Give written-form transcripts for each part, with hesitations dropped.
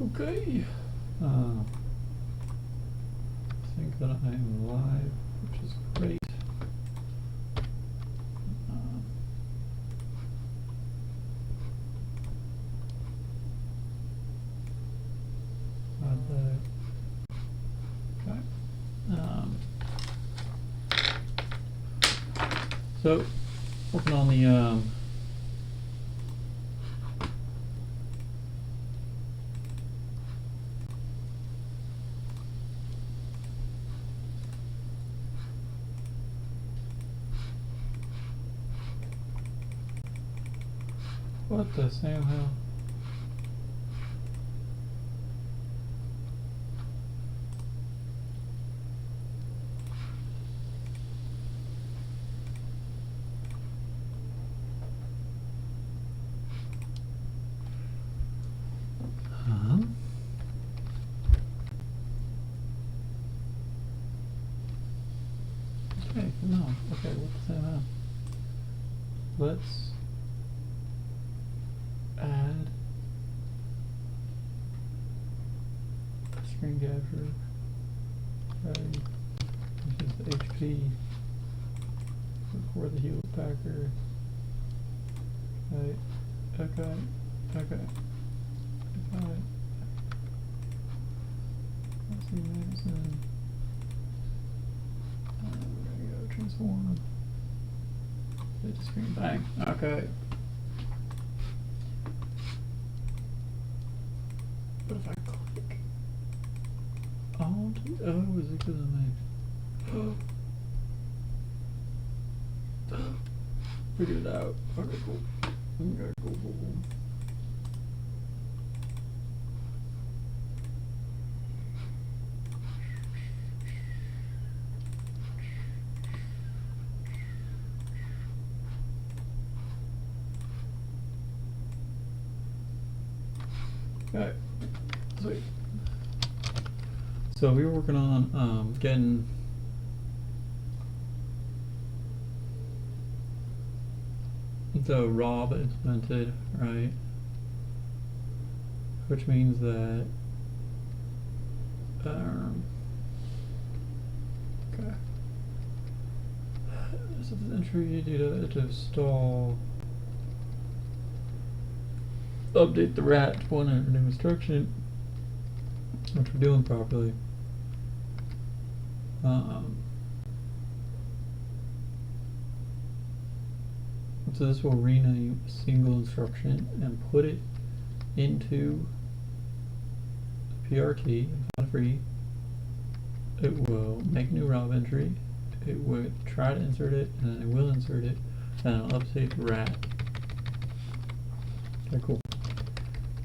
Okay. I think that I am live, which is great. Okay. So, working on the what the Sam hell? Okay, no. Okay, what the Sam hell? Let's add screen capture. Right. This is the HP. Record the Hewlett Packard. Okay. Okay. Okay. Okay. Let's see Madison. There we go. Transform. Hit the screen. Bang. Okay. But if I click onto, oh, is it because of my figured it out. Okay, cool. Okay, cool, cool, cool. Okay, sweet. So we were working on getting the ROB implemented, right? Which means that okay. So this entry data to install, update the rat to one under new instruction, which we're doing properly. So this will rename a single instruction and put it into PRT file free. It will make a new ROB entry. It would try to insert it, and then it will insert it, and it'll update the rat. Okay, cool.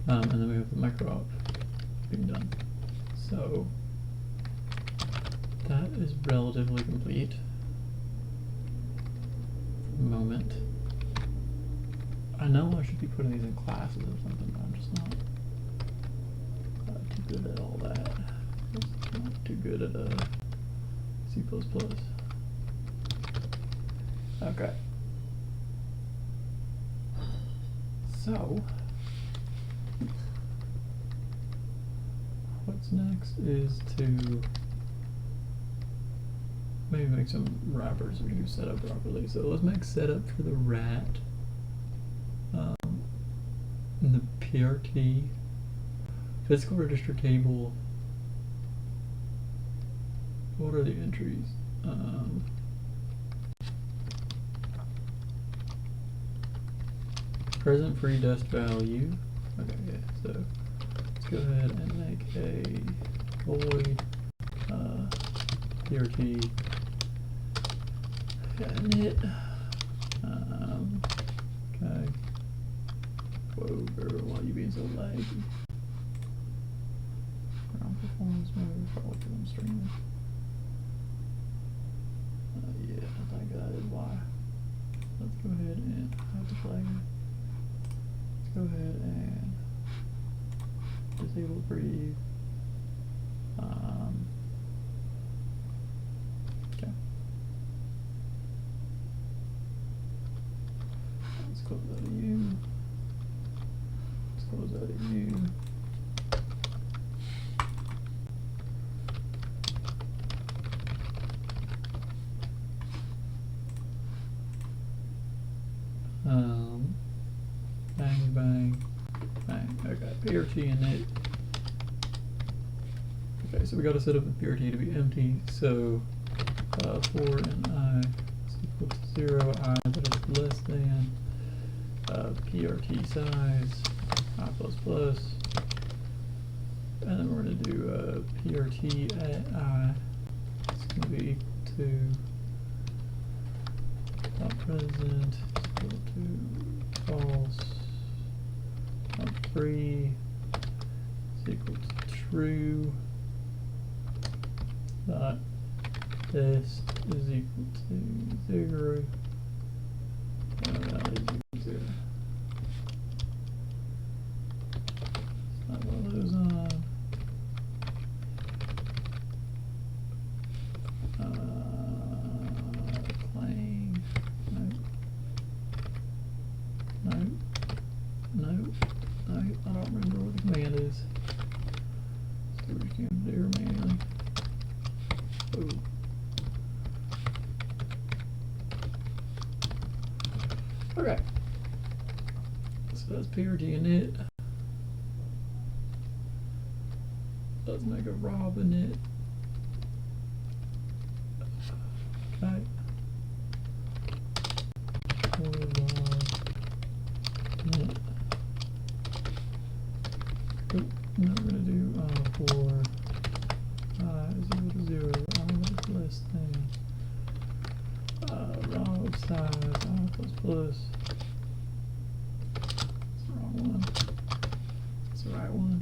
And then we have the micro op being done. So that is relatively complete for the moment. I know I should be putting these in classes or something, but I'm just not too good at all that. Just not too good at C++. Okay. So what's next is to maybe make some wrappers we can set up properly. So let's make setup for the rat. In the PRT physical register table. What are the entries? Present free dest value. Okay, yeah. So let's go ahead and make a void PRT init. Okay. Whoa, girl, why are you being so laggy? Ground performance mode, probably because I'm streaming. Yeah, I think that is why. Let's go ahead and hide the flag. Let's go ahead and disable breathe. Okay. Let's close out of you. Let's close out of you. Okay, PRT init. Okay, so we got to set up the PRT to be empty. So for an I is equal to 0, I that is less than PRT size I plus plus, and then we're going to do PRT at I. It's going to be equal to present equal to false. Free is equal to true. Dot test is equal to 0. That is equal to 0. It's not one of those on. Claim. No. I don't remember what the command is. So we're just going to do manually. Ooh. Okay. So that's PRT init. Let's make a Rob init. Okay. Now we're going to do for I is equal to 0, I is less than Rob size I plus plus. That's the wrong one. That's the right one.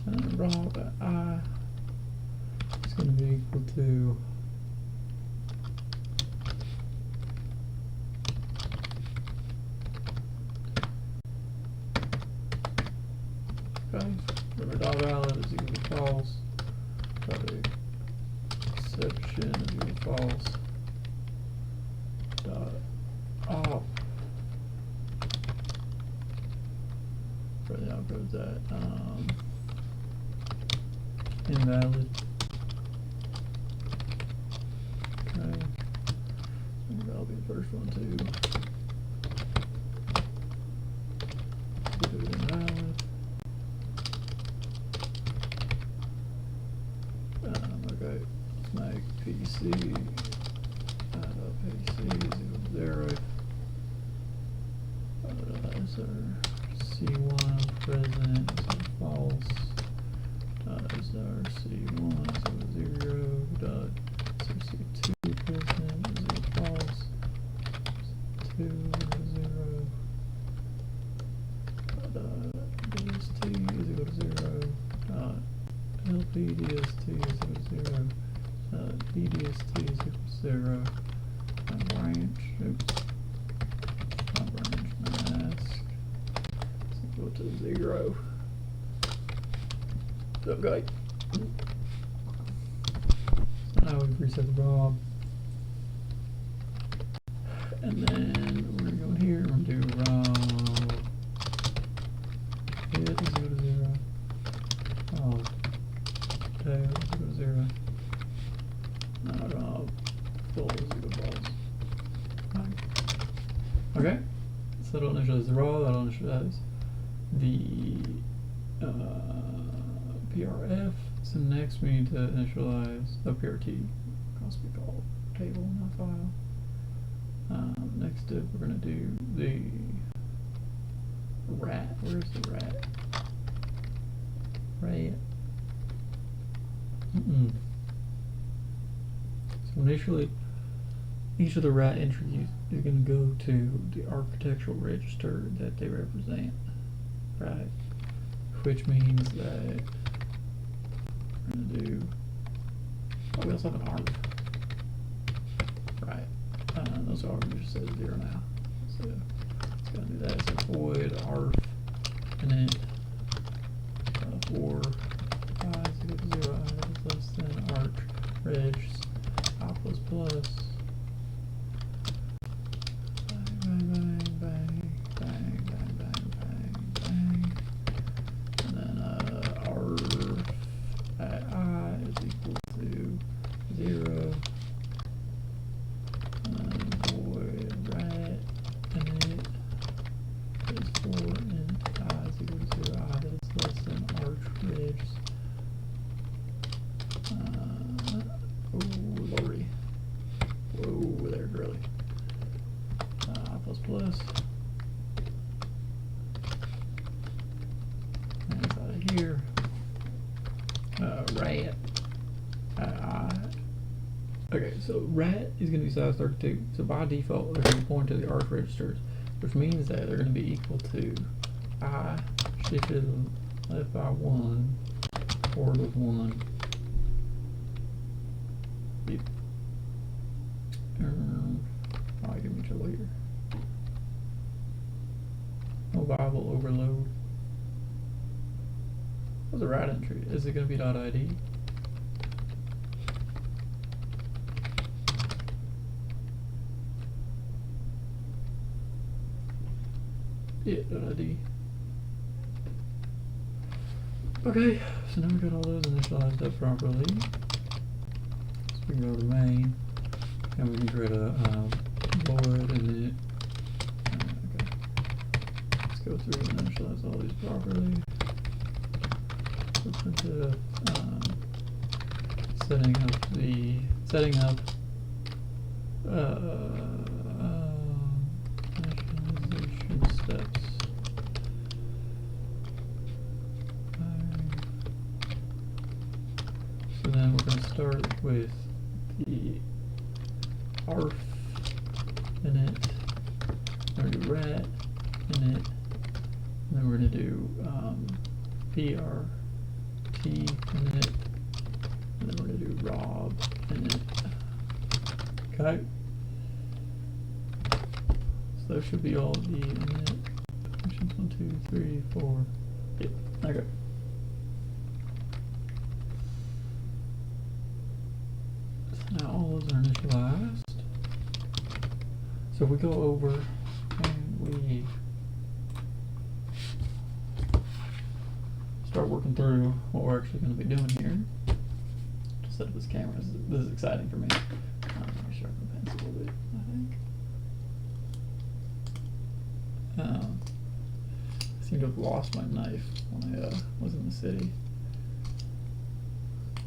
And then Rob at I is going to be equal to remember dot valid is equal to false, dot exception is equal to false, dot op for the output that invalid. Okay, so that'll be the first one too. Do invalid. Okay, let's make PC PC is equal to 0. Is our C1 present is equal to false. Is our C1 is equal to 0. C2 present is equal to false. 2 is 0. DST is equal to 0. LPDST is equal to 0. BDST is equal to 0. Branch, oops. Branch mask is equal to 0. Okay. So now we've reset the Rob. And then we're going to go in here and we're going to do Rob. Hit is equal to 0. Oh. Tail is equal to 0. Now Rob full is equal to false. Okay. So that'll initialize the Rob, that'll initialize the PRF. So next we need to initialize the PRT. Must be called table, not file. Next step we're going to do the rat. Where's the rat? Rat. So initially, each of the rat entries is going to go to the architectural register that they represent, right? Which means that we're going to do, we also have an arg, right? Those args just says 0 now. So it's going to do that. So void arg init for I is equal to 0, I is less than arg regs I plus plus. Bang, bang, bang, bang, bang, bang, bang, bang. And then arg at I is equal to 0. Void rat init is for rat. Okay, so rat is going to be size 32. So by default, they're going to point to the arc registers, which means that they're going to be equal to I shifted left by 1, forward with 1. Yep. Give me trouble here. Mobile overload. What's a rat entry? Is it going to be .id? Yeah, .id. Okay, so now we got all those initialized up properly. So we can go to main, and we can create a void init. Okay, let's go through and initialize all these properly. Let's into setting up initialization steps. So then we're going to start with the arf init, we're going to do rat init, and then we're going to do prt init, and then we're going to do rob init. Okay. So those should be all the init functions. 1, 2, 3, 4. Yeah. Okay. Now all those are initialized. So if we go over and we start working through what we're actually going to be doing here. Just set up this camera. This is exciting for me. Let me sharpen the pencil a little bit, I think. I seem to have lost my knife when I was in the city,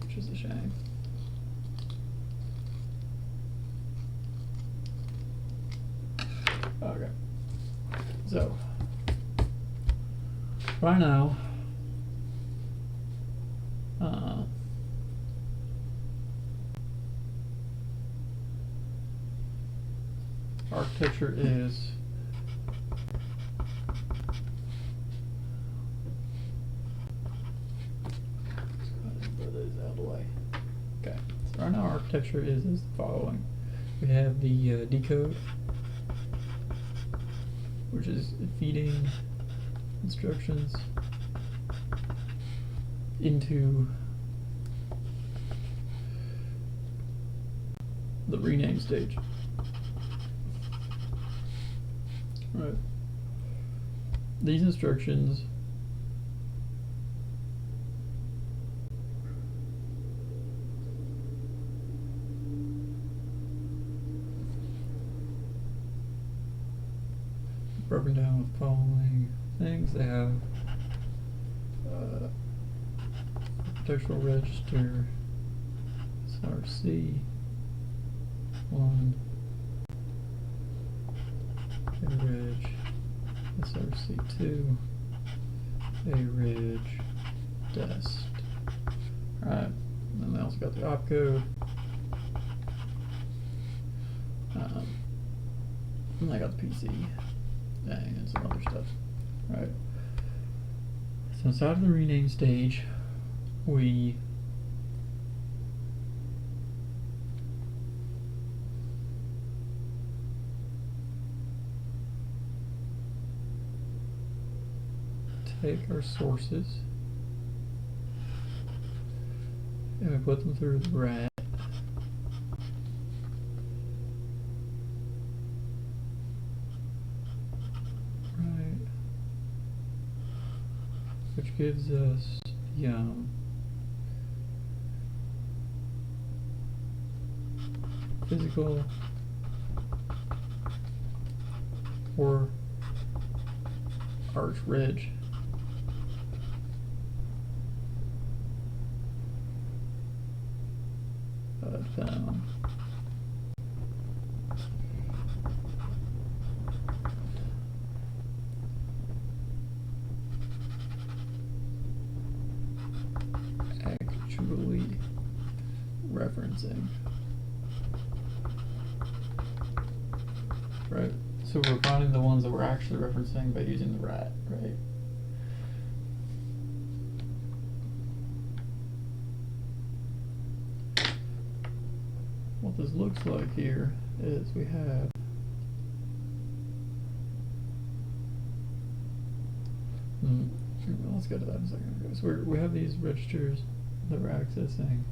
which is a shame. Okay, so right now, architecture is put those out of the way. Okay, so right now architecture is the following. We have the decode, which is feeding instructions into the rename stage. Right. These instructions broken down with following things. They have architectural register SRC 1, areg SRC 2, areg dest. Alright, and then they also got the opcode. And I got the PC. Dang, and some other stuff. Right. So inside of the rename stage, we take our sources and we put them through the rat. Which gives us the physical or arch reg. Depending on actual referencing. Right? So we're finding the ones that we're actually referencing by using the rat, right? What this looks like here is we have let's go to that in a second. Okay, so we have these registers that we're accessing,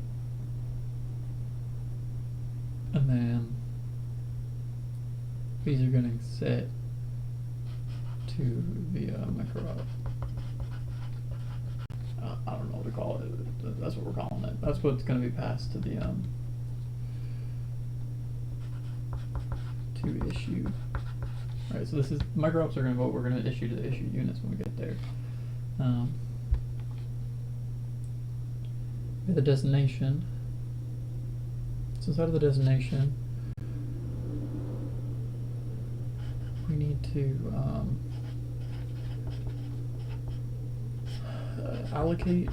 and then these are getting set to the micro. I don't know what to call it. That's what we're calling it. That's what's going to be passed to the to issue. Right. So this is micro ops are going to what we're going to issue to the issue units when we get there. The destination. So inside of the destination, we need to allocate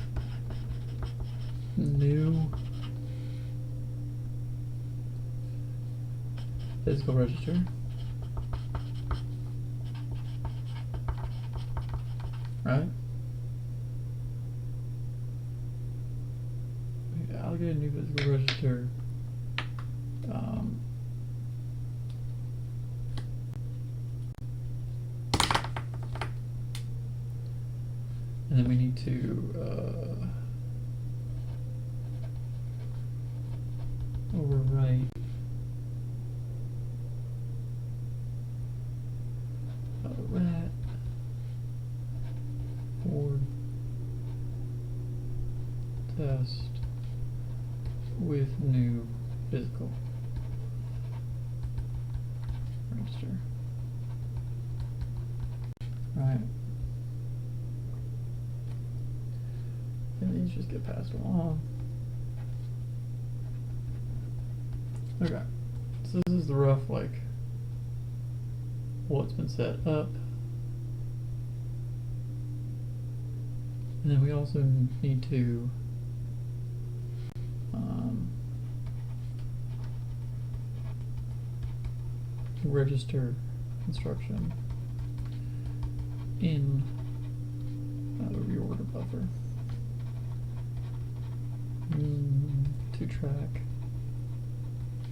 new physical register. Right? We allocate a new physical register. And then we need to overwrite rat or test with new physical register. Right. And these just get passed along. Okay. So this is the rough, like, what's been set up. And then we also need to register instruction in the reorder buffer to track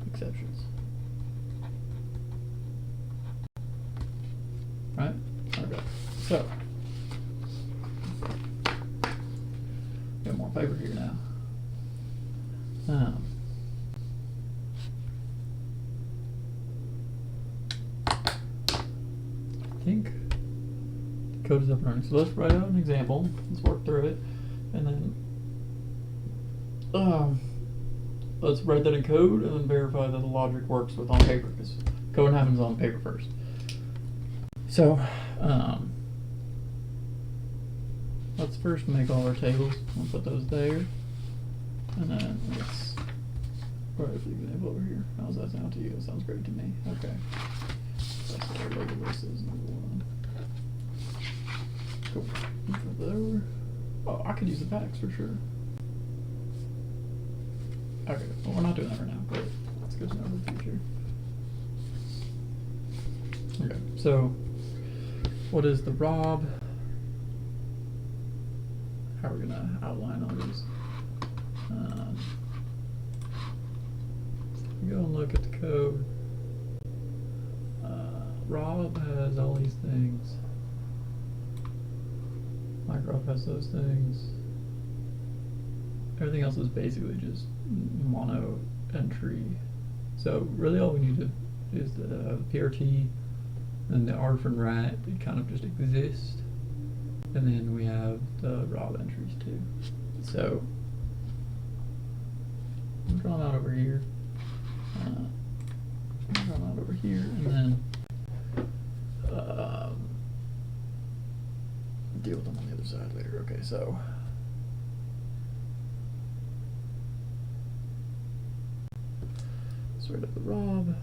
exceptions. Right? Okay. So got more paper here now. I think the code is up and running. So let's write out an example. Let's work through it, and then let's write that in code, and then verify that the logic works with on paper, because code happens on paper first. So let's first make all our tables. We'll put those there, and then let's write the example over here. How does that sound to you? It sounds great to me. Okay. That's what our label list is, number one. Cool. Put that over. Oh, I could use the packs for sure. Okay, well, we're not doing that right now, but that's good to know for the future. Okay, so what is the ROB? How are we going to outline all these? Go and look at the code. ROB has all these things. Micro has those things. Everything else is basically just mono entry. So really all we need to is the PRT and the arf and rat. It kind of just exist. And then we have the ROB entries too. So I'm drawing that over here. I'm drawing that over here, and then deal with them on the other side later. Okay, so let's write up the ROB.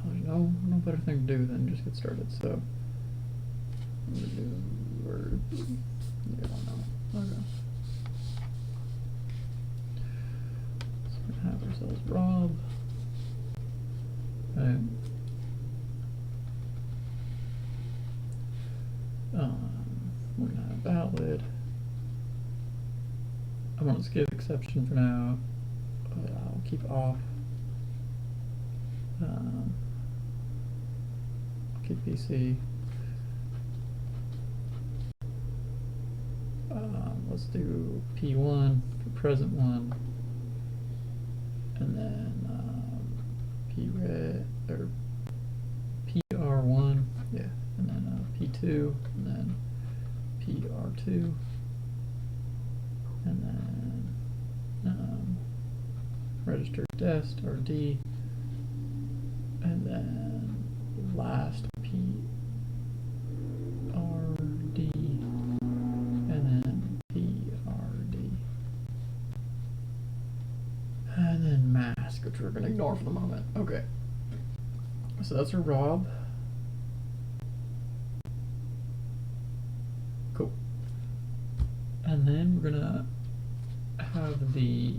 There's no better thing to do than just get started. So I'm gonna do word. Yeah, I don't know. Okay. So we're gonna have ourselves Rob. Right. We're gonna have valid. I'm gonna skip exception for now. I'll keep off. I'll keep PC. Let's do P1 for present one, and then P-red or PR1, yeah, and then P2, and then PR2, and then register dest or D, and then last PRD, and then PRD, and then mask, which we're going to ignore for the moment. Okay, so that's our Rob. Cool. And then we're gonna have the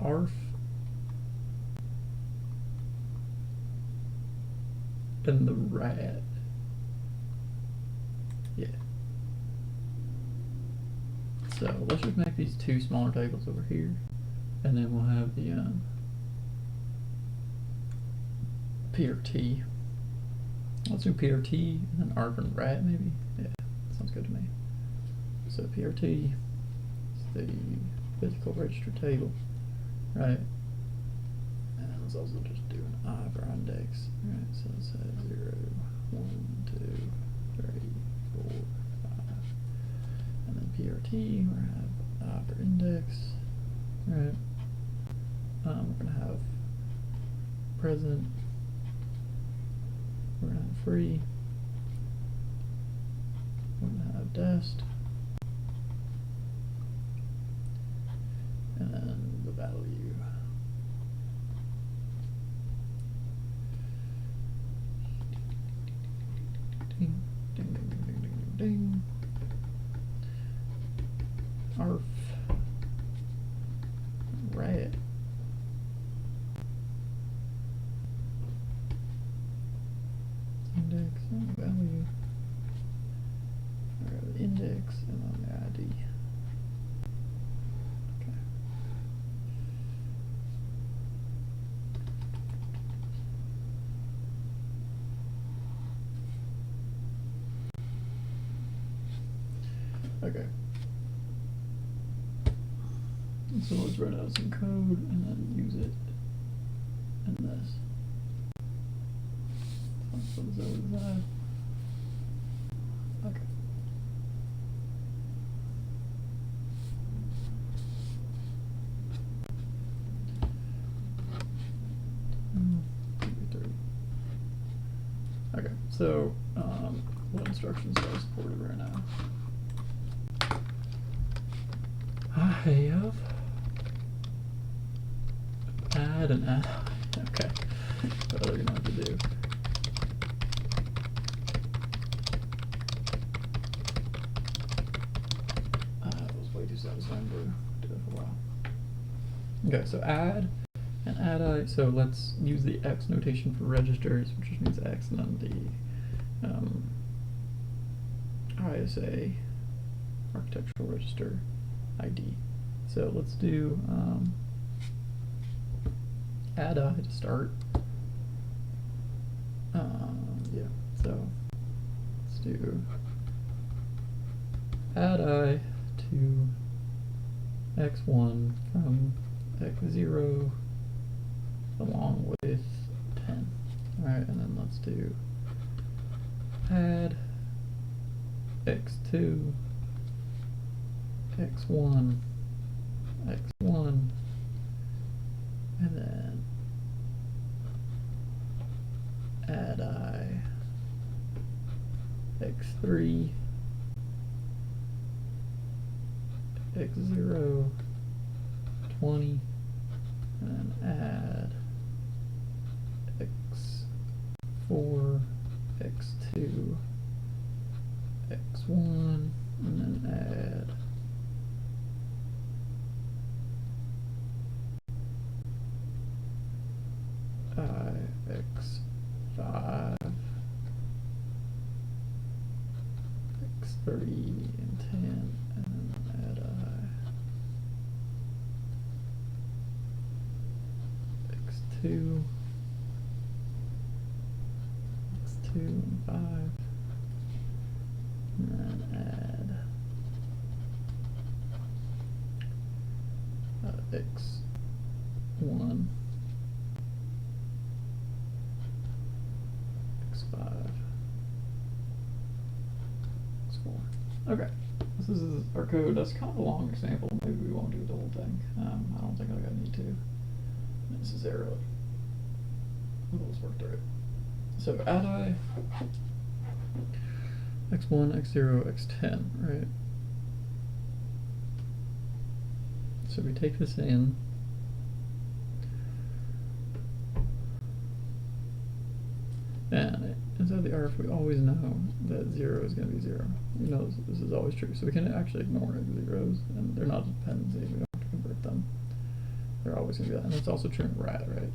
ARF and the RAD. Yeah. So let's just make these two smaller tables over here, and then we'll have the PRT. Let's do PRT and then ARF and RAD maybe. Yeah, sounds good to me. So PRT is the physical register table, right? And let's also just do an I for index. Right, so let's have 0, 1, 2, 3, 4, 5. And then PRT, we're gonna have I for index. Right. We're gonna have present. We're gonna have free. We're gonna have dest. And then the value. Ding, ding, ding, ding, ding, ding, ding. ARF. RAD. Index and value. Or the index and then the ID. Okay. So let's write out some code and then use it in this. So let's put this over to the side. Okay. Okay, so what instructions are supported right now? I have add and add. Okay, what are we gonna have to do? It was way too satisfying to do it for a while. Okay, so add and add I. So let's use the X notation for registers, which just means X, and then the ISA architectural register ID. So let's do add I to start. Yeah, so let's do add I to x1 from x0 along with 10. Alright, and then let's do add x2, x1, x1, and then add I x3, x0, 20, and then add x4, x2, x1, x3 and 10, and then add x2, x2 and 5, and then add x1, x5, x4. Okay, this is our code. That's kind of a long example. Maybe we won't do the whole thing. I don't think I need to necessarily. Let's work through it. So add I x1, x0, x10, right? So we take this in. And inside the arf, we always know that 0 is going to be 0. We know this is always true. So we can actually ignore zeros, and they're not dependencies. We don't have to convert them. They're always going to be that. And that's also true in rat, right?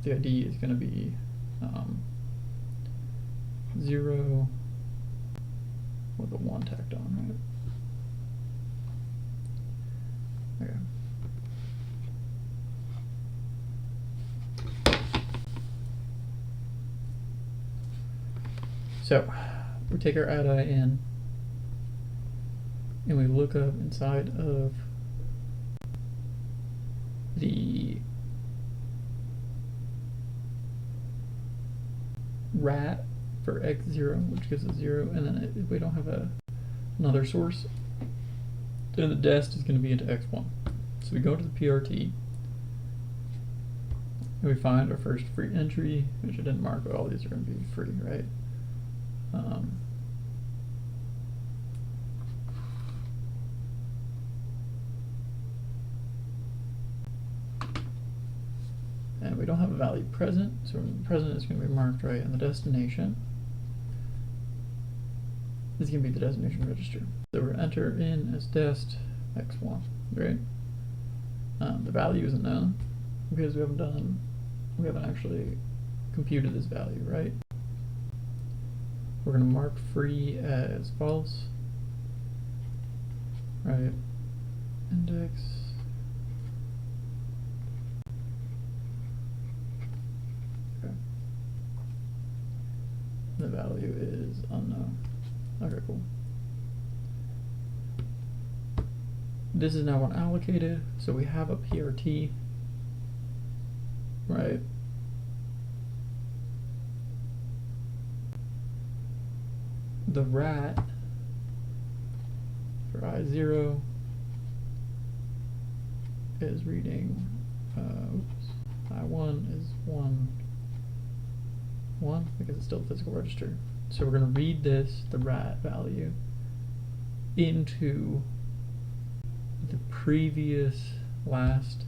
The ID is going to be 0 with a 1 tacked on, right? Okay. So we take our add I in, and we look up inside of the rat for x0, which gives us 0, and then if we don't have another source, then the dest is going to be into x1. So we go to the PRT, and we find our first free entry, which I didn't mark, but all these are going to be free, right? And we don't have a value present, so present is going to be marked right, and the destination is going to be the destination register. So we're going to enter in as dest x1, right? The value isn't known because we haven't actually computed this value, right? We're going to mark free as false, right? Index. Okay. The value is unknown. Okay, cool. This is now unallocated, so we have a PRT, right? The rat for I0 is reading, I1 is 1, because it's still a physical register. So we're going to read this, the rat value, into the previous last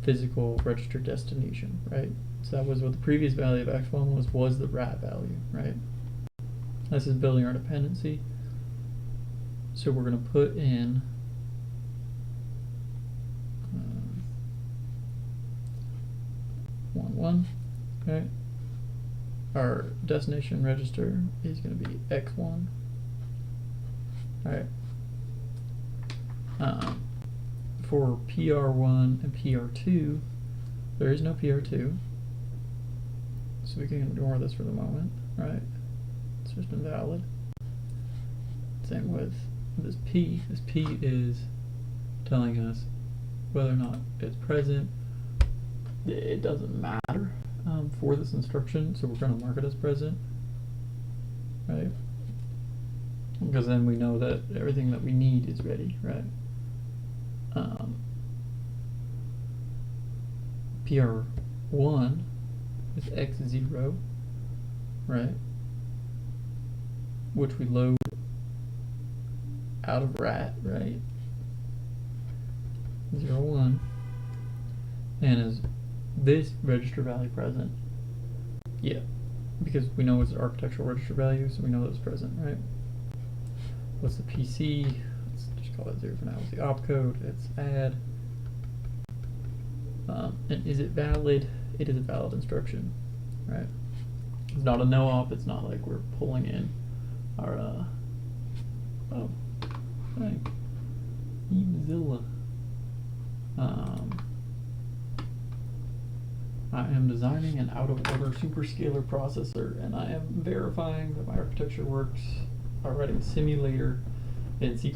physical register destination, right? So that was what the previous value of x1 was the rat value, right? This is building our dependency. So we're going to put in one, okay? Our destination register is going to be x1, right? For PR1 and PR2, there is no PR2, so we can ignore this for the moment, right? It's just invalid. Same with this P. This P is telling us whether or not it's present. It doesn't matter for this instruction, so we're going to mark it as present, right? Because then we know that everything that we need is ready, right? PR1 is x0, right? Which we load out of rat, right? 0, 1. And is this register value present? Yeah, because we know it's an architectural register value, so we know that it's present, right? What's the PC? Let's just call it 0 for now. What's the opcode? It's add. And is it valid? It is a valid instruction, right? It's not a no op. It's not like we're pulling in our Oh, hey, Evzilla. I am designing an out-of-order superscalar processor, and I am verifying that my architecture works by writing simulator in C++.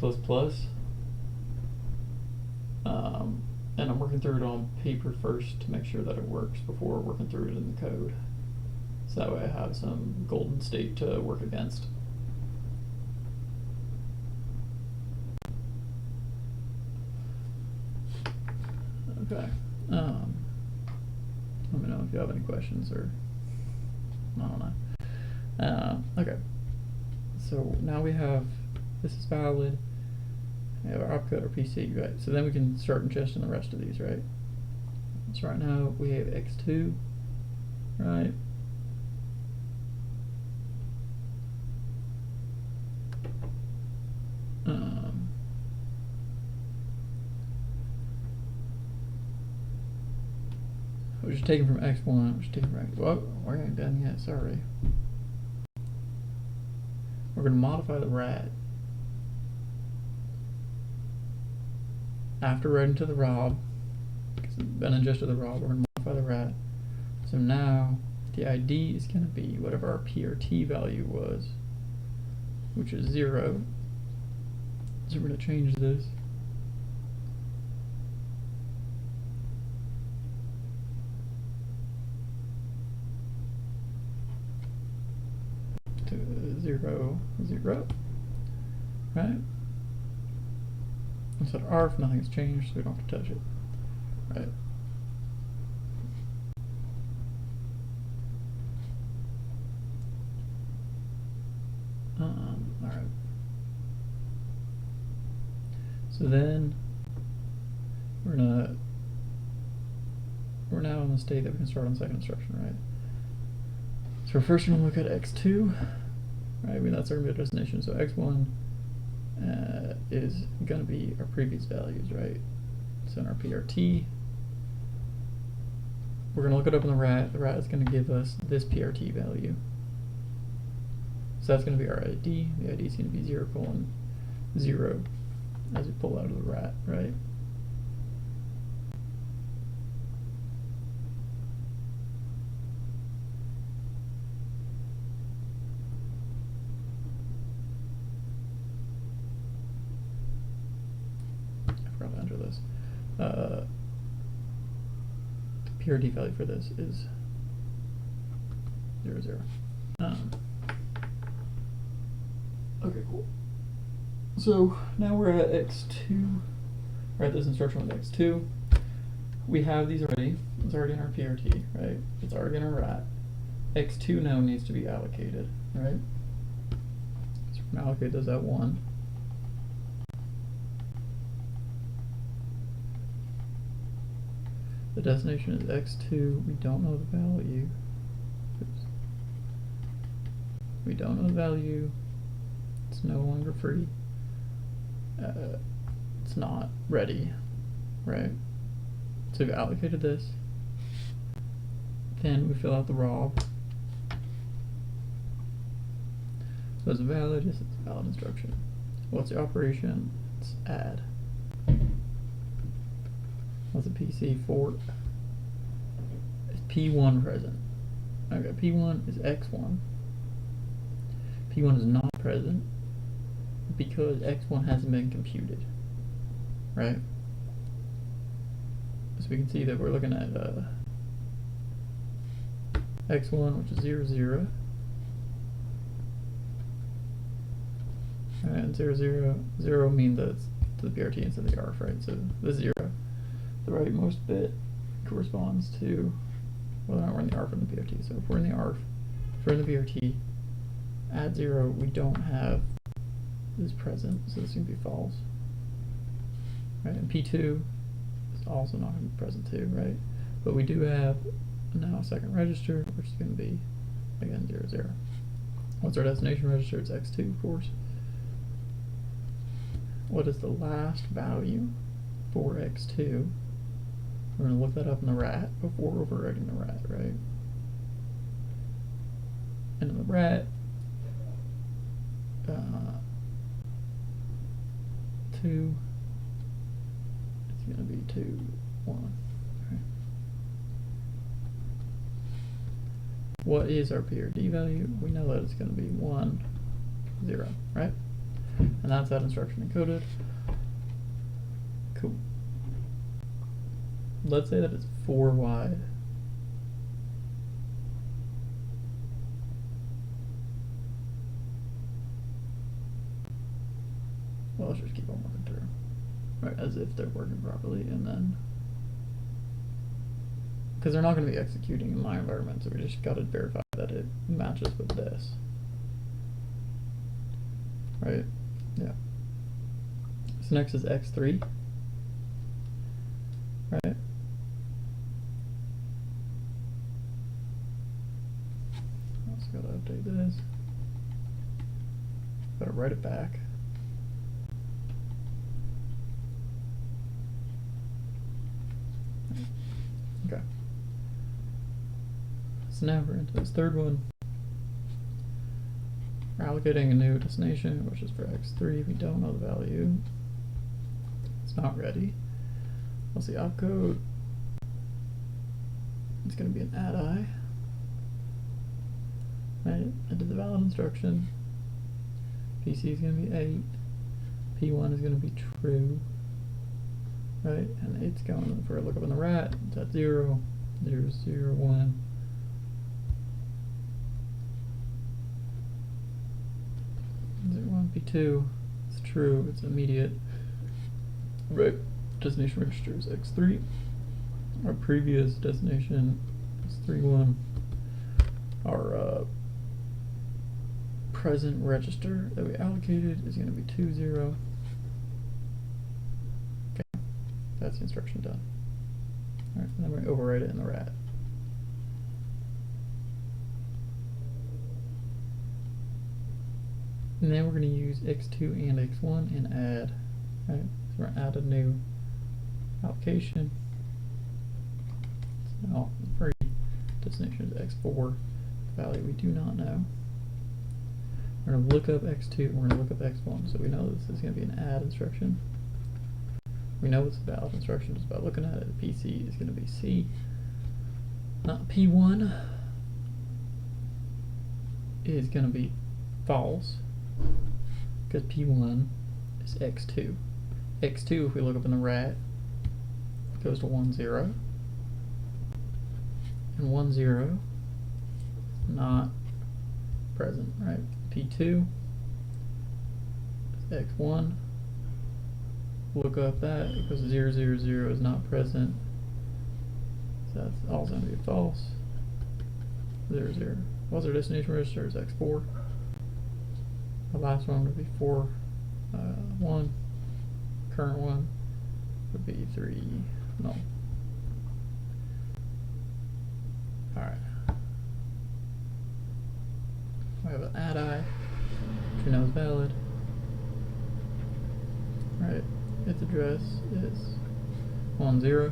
And I'm working through it on paper first to make sure that it works before working through it in the code. So that way I have some golden state to work against. Okay. Let me know if you have any questions or I don't know. Okay. So now we have this is valid. We have our opcode, our PC, right? So then we can start ingesting the rest of these, right? So right now we have x2, right? Which is taken from x1, which is taken from x. Well, we ain't done yet. Sorry. We're going to modify the rat. After writing to the rob, because it's been ingested the rob, we're going to modify the rat. So now the ID is going to be whatever our PRT value was, which is 0. So we're going to change this to 0, 0, right? Instead of arf, nothing's changed, so we don't have to touch it, right? All right. So then we're now in the state that we can start on the second instruction, right? So we're first going to look at x2, right? I mean that's our mid destination. So x1 is going to be our previous values, right? So in our PRT, we're going to look it up in the rat. The rat is going to give us this PRT value. So that's going to be our ID. The ID is going to be 0, 0 as we pull out of the rat, right? I forgot to enter this. The PRT value for this is 0, 0. Okay, cool. So now we're at x2. Write this instruction with x2. We have these already. It's already in our PRT, right? It's already in our rat. x2 now needs to be allocated, right? So we're going to allocate those at 1. The destination is x2. We don't know the value. Oops. We don't know the value. It's no longer free. It's not ready, right? So we've allocated this. Then we fill out the rob. So it's valid. Yes, it's a valid instruction. What's the operation? It's add. What's a PC for? Is P1 present? Okay, P1 is X1. P1 is not present because X1 hasn't been computed, right? So we can see that we're looking at X1, which is 0, 0. And 0, 0, 0 means that it's to the PRT instead of the ARF, right? So the 0, the rightmost bit, corresponds to whether or not we're in the ARF or in the PRT. So if we're in the ARF, if we're in the PRT, at 0, we don't have this present, so this is going to be false. Right, and P2 is also not going to be present too, right? But we do have now a second register, which is going to be, again, 0, 0. What's our destination register? It's X2, of course. What is the last value for X2? We're going to look that up in the rat before overwriting the rat, right? And in the rat, 2. It's going to be 2, 1. Okay. What is our PRD value? We know that it's going to be 1, 0, right? And that's that instruction encoded. Cool. Let's say that it's 4 wide. Well, let's just keep on working through. Right, as if they're working properly, and then, because they're not going to be executing in my environment, so we just got to verify that it matches with this. Right? Yeah. So next is x3. Right? Also got to update this. Got to write it back. Okay. So now we're into this third one. We're allocating a new destination, which is for x3. We don't know the value. It's not ready. What's the opcode? It's going to be an add-I. Right? I did the valid instruction. PC is going to be 8. P1 is going to be true. Right? And it's going for a lookup in the rat. It's at 0, 0, 0, 1. P2, it's true, it's immediate. Right, destination register is x3. Our previous destination is 3.1. Our present register that we allocated is going to be 2.0. Okay, that's the instruction done. Alright, and then we overwrite it in the rat. And then we're going to use x2 and x1 and add. Right? So we're going to add a new allocation. So now the destination is x4. The value we do not know. We're going to look up x2 and we're going to look up x1. So we know this is going to be an add instruction. We know it's a valid instruction just by looking at it. The PC is going to be C, not P1. Is going to be false. Because P1 is x2. x2, if we look up in the rat, goes to 1, 0. And 1, 0 is not present, right? P2 is x1. Look up that, it goes to 0, 0, 0 is not present. So that's also going to be false. 0, 0. What's our destination register? Is x4. The last one would be 4, 1. Current one would be 3, no. Alright. We have an add-I, which we know is valid. Right. Its address is 1, 0.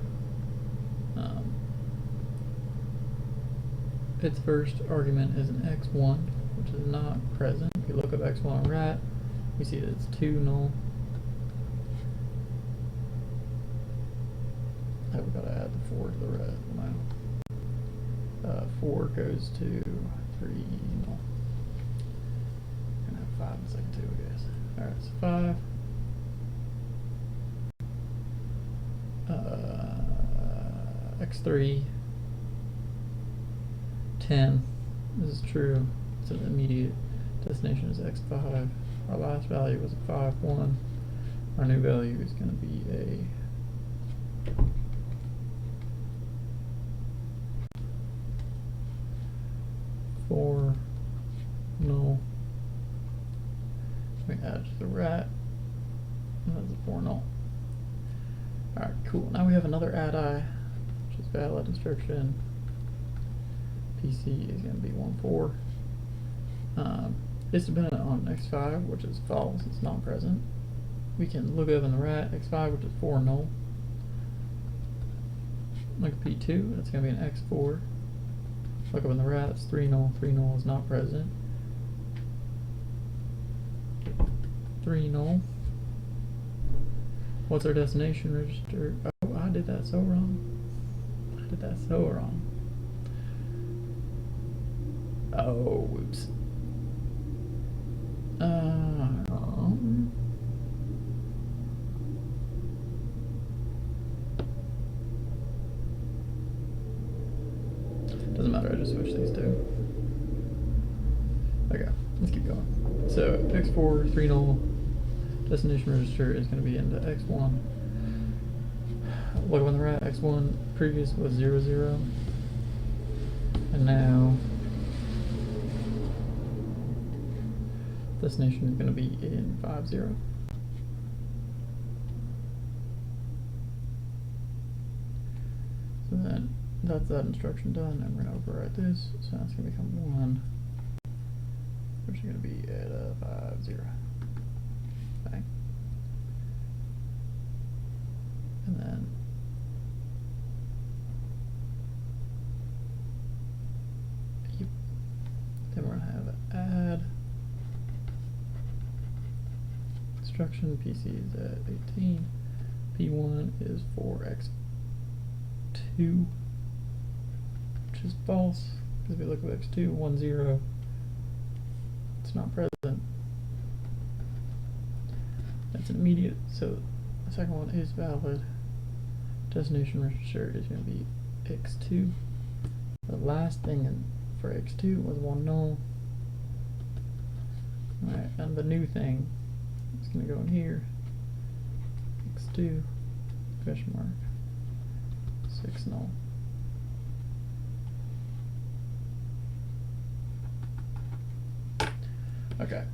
Its first argument is an x1, which is not present. If you look up x1 on rat, we see that it's 2 null. Oh, we gotta add the 4 to the rat now. 4 goes to 3 null. Gonna have 5 in a second too, I guess. Alright, so 5. X3. 10. This is true. It's an immediate destination is x5. Our last value was a 5, 1. Our new value is going to be a 4, null. We add it to the rat. And that's a 4 null. Alright, cool. Now we have another add-I, which is valid instruction. PC is going to be 1, 4. It's dependent on x5, which is false, it's not present. We can look up in the rat, x5, which is 4 null. Look at P2, that's going to be an x4. Look up in the rat, it's 3 null is not present. 3 null. what's our destination register? Oh, I did that so wrong. I did that so wrong. Oh, whoops. Doesn't matter, I just switched these two. Okay, let's keep going. So x4, 3 null, destination register is going to be into x1. Look on the right, x1 previous was 0, 0. And now destination is going to be in 5, 0. So then that's that instruction done, and we're going to overwrite this, so that's going to become 1, which is going to be at 5, 0. Bang. And then then we're going to have add instruction. PC is at 18. P1 is for x2, which is false because we look at x2, 1, 0. It's not present. That's an immediate, so the second one is valid. Destination register is going to be x2. The last thing for x2 was 1 null. Alright, and the new thing is going to go in here. x2, question mark, 6 null. Okay.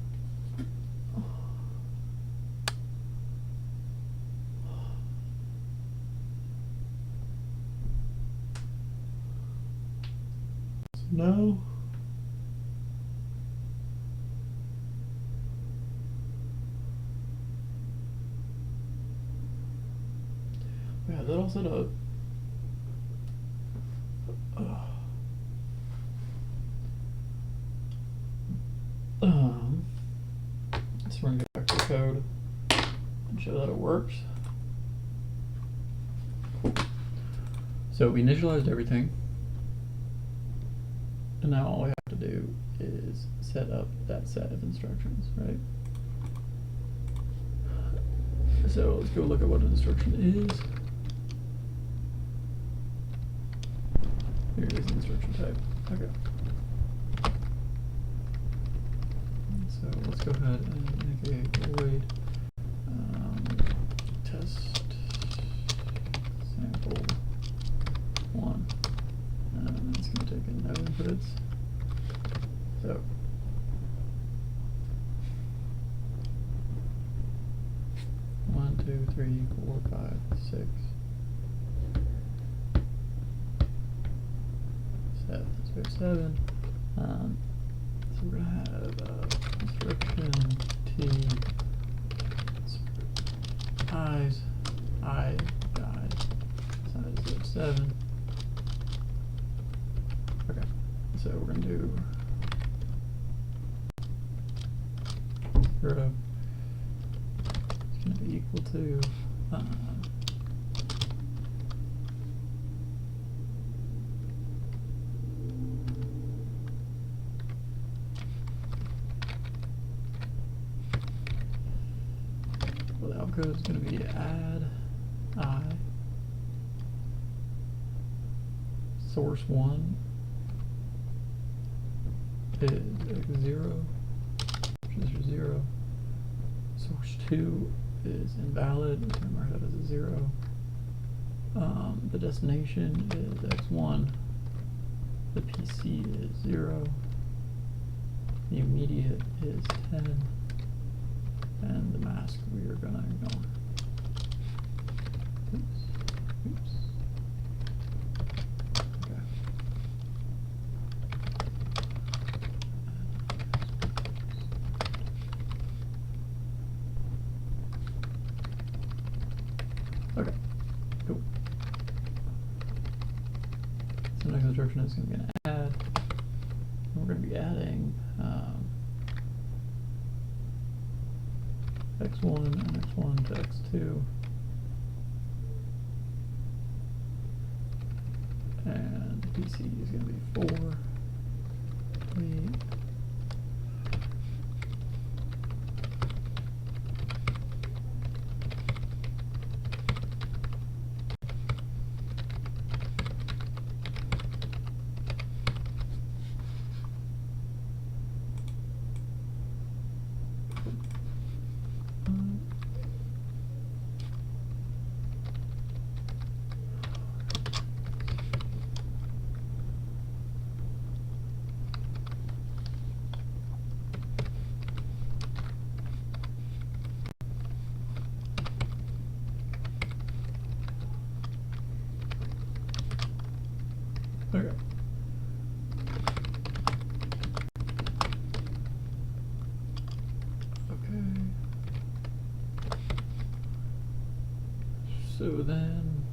No. We have that all set up. So we're gonna go back to the code and show that it works. Cool. So we initialized everything. And now all we have to do is set up that set of instructions, right? So let's go look at what an instruction is. Here is the instruction type. Okay. So let's go ahead and make a void test sample 1. It's going to take in no inputs. So one, 2, 3, 4, 5, 6, 7. So we have 7. So we're gonna have instruction T eyes, I guys, size of 7. Okay, so we're gonna do 0. It's gonna be equal to well, the outcode is going to be add I source 1 is 0, which is 0. Source 2 is invalid, return our head as a 0. The destination is x1. The PC is 0. The immediate is 10. And the mask we are going to ignore. Oops. Oops. Okay. Okay. Cool. So next instruction is going to be an add. And we're going to be adding x1 and x1 to x2. PC is going to be 4, 8. Okay. Okay. So then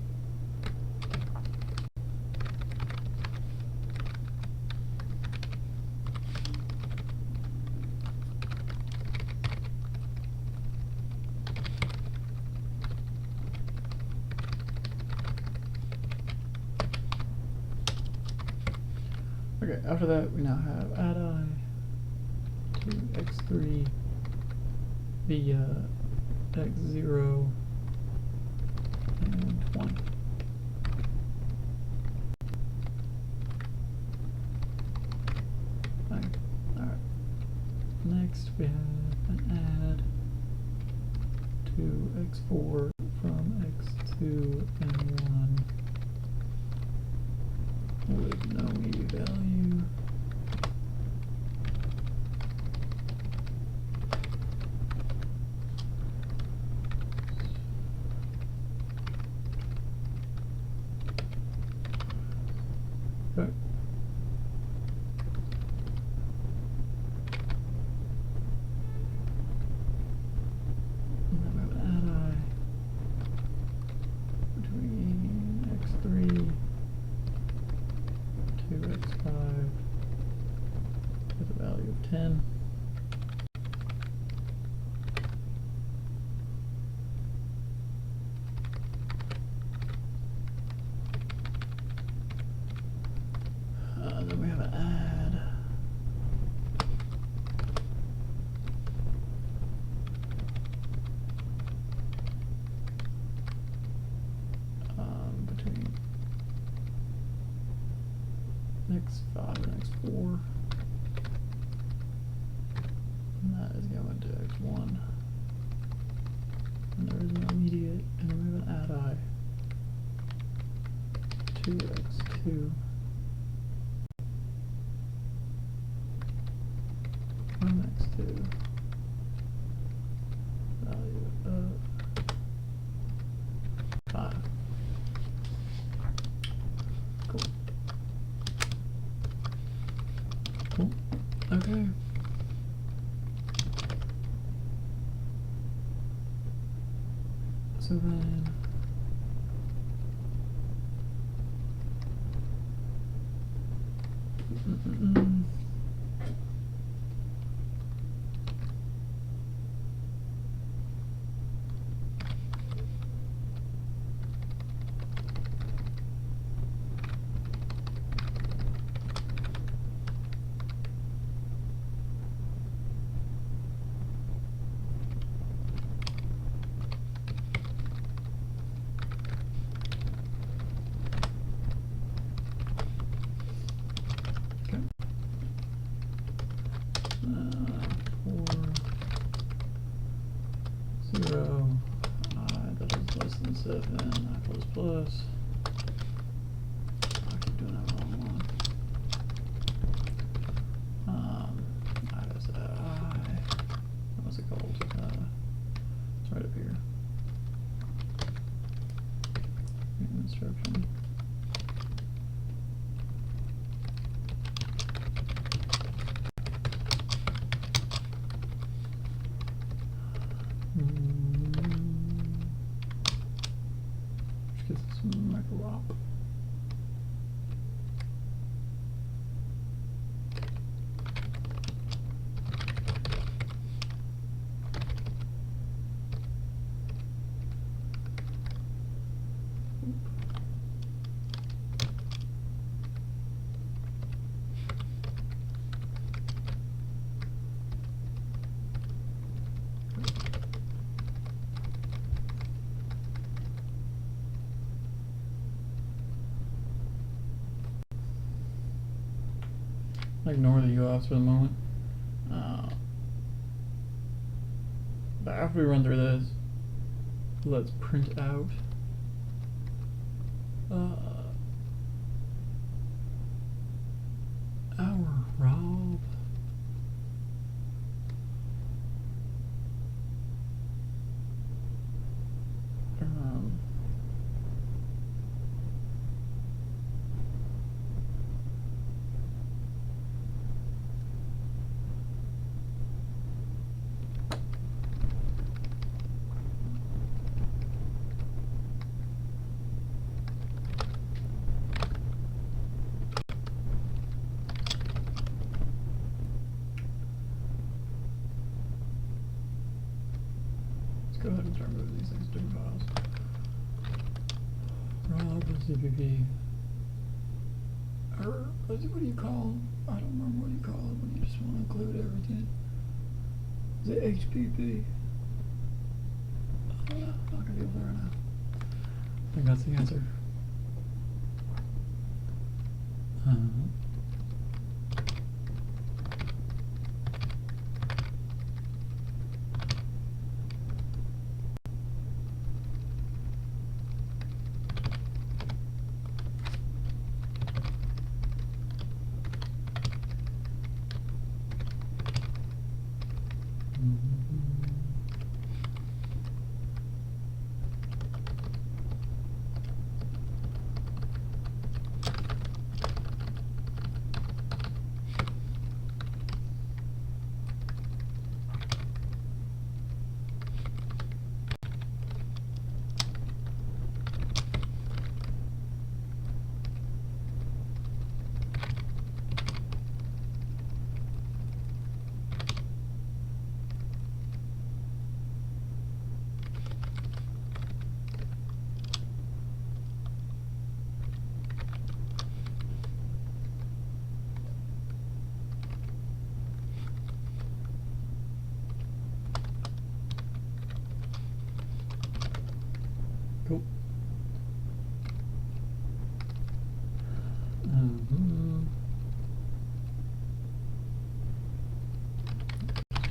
okay, after that we now have add I to x3 via x0 and 1. Alright. Next we have an add to x4 from x2 and 1 with no media value. Okay. And then we have an add I between x3 to x5 with a value of 10. Then we have an add between x5 and x4, and that is going to x1, and there is no immediate, and then we have an add I to x2 from x2 value of 5. Cool. Cool. Okay. So then for 0 I that is less than 7 I plus plus. I keep doing that wrong one. I is I. What's it called? It's right up here. Instruction. Which gives us ignore the UFs for the moment. But after we run through this, let's print out our Rob. Go ahead and start moving these things to different files. Rob, Cpu. Or what do you call them? I don't remember what you call it when you just want to include everything. Is it HPP? I don't know. I'm not gonna deal with that right now. I think that's the answer. Cool.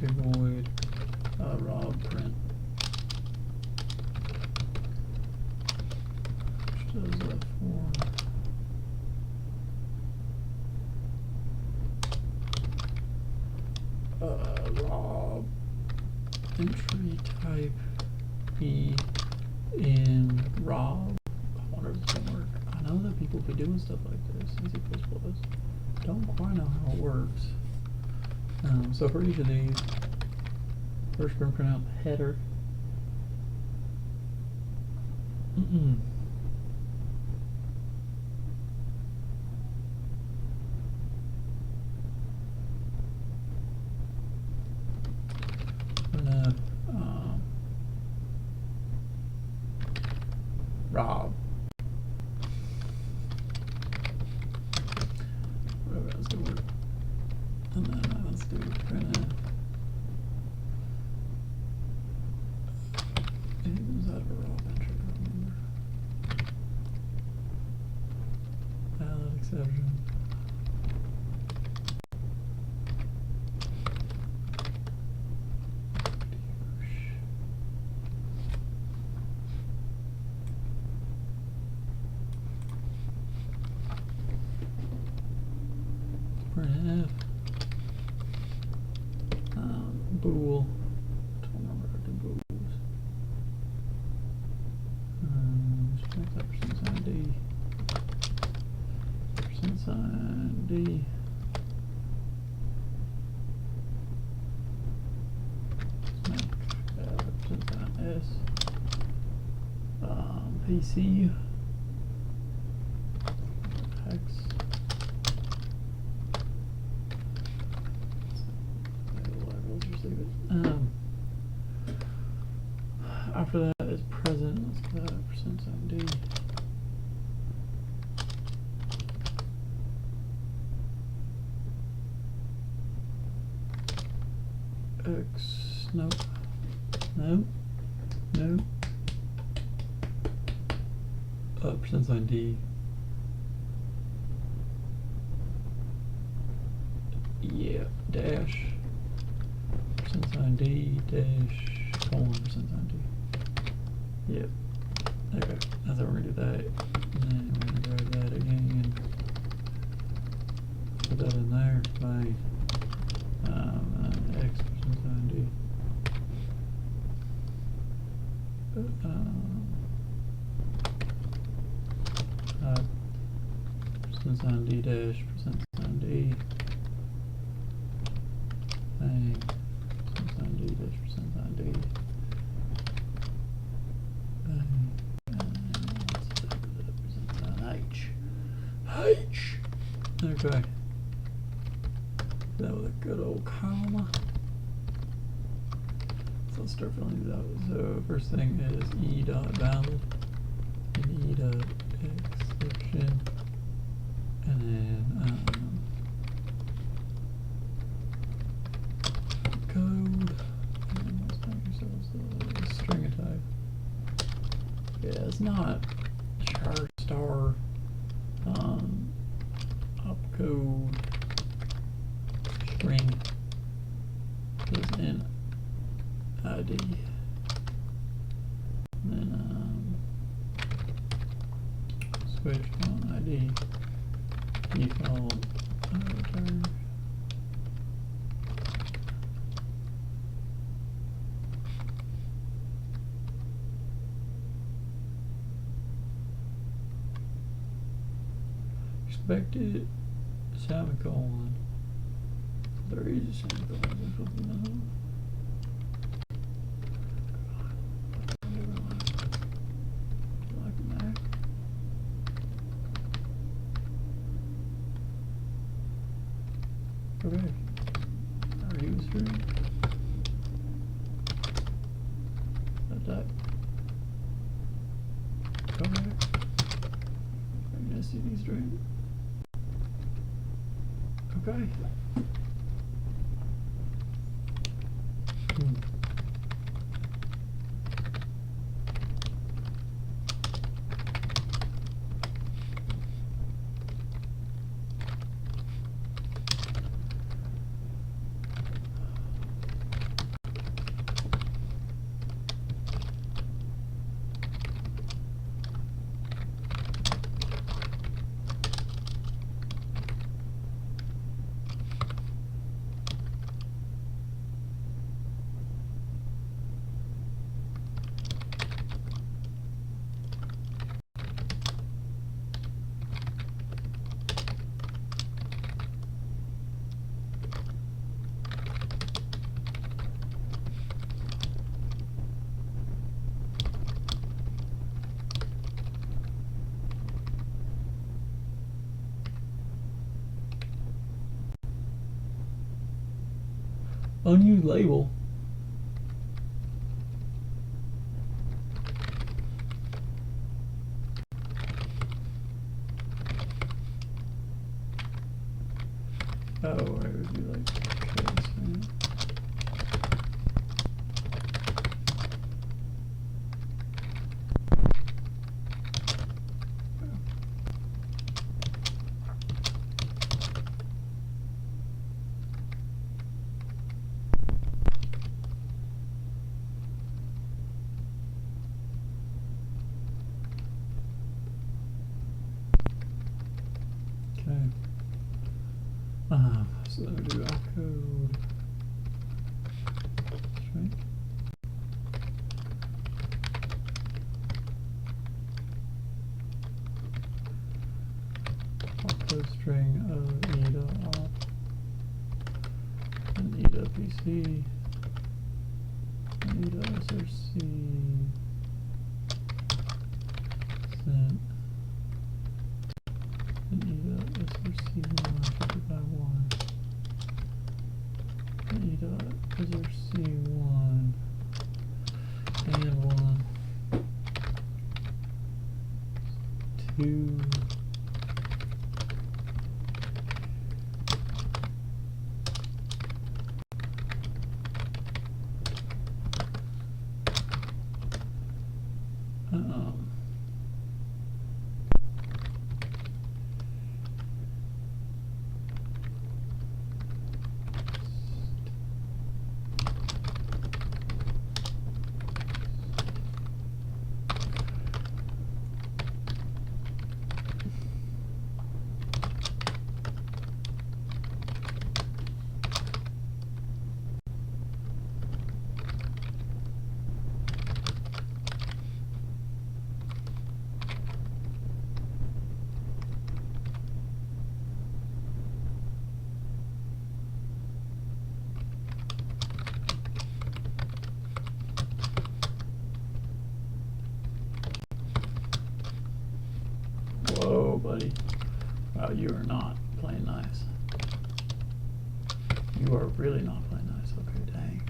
To void Rob print. Which does that for? Rob entry type be in Rob. I wonder if it's gonna work. I know that people be doing stuff like this in C++. Don't quite know how it works. So for each of these, first we're gonna print out the header. Rob. Whatever, let's do it. And then let's do print. It was out of a Rob entry, I don't remember. Valid exception. Printf. Bool. Don't remember how to do bools. Just make that %sign D. %sign D. Let's make %sign S. PC. Hex. After that is present. Let's put that %sign D. X. Nope. Nope. Nope. %sign D. got dash percent sign D dash colon percent sign D. Yep. Okay. I thought we were gonna do that. And then we're gonna grab that again. Put that in there. Fine. X percent sign D. Percent sign D dash percent sign D. Bang. Percent sign D dash percent sign D. Bang. And let's take the percent sign H. H. Okay. That was a good old comma. So let's start filling these out. So first thing is E dot valid and E dot exception, and then code, and then let's make ourselves a string type. Yeah, it's not char star opcode string is in ID. And then switch on ID default return. Expected semicolon. There is a semicolon. Okay. Our user. That. Okay. STD string. Okay. Unused label. Oh, it would be like case, right? So we do opcode string. Opcode string of e dot op and e dot pc and e dot src sent and e dot src1 50 by 1. E dot src1 and 1 2 buddy. Wow, you are not playing nice. You are really not playing nice. Okay, dang.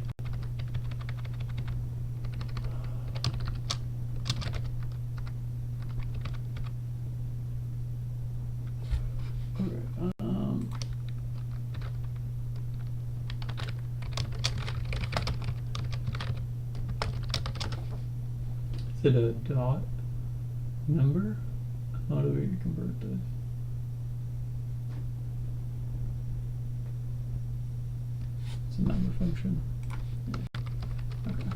Okay, is it a dot number? How do we convert this? It's a number function. Yeah. Okay.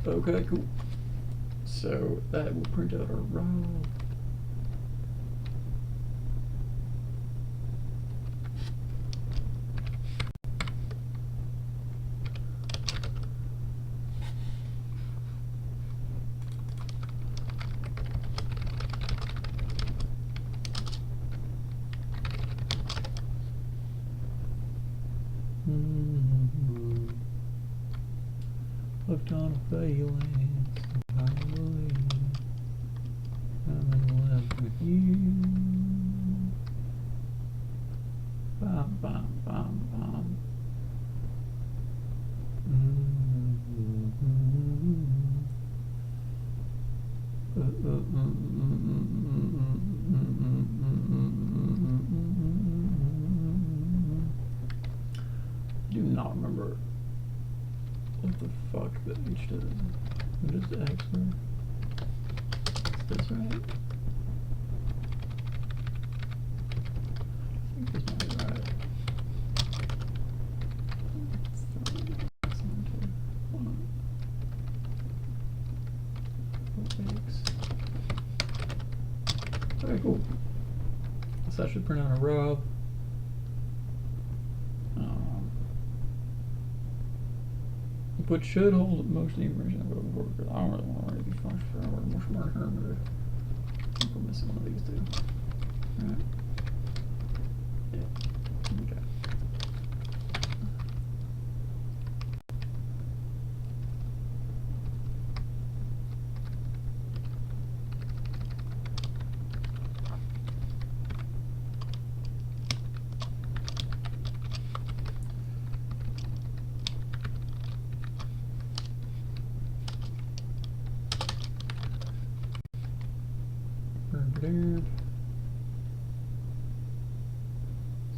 Okay, cool. So that will print out our row. Left on a failing, so I believe I'm in love with you. Bum, bum, bum, bum. Do not remember what the fuck that each does. What is the X word? Is this right? I think this might be right. Okay, cool. So that should print out a row. But should hold most of the information I'm going for, because I don't really want to write these functions for hours. More smart here, but I think we're missing one of these two. Right? Yeah. Okay.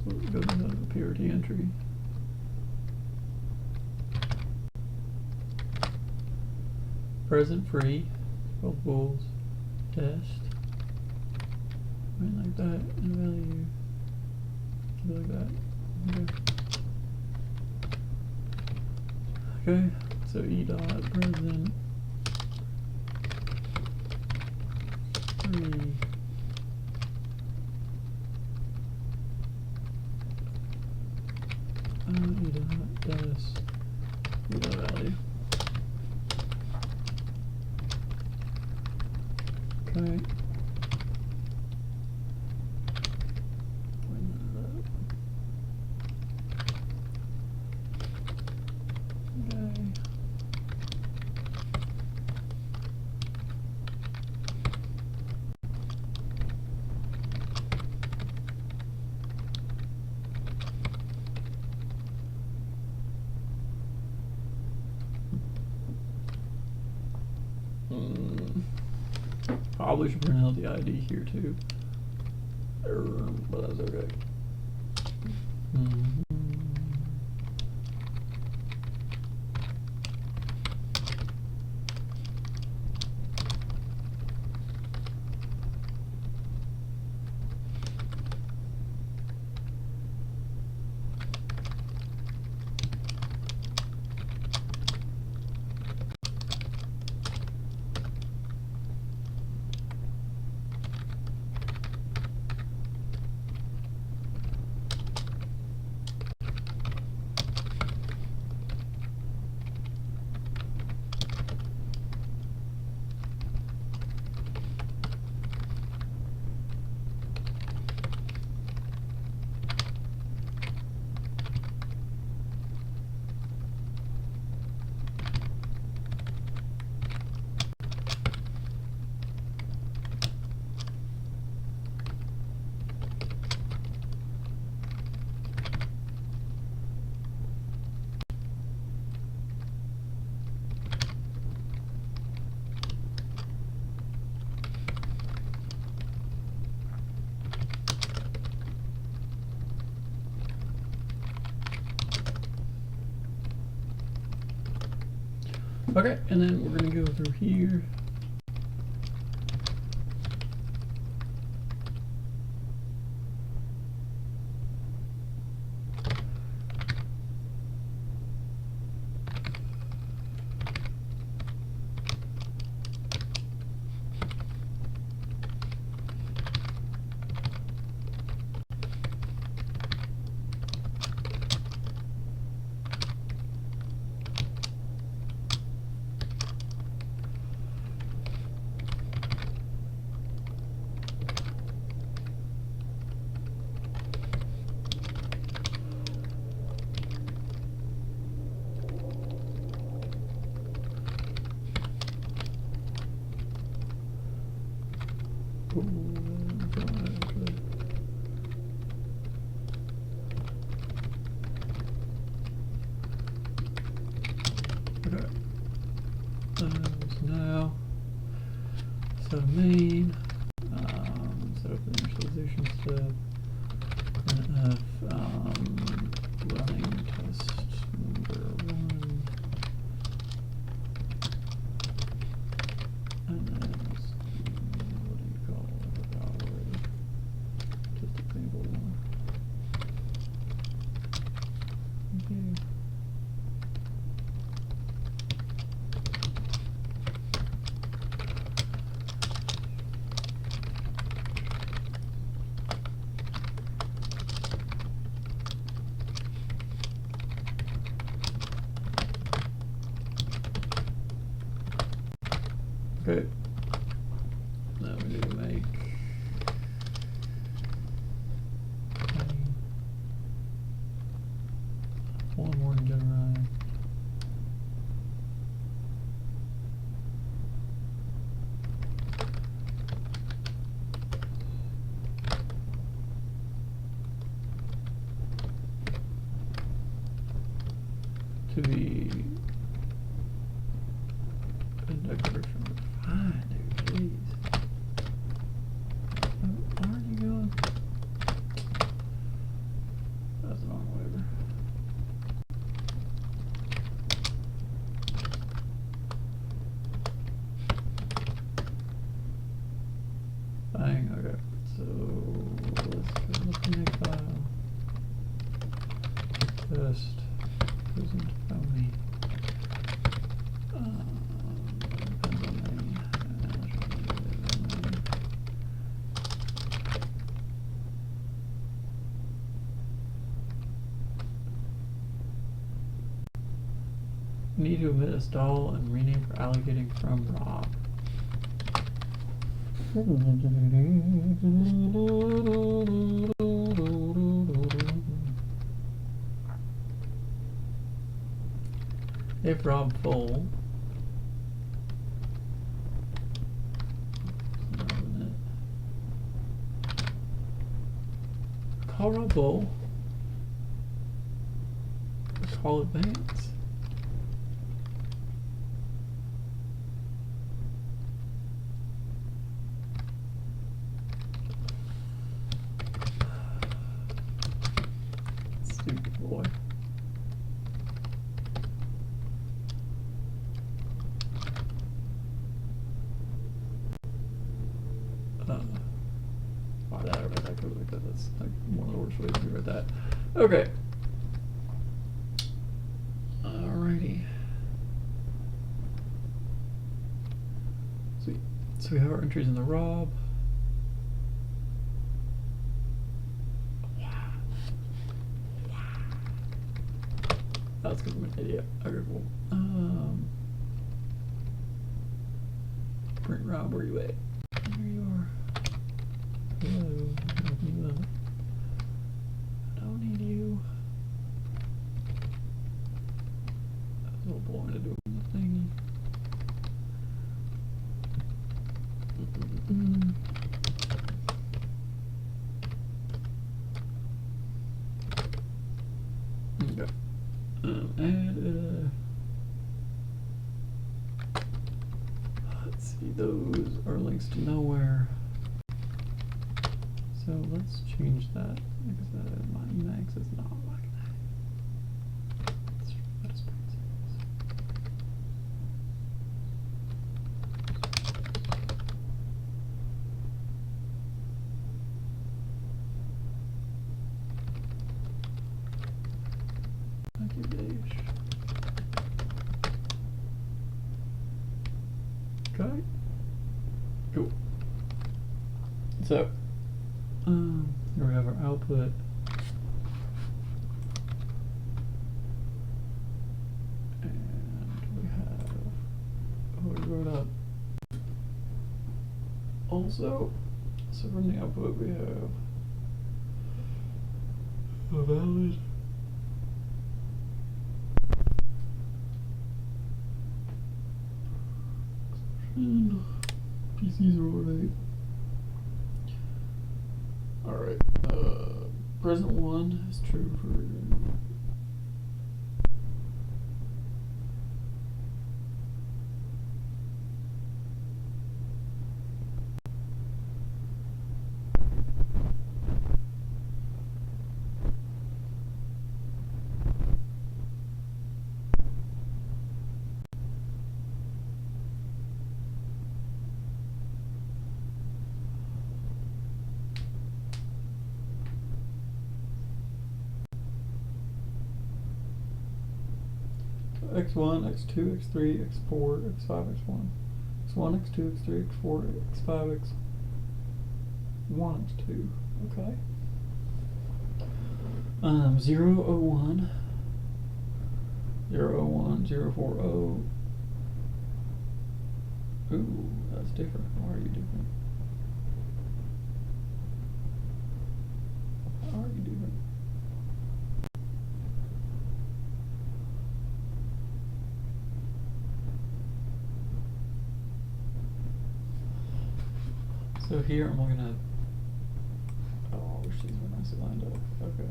So it goes into the PRT entry. Present free, both bools, test. Right like that, and value. Keep it like that. Okay. Okay, so e dot present free. E dot test. E dot value. Okay. Probably should print out the ID here too, but that's okay. Okay, and then we're gonna go through here. Okay. Now, set a main, set up the initialization step, and F, running test number 1, and then, what do you call it, already, just example 1. Okay. Okay. Now we need to make one more generate. To be a decoration. Fine, dude, please. Where are you going? That's the wrong waiver. Bang, okay. So let's go look in the file. Test isn't phony. Need to omit a stall and rename for allocating from Rob. If Rob full. Call Rob full. Call advance. Stupid boy. Why did I write that code like that? That's like one of the worst ways to write that. Okay. Alrighty. Sweet. So we have our entries in the Rob. That's because I'm an idiot. Okay, cool. Print Rob, where you at? There you are. Hello. Open you up. I don't need you. That's a little boring to do the thingy. Okay. And let's see, those are links to nowhere. So let's change that because my Emacs is not like that. That is pretty serious. Okay. Cool. So, here we have our output. And we have, oh, we wrote up. Also, so from the output we have a valid PC's roll rate. Alright, present one is true for x1, x2, x3, x4, x5, x1, x1, x2, x3, x4, x5, x1, x2. Okay. 0, 01, 0, 01, 0, 4, 0. Ooh, that's different. Why are you different? How are you different? So here I'm looking at, oh, I wish these were nicely lined up. Okay.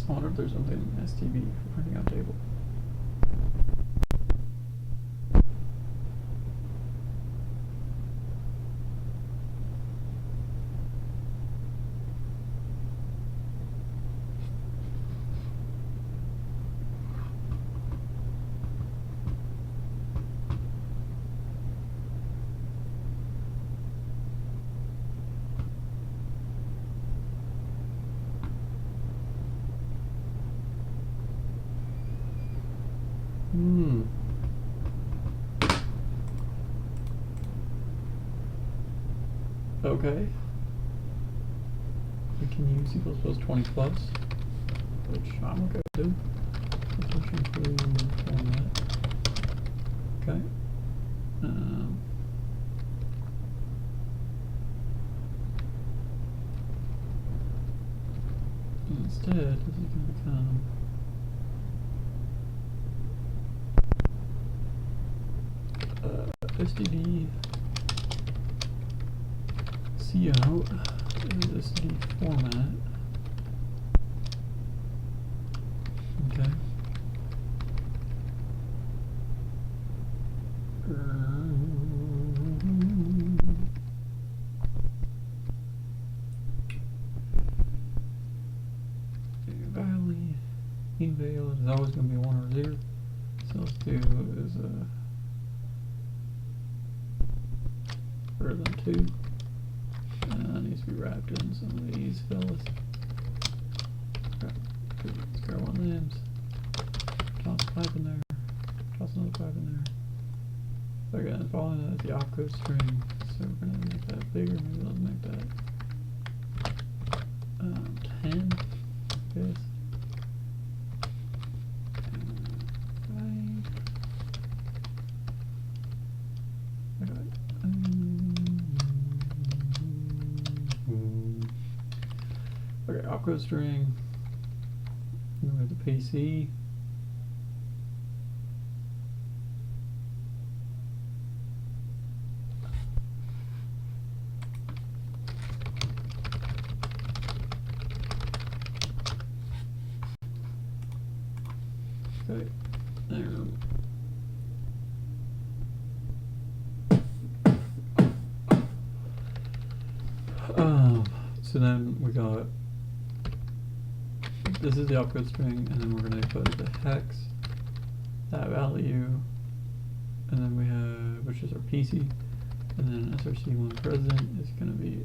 I wonder if there's something in STB for printing out table. Okay. We can use C++ 20 plus, which I'm okay with doing. Especially include format. Okay. Instead, this is going to become std cout is std format. Okay. Valley eval is always going to be 1 or 0. So let's do is greater than 2. Needs to be wrapped in some of these fellas. Square one limbs. Toss a pipe in there. Toss another pipe in there. Again, following that is the opcode string. So we're going to make that bigger. Maybe let's make that 10. Yes. Okay, opcode string. Then we have the PC. Okay. There. So then we got, this is the opcode string, and then we're going to put the hex, that value, and then we have, which is our PC, and then src1 present is going to be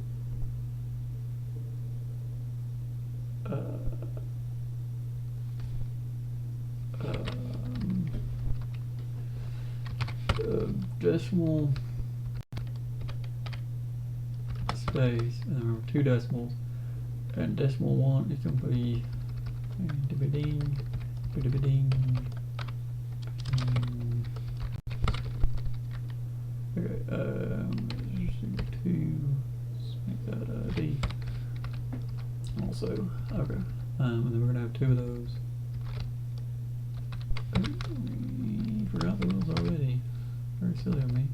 decimal space, and then remember 2 decimals, and decimal 1 is going to be dividing. Okay, just 2, let's make that D. Also, okay, and then we're going to have 2 of those. We forgot the rules already. Very silly of me.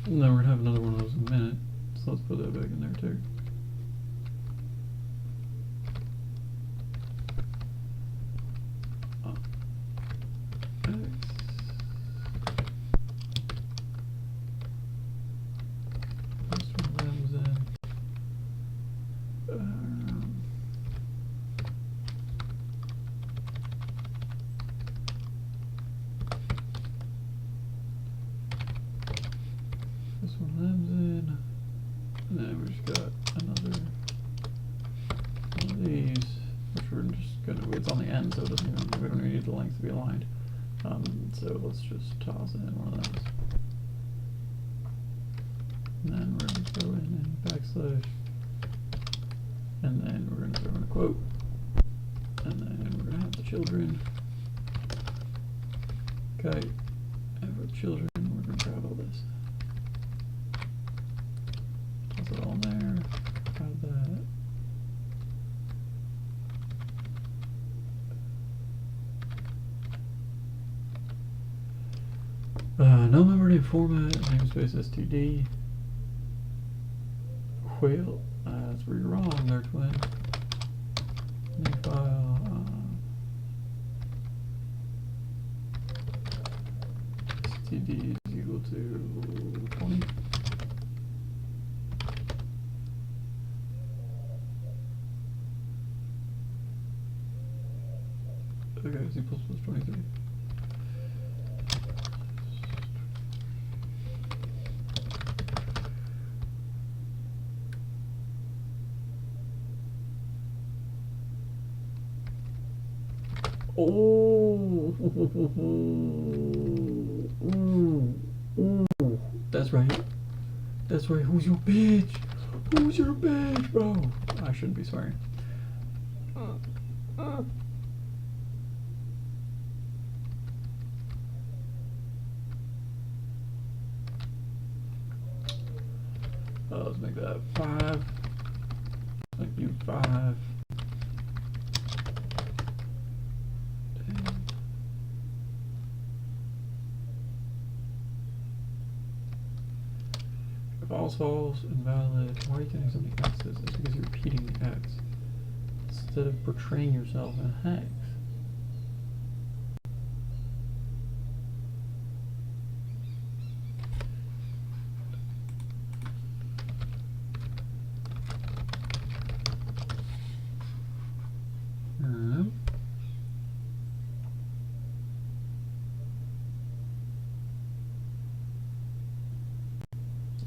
And then we're going to have another one of those in a minute, so let's put that back in there too. This one lives in, and then we just got another one of these, which we're just gonna, it's on the end, so it doesn't even, we don't even need the length to be aligned. So let's just toss in one of those. And then we're gonna throw in a backslash, and then we're gonna throw in a quote, and then we're gonna have the children. Okay, and for children, we're gonna grab all this. Toss it all in there, add that. No memory format, namespace std. Whale, that's where you're wrong there, twin. New file, std is equal to 20. Okay, C++ 23. Oh, that's right. That's right. Who's your bitch? Who's your bitch, bro? I shouldn't be swearing. Let's make that 5. Make you 5. False, false, invalid. Why are you getting so many X's? It's because you're repeating the X instead of portraying yourself in a hex.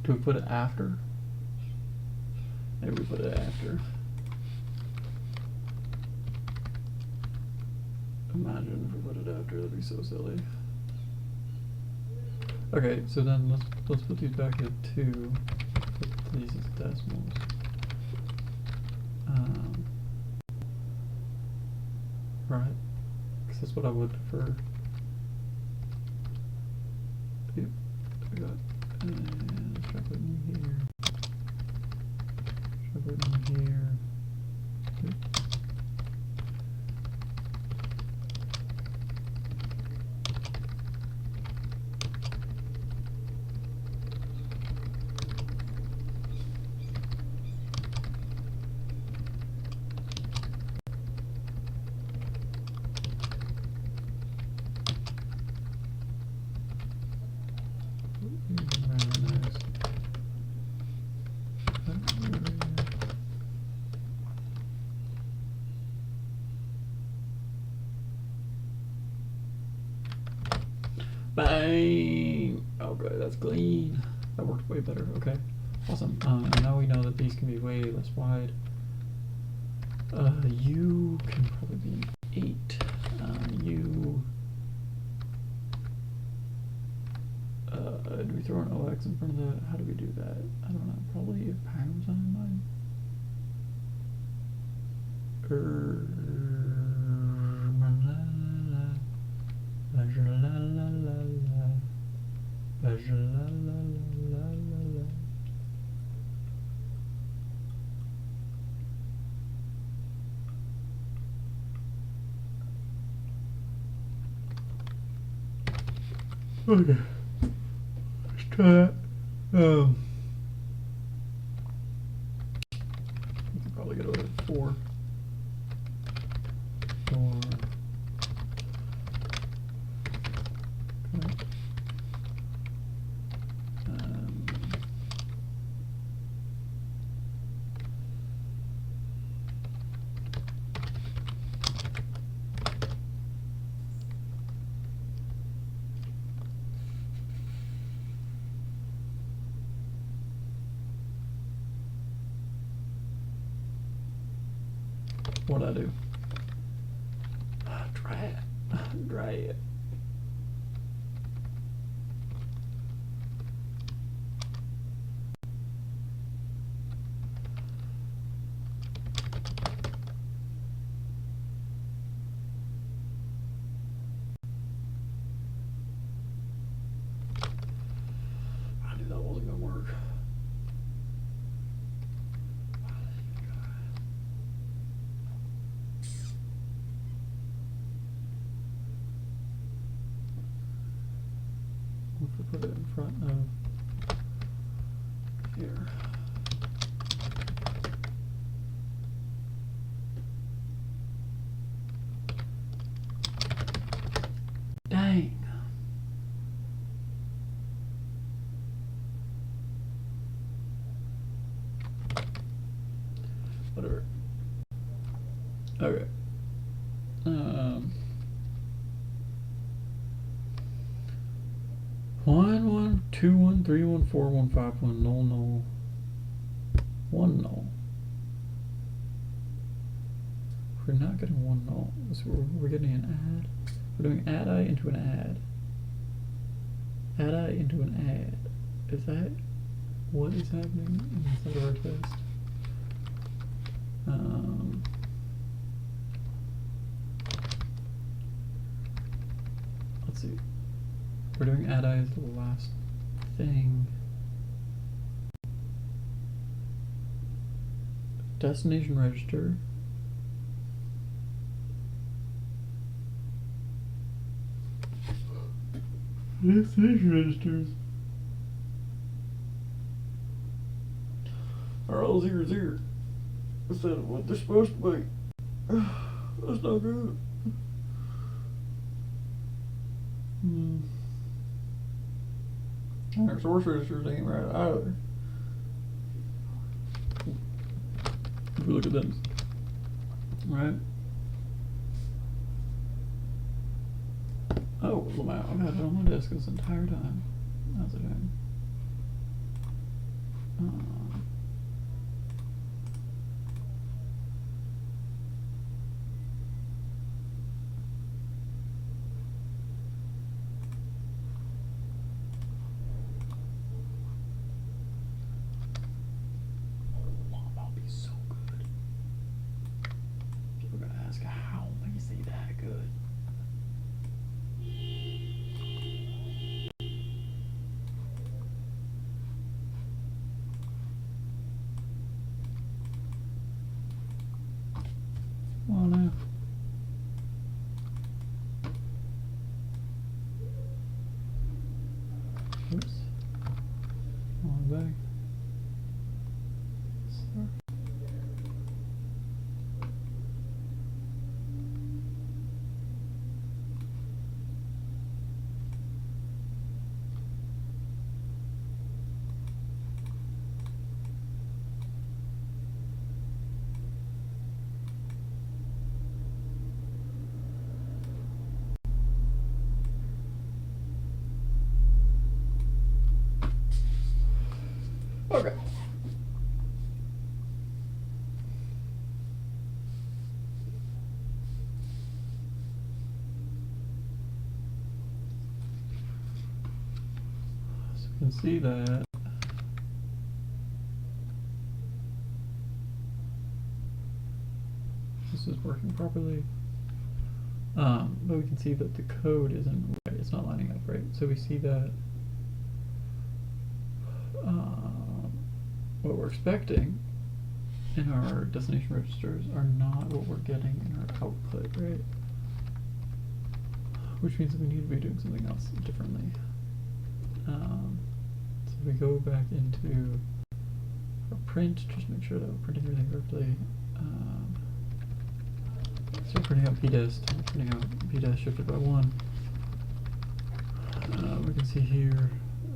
Do we put it after? Maybe we put it after. Imagine if we put it after, that'd be so silly. Okay, so then let's put these back at 2. Put these as decimals. Right, because that's what I would prefer. Yep, I got. And try putting you here. Try putting you here. Yep. Bang! Okay, that's clean. That worked way better. Okay, awesome. And now we know that these can be way less wide. You can probably be 8. Do we throw an OX in front of that? How do we do that? I don't know. Probably a pound sign line. Okay, let's try that. We can probably get away with 4. 4. Okay. What'd I do? Try it. Try it. I knew that wasn't gonna work. If we put it in front of here. Dang. Whatever. Okay. 1 1 2 1 3 1 4 1 5 1 null null 1 null. We're not getting 1 null. So we're getting an add. We're doing add I into an add. Add I into an add. Is that what is happening inside of our test? Let's see. We're doing add I as the last thing. Destination register. Destination registers are all 0 0 instead of what they're supposed to be. That's not good. Our source registers ain't right either. If we look at them, right? Oh, Lamau, I've had it on my desk this entire time. How's it doing? Lamau be so good. People are gonna ask how is he that good? Okay. So you can see that this is working properly. But we can see that the code isn't right, it's not lining up right. So we see that what we're expecting in our destination registers are not what we're getting in our output, right? Which means that we need to be doing something else differently. So we go back into our print, just make sure that we're printing everything correctly. So we're printing out pdest, we're printing out pdest shifted by 1. We can see here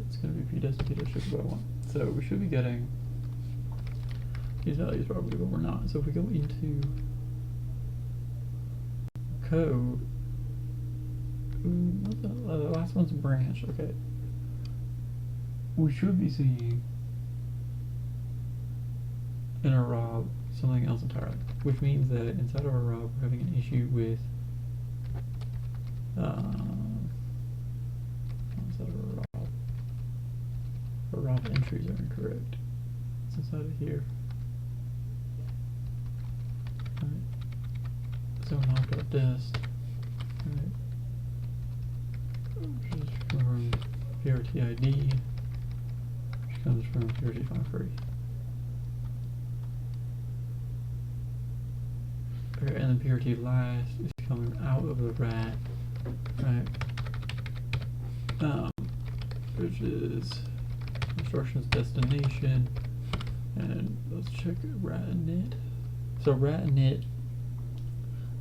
it's going to be pdest and pdest shifted by 1. So we should be getting these values probably, but we're not. So if we go into code, the last one's branch, okay. We should be seeing in our rob something else entirely, which means that inside of our rob we're having an issue with inside of our rob entries are incorrect. It's inside of here. Right. So mock.dest, right, which is from PRTID, which comes from PRT5free. Okay, and then PRT last is coming out of the rat, right? Which is instructions destination, and let's check rat init. So rat init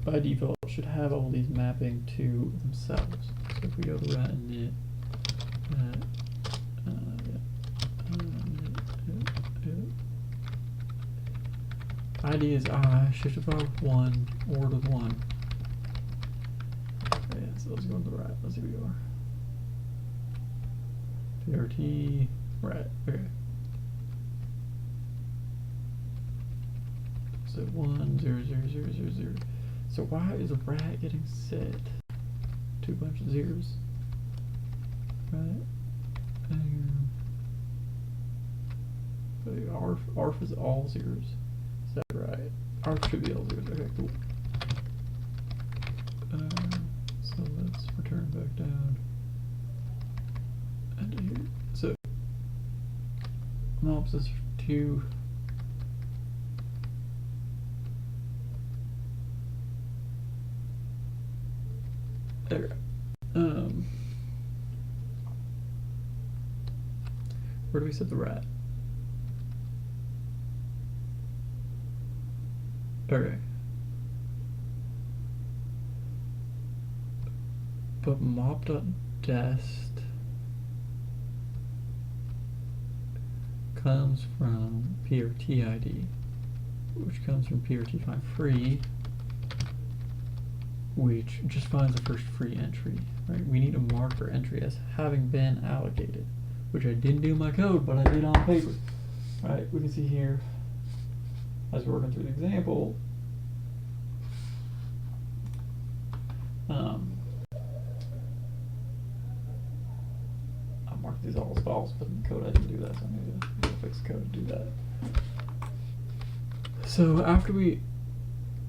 by default should have all these mapping to themselves. So if we go to rat init, ID is I, shifted by 1, ordered 1. Okay, so let's go to the rat. Let's see where we are. PRT, rat, okay. So 1, 0, 0, 0, 0, 0. So why is a rat getting set to a bunch of zeros? Right? And ARF is all zeros. Is that right? ARF should be all zeros. Okay, cool. So let's return back down. And here. So mops is 2. There. Where do we set the rat? Okay. But mop.dest comes from PRTID, which comes from PRT5free, which just finds the first free entry, right? We need to mark our entry as having been allocated, which I didn't do in my code, but I did on paper, right? We can see here, as we're working through the example, I marked these all as false, but in the code I didn't do that, so I need to fix the code to do that. So after we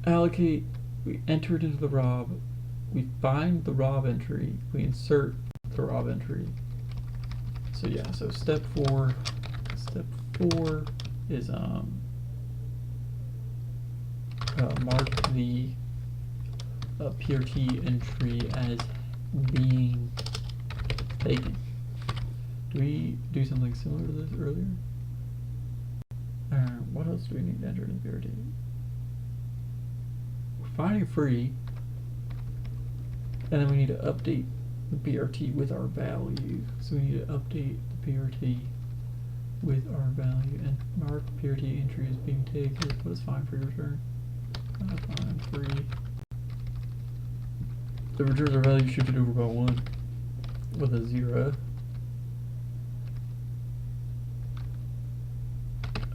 allocate, we enter it into the rob, we find the rob entry, we insert the rob entry. So yeah, so step 4 is mark the PRT entry as being taken. Do we do something similar to this earlier? What else do we need to enter in the PRT? We're finding free, and then we need to update the PRT with our value. So we need to update the PRT with our value and mark PRT entry as being taken. What is find free return? Find free. The returns our value shifted over by 1 with a 0.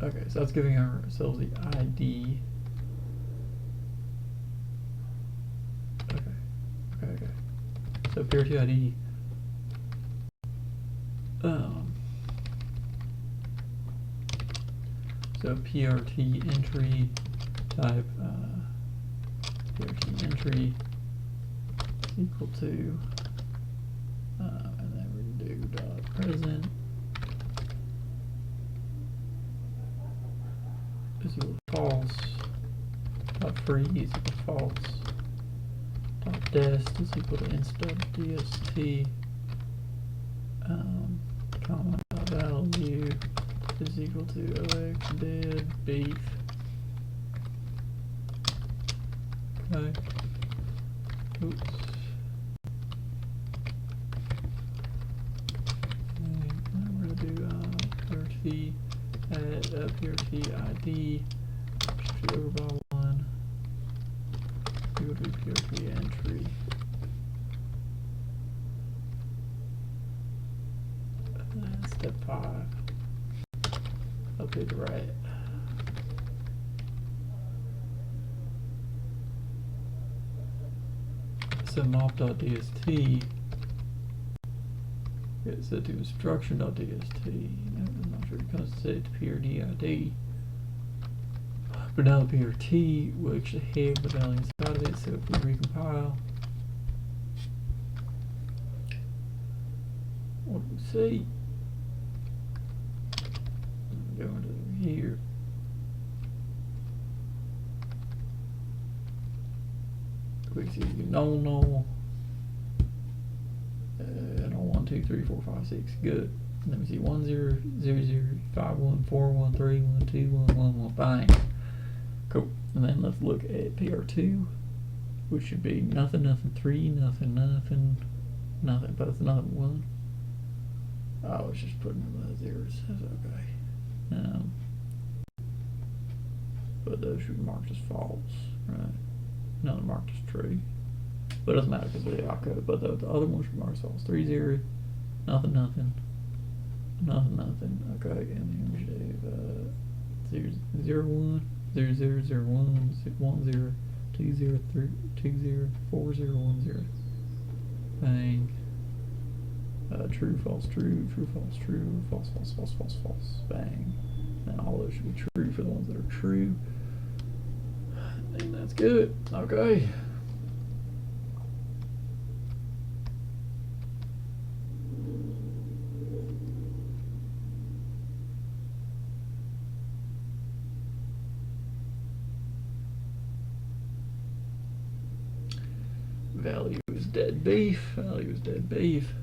Okay, so that's giving ourselves the ID. Okay. So PRT ID. So PRT entry type PRT entry equal to and then we do dot present is equal to false, dot free is equal to false, dot dest is equal to inst.dst, comma dot value is equal to ox dead beef. Okay. Oops. And we're gonna do PRT add PRT ID over by 1 equal to PRT entry. Step 5. Update the right. So mop.dst is set to instruction.dst. I'm not sure it comes set to PRT but now the PRT will actually have the value inside of it. So if we recompile, what do we see? Go into here. We see null, and on 1, 2, 3, 4, 5, 6. Good. And then we see 1, 0, 0, 0, 5, 1, 4, 1, 3, 1, 2, 1, 1, 1. Bang. Cool. And then let's look at PR2, which should be nothing, nothing, 3, nothing, nothing, nothing. But it's not 1. Oh, it's just putting in the zeros. That's okay. But those should be marked as false, right? No, they're marked as true. But it doesn't matter because they're code. But the other one should be marked as false. 3, 0, nothing, nothing, nothing, nothing. Okay, and then we should have 0, 1, 0, 0, 0, 1, 1, 0, 2, 0, 3, 2, 0, 4, 0, 1, 0. Bang. True, false, true, true, false, true, false, false, false, false, false. Bang. And all those should be true for the ones that are true. And that's good. Okay. Value is dead beef. Value is dead beef.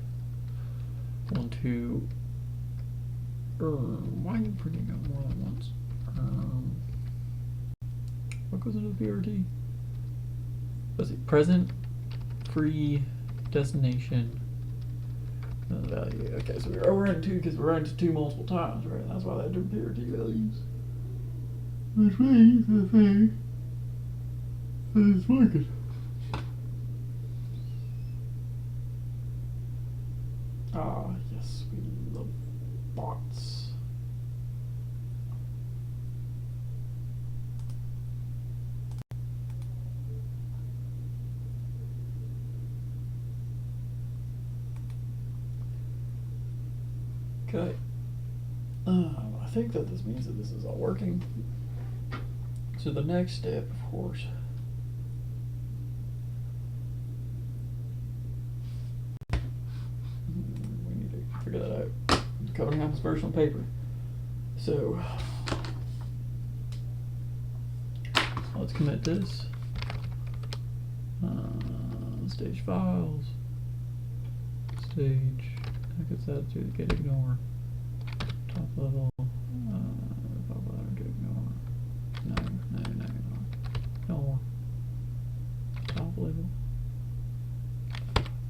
1, 2. Why are you printing out more than once? What goes into the PRT? Let's see. Present, free, destination, value. Okay, so we're running 2 because we're running to 2 multiple times, right? That's why they do PRT values. Which means the thing is working. Ah, yes, we love bots. Okay. I think that this means that this is all working. So the next step, of course, we need to figure that out. Coding happens first on paper. So let's commit this. Stage files. Stage. I guess that to get ignore. Top level. Top level get ignore. No. Ignore. Top level.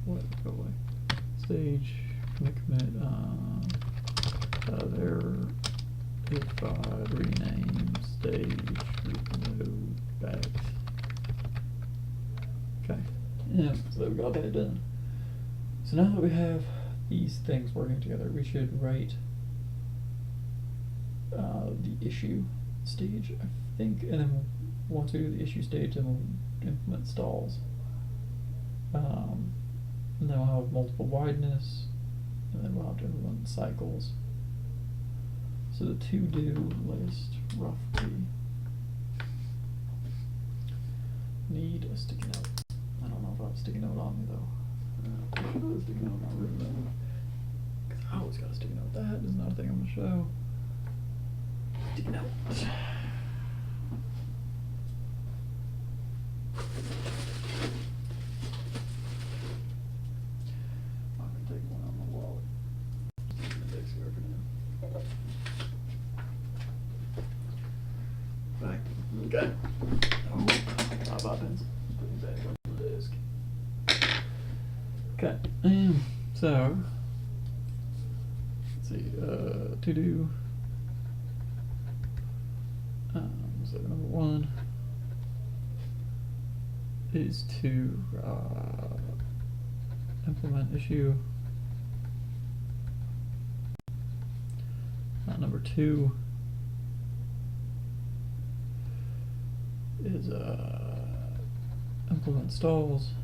What? Go away. Stage. Commit. Error. If rename stage. Reload back. Okay. Yeah. So we got that done. So now that we have these things working together, we should write the issue stage, I think, and then once we do the issue stage, then we'll implement stalls. And then we'll have multiple wideness, and then we'll have to implement cycles. So the to-do list roughly need a sticky note. I don't know if I have a sticky note on me though. I should have a sticky note on my room though. Cause I always got a sticky note. That is not a thing I'm gonna show. Sticky note. I'm gonna take one out of my wallet. Index card for now. Right. Okay. Oh, not about pencil. Putting it back on the desk. Okay. So let's see. To do. So number one is to implement issue. Number two is implement stalls.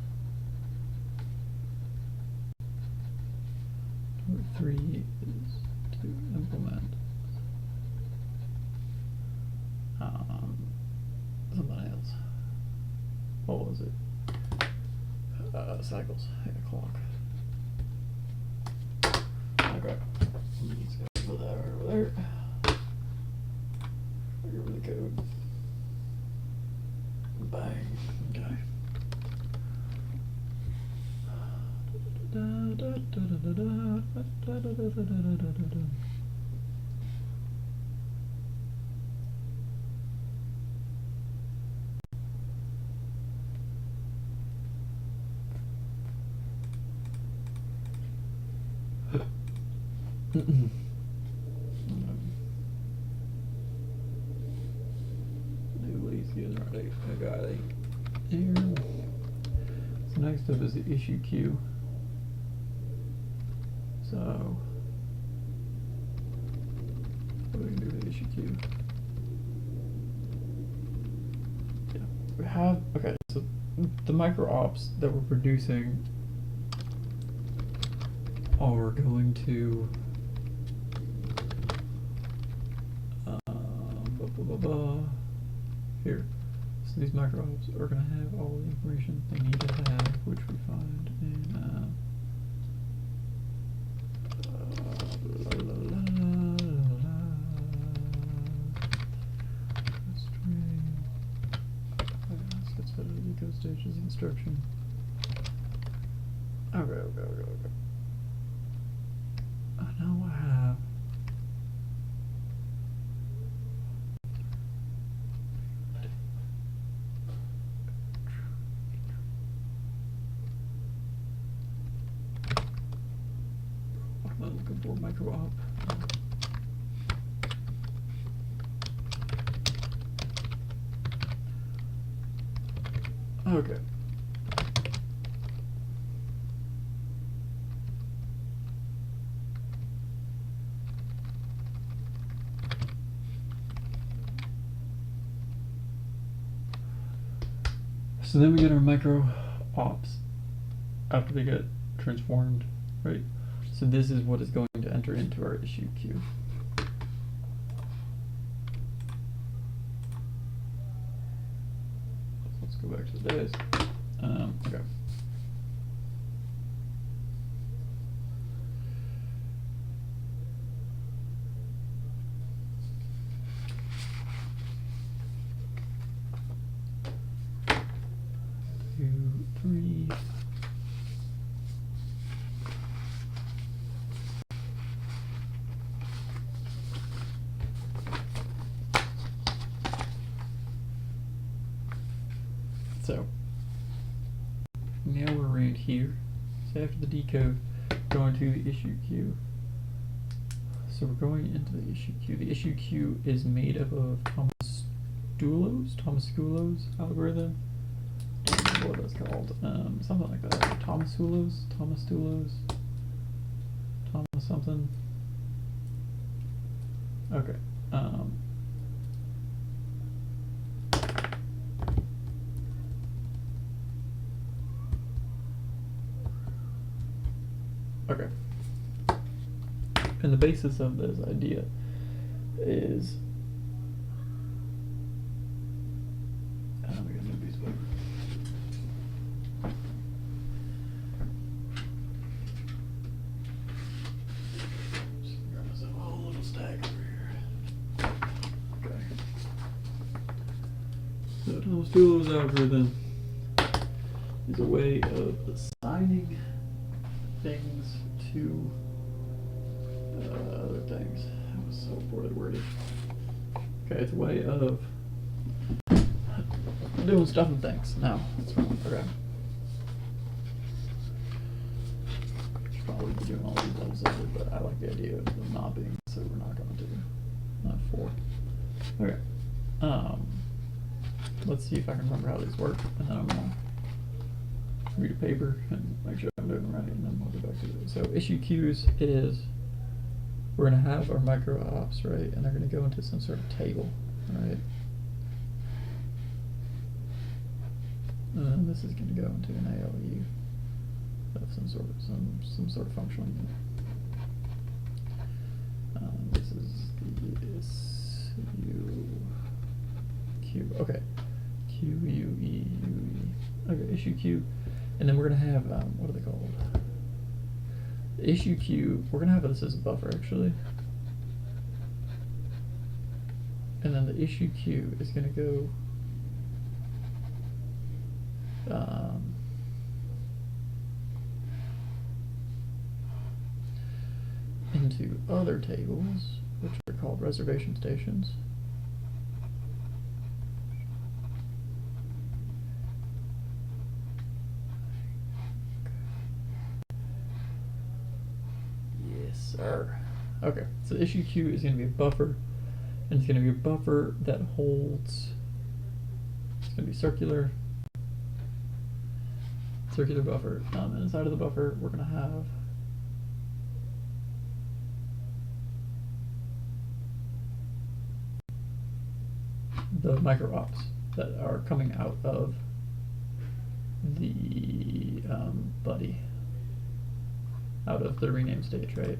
Number three is to implement something else. What was it? Cycles. Yeah, clock. Okay. Let's go put that right over there. Get rid of the code. Bang. Okay. Okay. And so next up is the issue queue. So what do we do with the issue queue? Yeah, we have, okay, so the micro ops that we're producing are going to here. So these micro ops are going to have all the information they need to have, which we find in eco stages instruction. Okay. I know I have. What am I looking for? Micro op. Okay. So then we get our micro ops after they get transformed, right? So this is what is going to enter into our issue queue. Let's go back to the disk. Okay. So now we're around here. So after the decode, going to the issue queue. So we're going into the issue queue. The issue queue is made up of Thomas Sculo's algorithm. I don't know what that's called. Something like that. Thomas Doulos, Thomas something. Okay. Okay. And the basis of this idea is let me get a new piece of paper. Just grab myself a whole little stack over here. Okay. So Thomas Tulo's algorithm is a way of assigning things to other things. That was so poorly worded. Okay, it's a way of doing stuff and things. No, that's wrong. Okay. Should probably be doing all these levels of it, but I like the idea of them not being, so we're not going to do not 4. Okay. Let's see if I can remember how these work, and then I'm gonna read a paper and make sure I'm doing it right, and then we'll go back to it. So issue queues is we're gonna have our micro ops, right, and they're gonna go into some sort of table, right? And then this is gonna go into an ALU of some sort of functional unit. This is the SU okay, QUE. Okay, issue queue, and then we're gonna have what are they called? The issue queue. We're gonna have this as a buffer actually, and then the issue queue is gonna go into other tables, which are called reservation stations. Yes, sir. Okay, so the issue queue is going to be a buffer, and it's going to be a buffer that holds, it's going to be circular buffer, and inside of the buffer we're going to have the micro ops that are coming out of the buddy, out of the rename stage, right?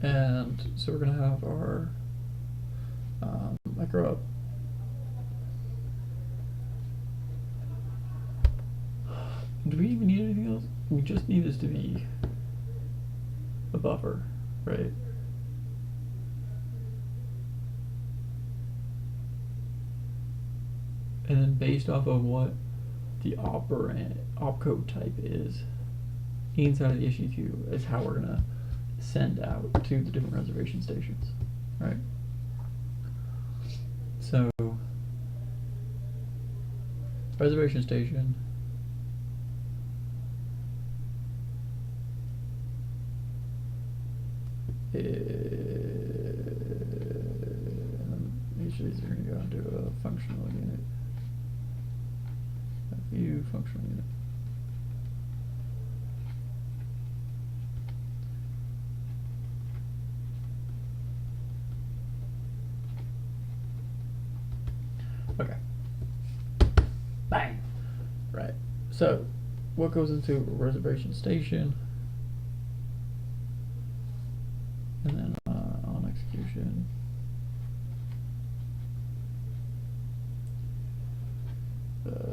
And so we're going to have our micro op. Do we even need anything else? We just need this to be a buffer, right? And then based off of what the opcode type is inside of the issue queue is how we're gonna send out to the different reservation stations, right? So reservation station each of these are going to go into a functional unit, a view functional unit. Okay. Bang. Right. So what goes into a reservation station? And then on execution,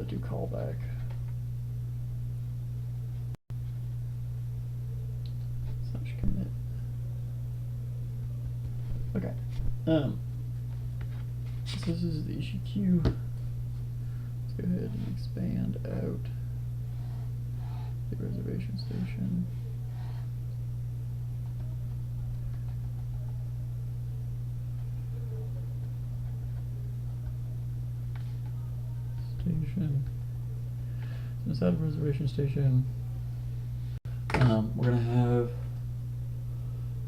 do callback. / commit. Okay. So this is the issue queue. Let's go ahead and expand out the reservation station. Inside of reservation station, we're gonna have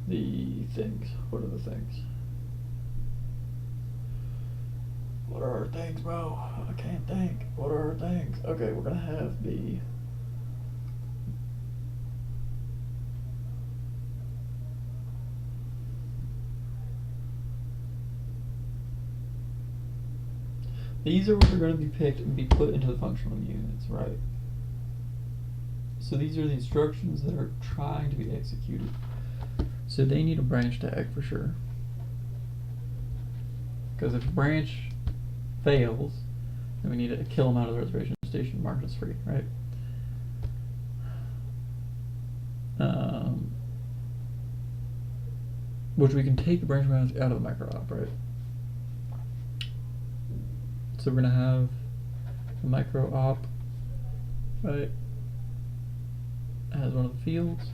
the things. What are the things? What are our things, bro? I can't think. What are our things? Okay, we're gonna have the These are what are going to be picked and be put into the functional units, right? So these are the instructions that are trying to be executed. So they need a branch tag for sure. Because if a branch fails, then we need to kill them out of the reservation station, mark it as free, right? Which we can take the branch bounds out of the micro op, right? So we're gonna have a micro op, right, as one of the fields.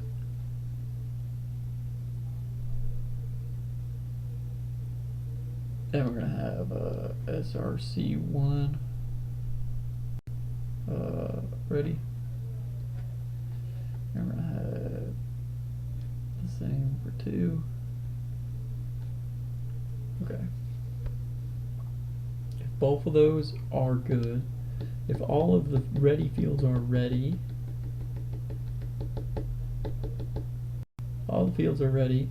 And we're gonna have src1 ready. And we're gonna have the same for 2. Okay. If both of those are good, if all of the ready fields are ready, all the fields are ready,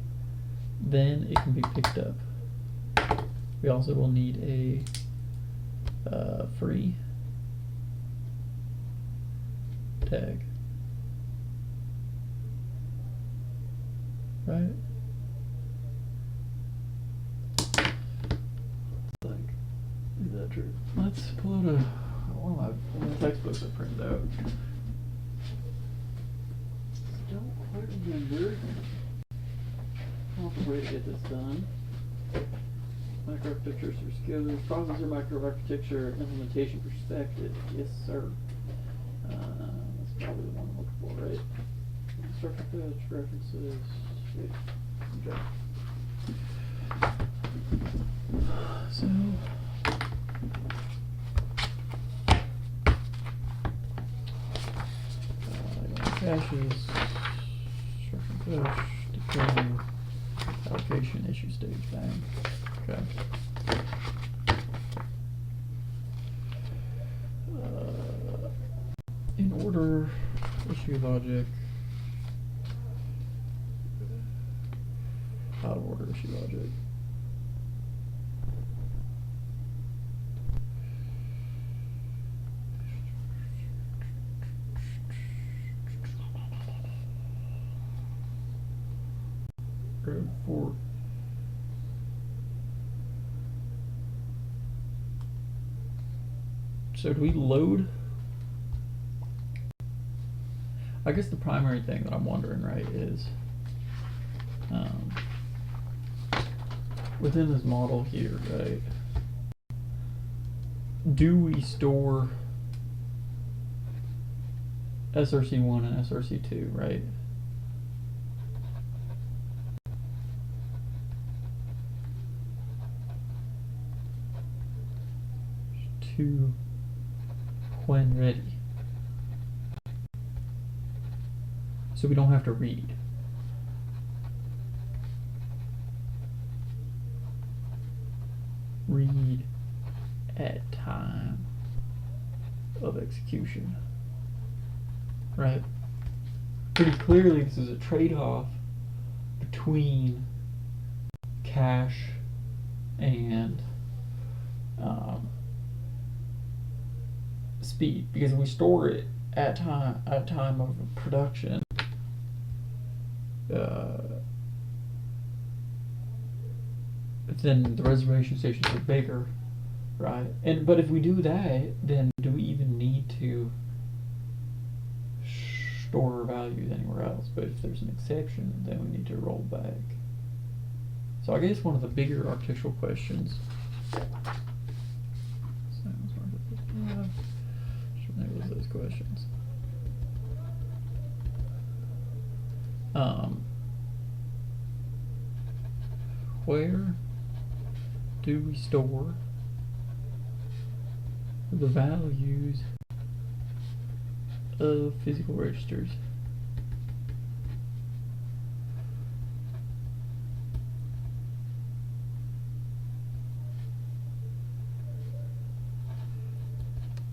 then it can be picked up. We also will need a free tag, right? Is that true? Let's pull out one of my textbooks I printed out. Don't quite remember the way to get this done. Microarchitecture for skillers, processor microarchitecture implementation perspective. Yes, sir. That's probably the one I'm looking for, right? Structure fetch, references. Okay. So. Caches, structure fetch, declaring, allocation, issue stage, bang. Okay. In order, issue logic, out of order issue logic. For so do we load? I guess the primary thing that I'm wondering, right, is within this model here, right, do we store SRC1 and SRC2, right? To when ready. So we don't have to read. Read at time of execution. Right? Pretty clearly this is a trade-off between cache and speed, because if we store it at time of production, then the reservation stations are bigger, right? But if we do that, then do we even need to store our values anywhere else? But if there's an exception, then we need to roll back. So I guess one of the bigger architectural questions. Those questions. Where do we store the values of physical registers?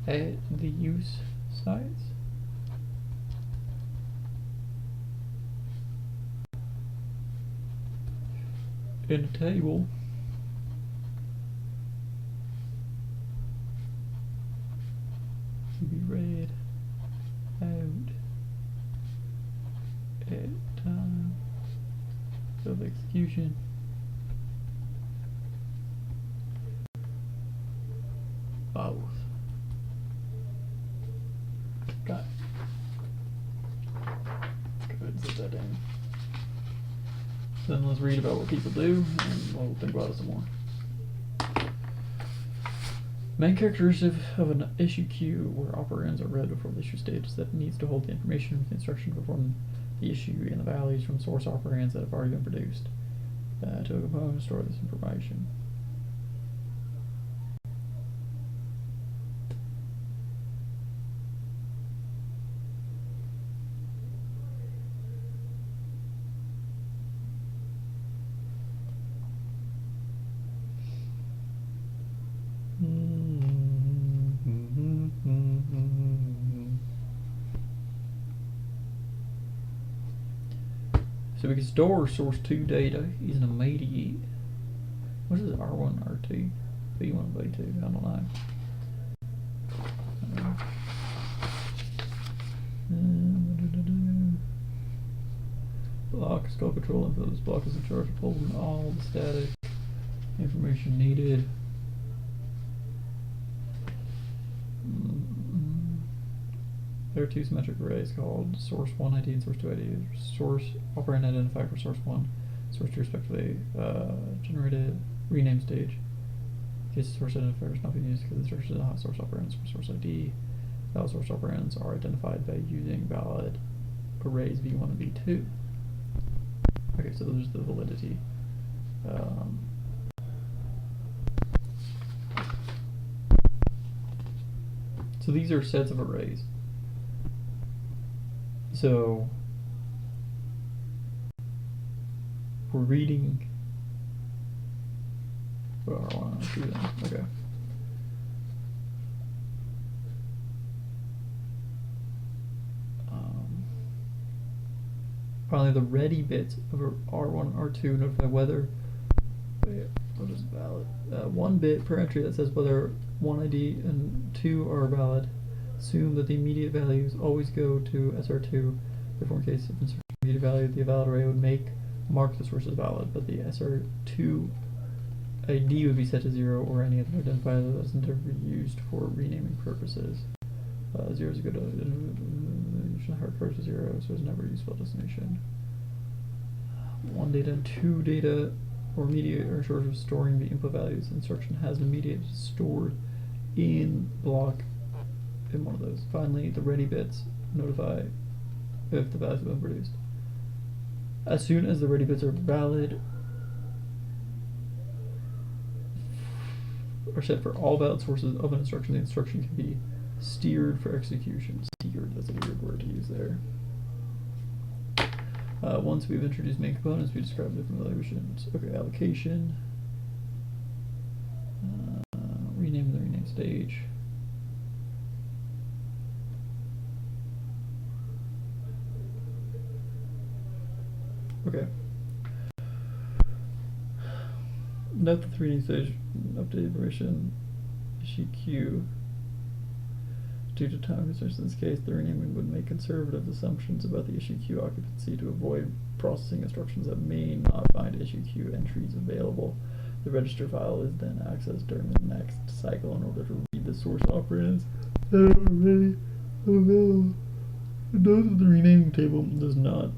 At the use sites? In a table execution. Both. Got it. Go ahead and set that in. Then let's read about what people do, and we'll think about it some more. Main characteristic of an issue queue where operands are read before the issue stage is that it needs to hold the information from the instruction to perform the issue and the values from source operands that have already been produced to a component to store this information. So we can store source 2 data using immediate. What is it? R1, R2, B1, B2? I don't know. Block scope control info. This block is in charge of holding all the static information needed. There are two symmetric arrays called source 1 ID and source 2 ID. Source operand identifier for source 1, source 2 respectively, generated rename stage. In case the source identifier is not being used because the instructions don't have source operands from source ID. Valid source operands are identified by using valid arrays v1 and v2. Okay, so those are the validity. So these are sets of arrays. So we're reading. Well, I want to do that. Okay. Finally, the ready bits of R1 and R2 notify whether. Wait, what is valid? 1 bit per entry that says whether 1 ID and 2 are valid. Assume that the immediate values always go to SR2. Therefore, in case of insertion immediate value, the valid array would mark the source as valid, but the SR2 ID would be set to 0 or any other identifier that isn't ever used for renaming purposes. 0 is a good hard code to 0, so it's never a useful destination. 1 data and 2 data or immediate are in charge of storing the input values. The instruction has an immediate stored in block in one of those. Finally, the ready bits notify if the values have been produced. As soon as the ready bits are valid, are set for all valid sources of an instruction, the instruction can be steered for execution. Steered, that's a weird word to use there. Once we've introduced main components, we describe different evaluations. Okay, allocation. Rename the rename stage. Okay. Note that the rename stage updated version issue queue. Due to time constraints in this case, the renaming would make conservative assumptions about the issue queue occupancy to avoid processing instructions that may not find issue queue entries available. The register file is then accessed during the next cycle in order to read the source operands that are already available. Note that the renaming table does not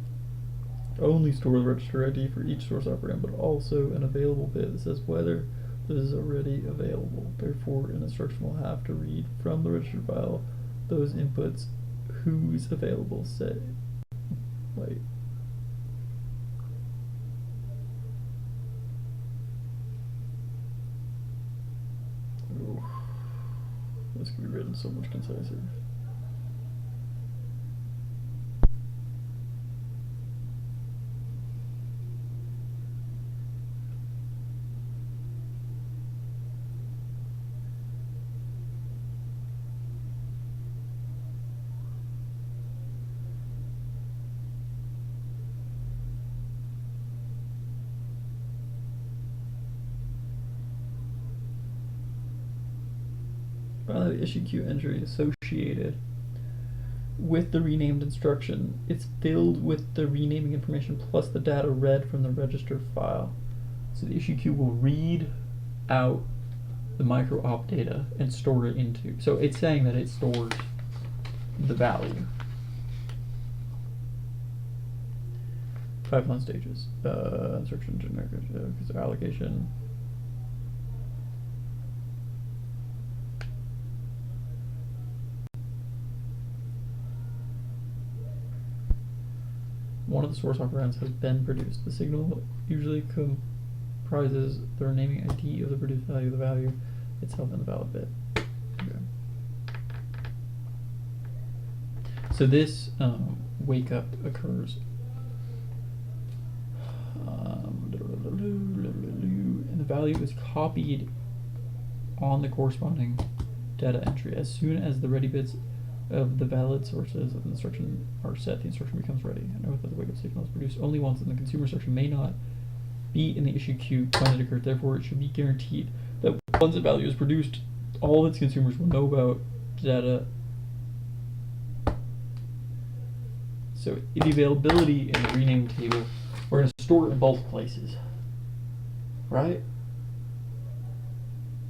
only store the register ID for each source operand, but also an available bit that says whether this is already available. Therefore, an instruction will have to read from the register file those inputs whose available say. Wait. Ooh. This could be written so much concisier. Finally, the issue queue entry associated with the renamed instruction, it's filled with the renaming information plus the data read from the register file. So the issue queue will read out the micro op data and store it into. So it's saying that it stores the value. 5 stages. Instruction generic allocation. One of the source operands has been produced. The signal usually comprises the renaming ID of the produced value, the value itself, and the valid bit. Okay. So this wake up occurs, and the value is copied on the corresponding data entry. As soon as the ready bits of the valid sources of the instruction are set, the instruction becomes ready. Note that the wake up signal is produced only once, and the consumer instruction may not be in the issue queue when it occurs. Therefore, it should be guaranteed that once the value is produced, all its consumers will know about data. So the availability in the rename table, we're going to store it in both places, right?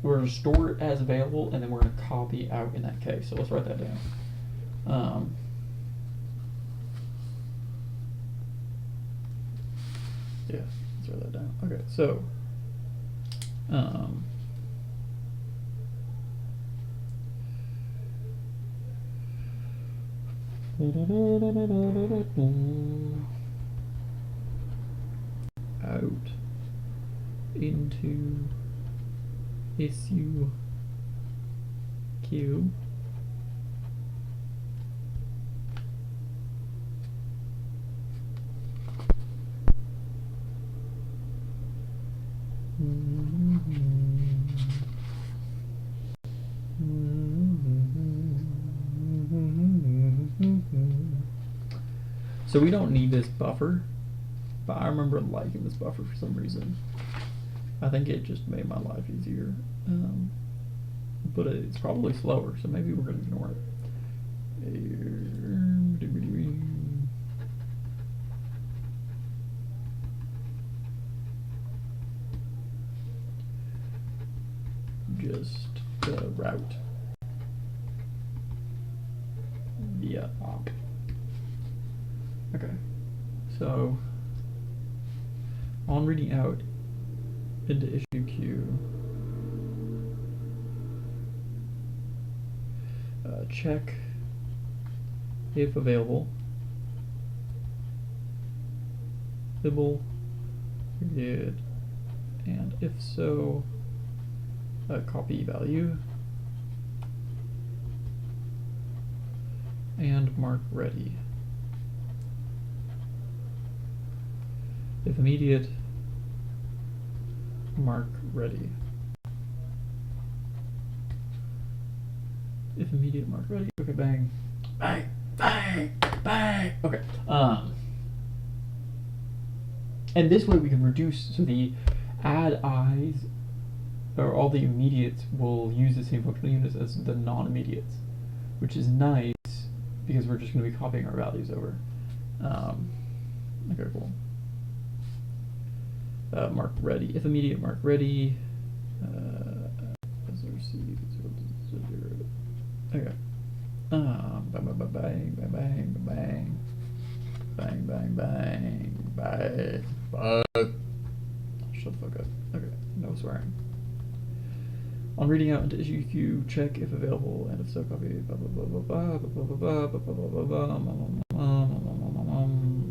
We're going to store it as available, and then we're going to copy out in that case. So let's write that down. Yeah, let's write that down. Okay, so out into issue queue. So we don't need this buffer, but I remember liking this buffer for some reason. I think it just made my life easier, but it's probably slower, so maybe we're going to ignore it. Just route via op. Okay, so on reading out into issue queue, check if available, Fibble, period, and if so, copy value, and mark ready. If immediate, mark ready. If immediate, mark ready. Okay, bang, bang, bang, bang. Okay. And this way we can reduce, so the add eyes, or all the immediates will use the same functional units as the non-immediates, which is nice because we're just going to be copying our values over. Okay, cool. Mark ready. If immediate, mark ready. SRC 0. Okay. Bang, bang, bang, bang, bang, bang, bang, bang, bang, bang, bang. Shut the fuck up. Okay, no swearing. On reading out into issue queue, check if available, and if so, copy. Blah blah blah blah blah blah blah blah blah blah blah blah.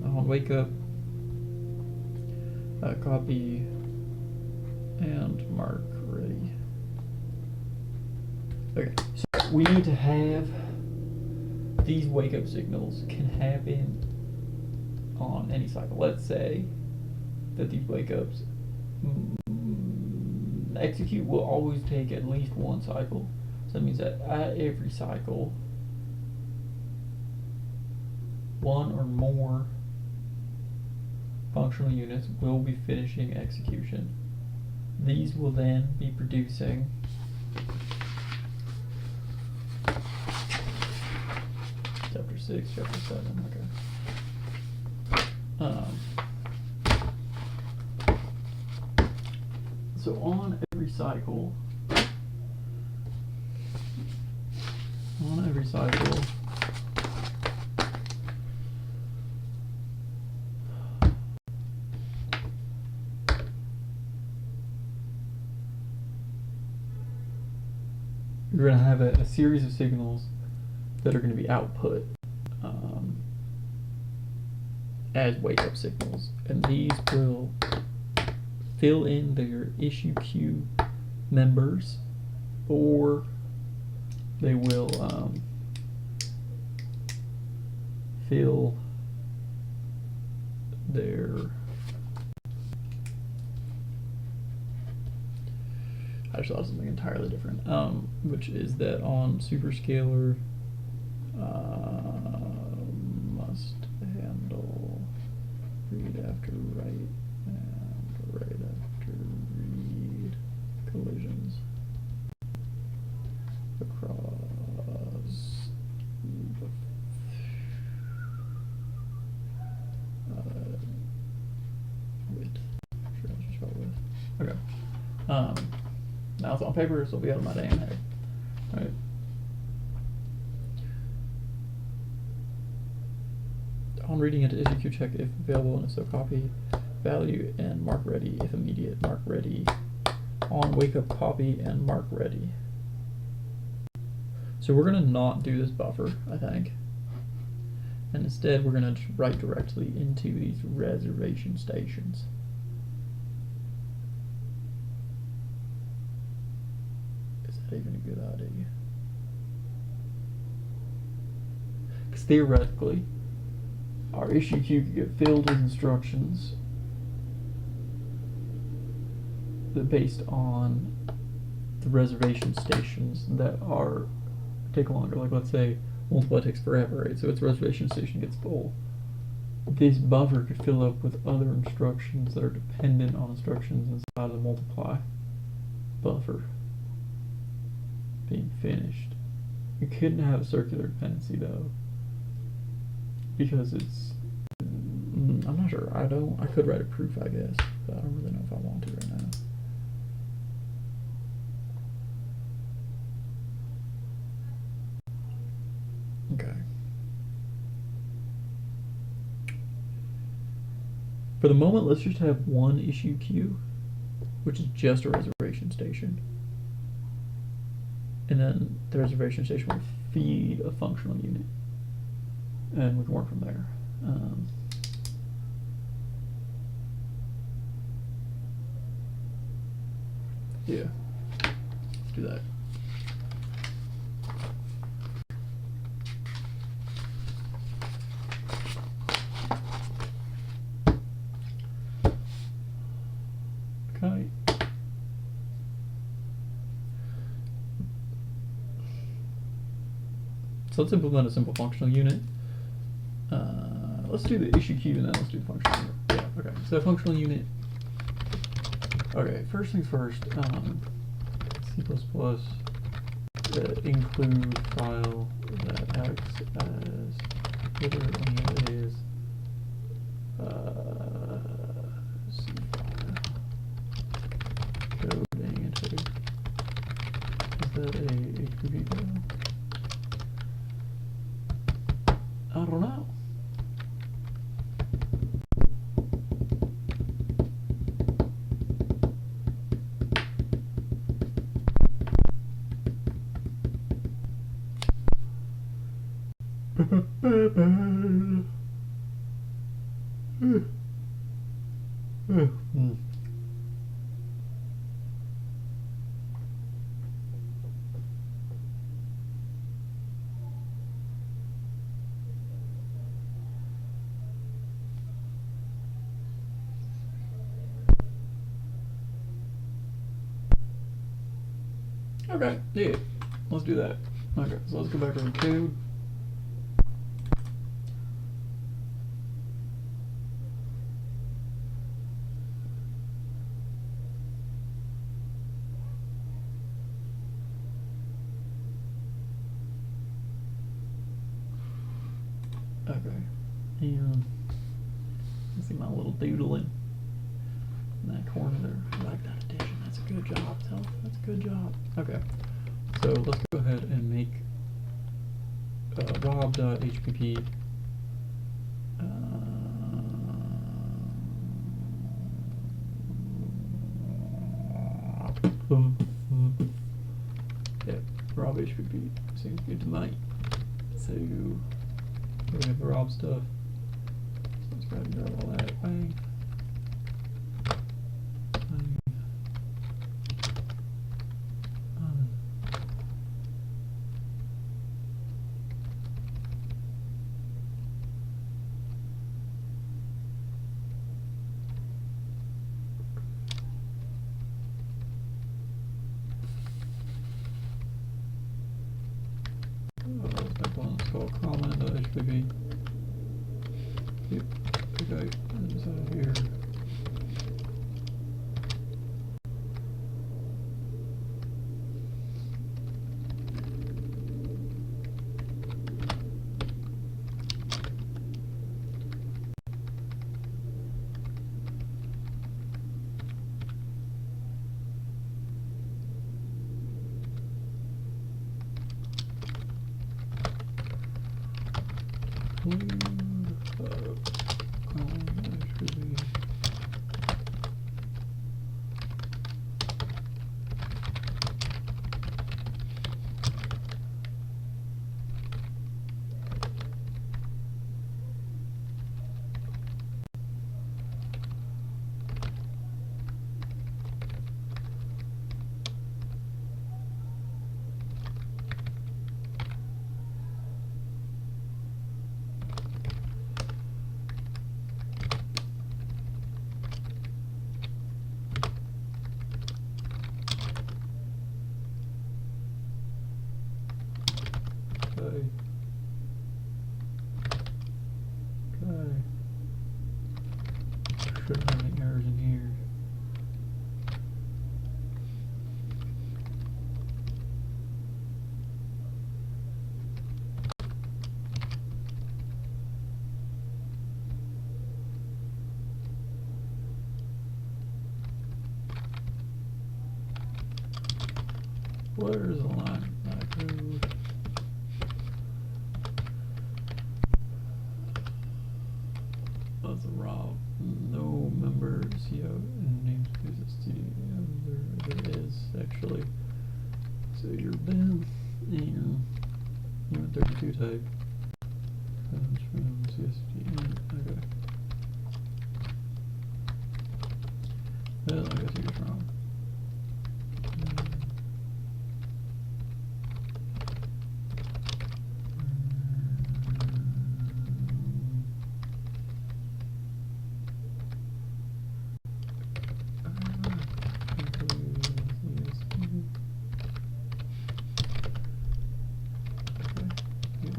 On wake up, copy, and mark ready. Okay, so we need to have these wake up signals can happen on any cycle. Let's say that these wake ups execute will always take at least one cycle. So that means that at every cycle, one or more functional units will be finishing execution. These will then be producing chapter 6, chapter 7, okay. So on every cycle, you're going to have a series of signals that are going to be output as wake-up signals, and these will fill in their issue queue members, or they will fill their, I just thought of something entirely different, which is that on superscalar must handle read after write and write after read collisions across width. Sure, let's just start with. Okay. Now it's on paper, so it'll be out of my damn head. All right. On reading into issue queue, check if available, and if so, copy value and mark ready. If immediate, mark ready. On wake up, copy and mark ready. So we're going to not do this buffer, I think. And instead, we're going to write directly into these reservation stations. Is that even a good idea? Because theoretically, our issue queue could get filled with instructions that based on the reservation stations that are take longer. Like, let's say multiply takes forever, right? So its reservation station gets full. This buffer could fill up with other instructions that are dependent on instructions inside of the multiply buffer being finished. You couldn't have a circular dependency though, because it's, I'm not sure. I could write a proof, I guess, but I don't really know if I want to right now. Okay. For the moment, let's just have one issue queue, which is just a reservation station. And then the reservation station will feed a functional unit. And we can work from there. Yeah, let's do that. Okay. So let's implement a simple functional unit. Let's do the issue queue and then let's do the functional unit. Yeah, okay. So functional unit. Okay, first things first. C++ include file that acts as literally is C file. Code answer. Is that a HPV file? I don't know. Okay, yeah, let's do that. Okay, so let's go back to the code. Okay. And you see my little doodling in that corner there. I like that addition. That's a good job, Self. That's a good job. Okay. So let's go ahead and make rob.hpp yeah, rob HPP seems good to me. So we have the rob stuff. So let's go ahead and grab all that. Bang. Bang. That one's called common.hpp. Yep. Okay. And so here. Okay. Okay. Shouldn't have any errors in here. Where's the line? Code. That's a raw. No member CO and namespace STD. There is actually. So you're Ben and you're 32 type. Comes from CSD. Okay. Well, I guess he was wrong.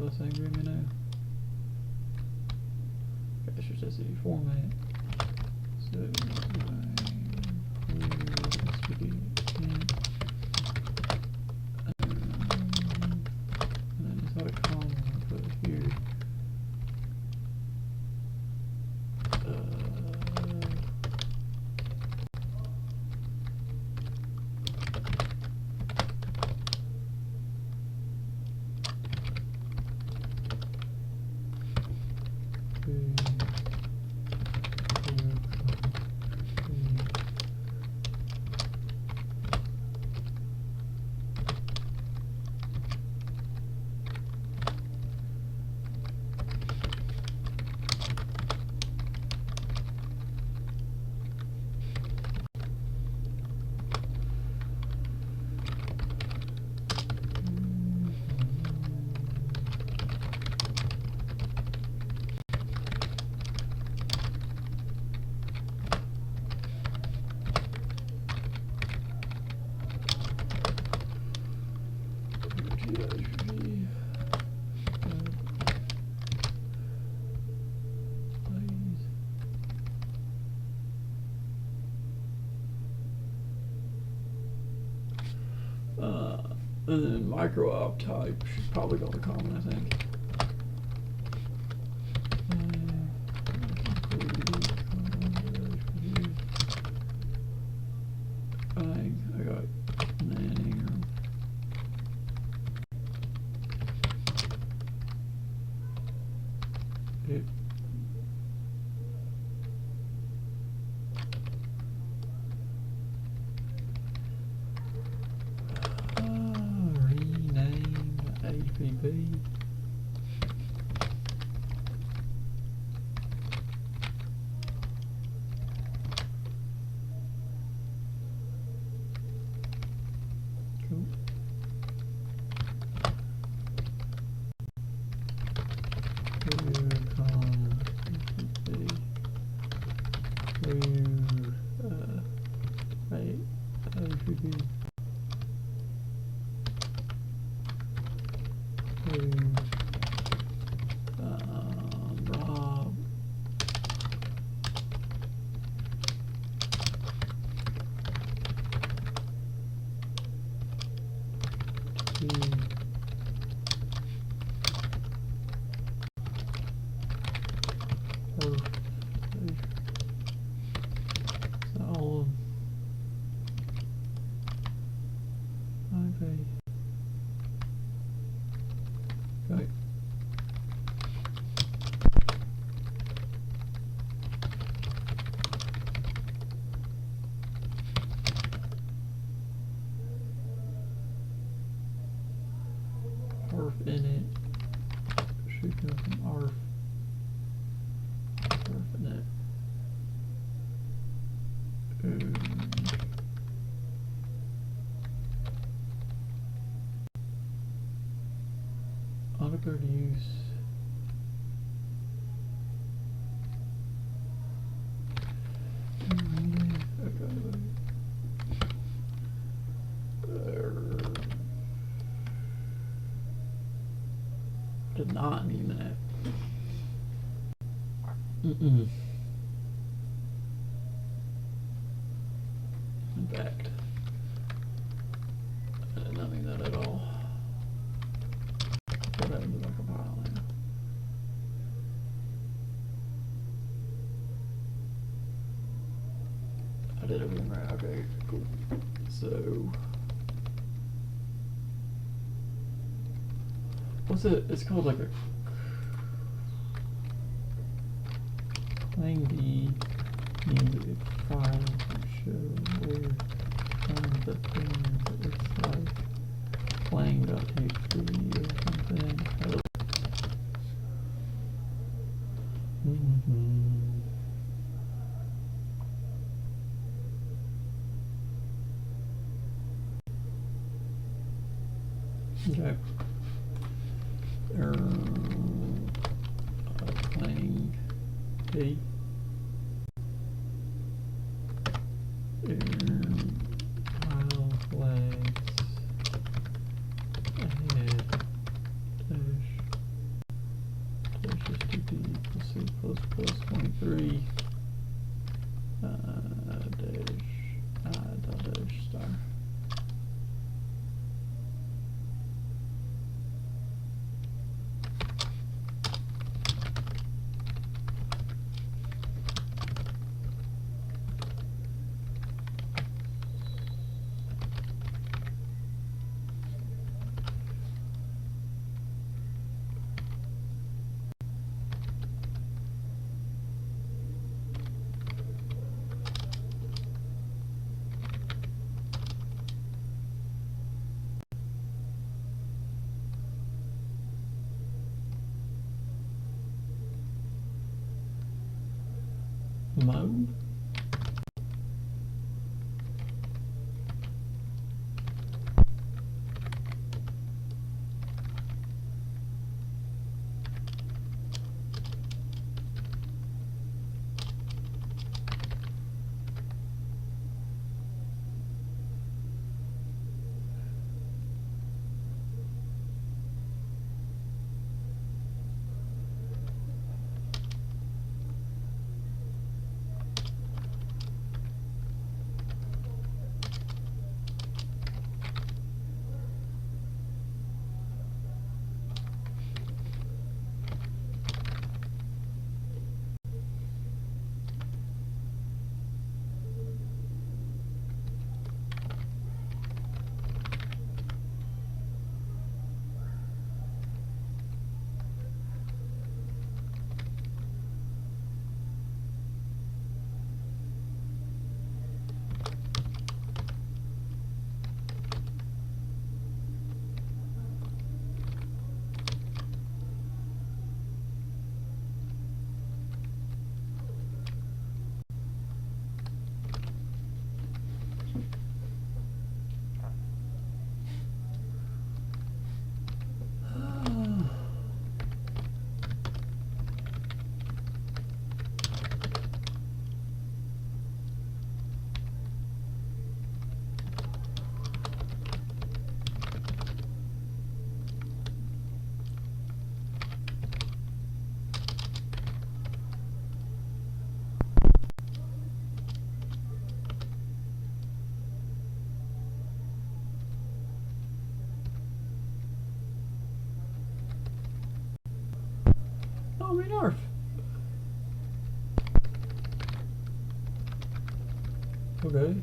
Less angry at me now. Okay, it's just SCD format. So and then just have a column and put it here. And then micro op type should probably go to common, I think. it. Rename APP. Cool. Rob. All okay. Right. ARF in it. Should go from ARF. ARF in it. Autocard use. Did not mean that. In fact, I did not mean that at all. What happened to my compiler? I did everything right. Okay, cool. So, what's it? It's called like a clang D means a file to show where the thing it's like clang.txt or something. Okay. Clang D. File flags ahead dash std equals c plus plus 23 dash I dot dash star. Mode. me narf. Okay.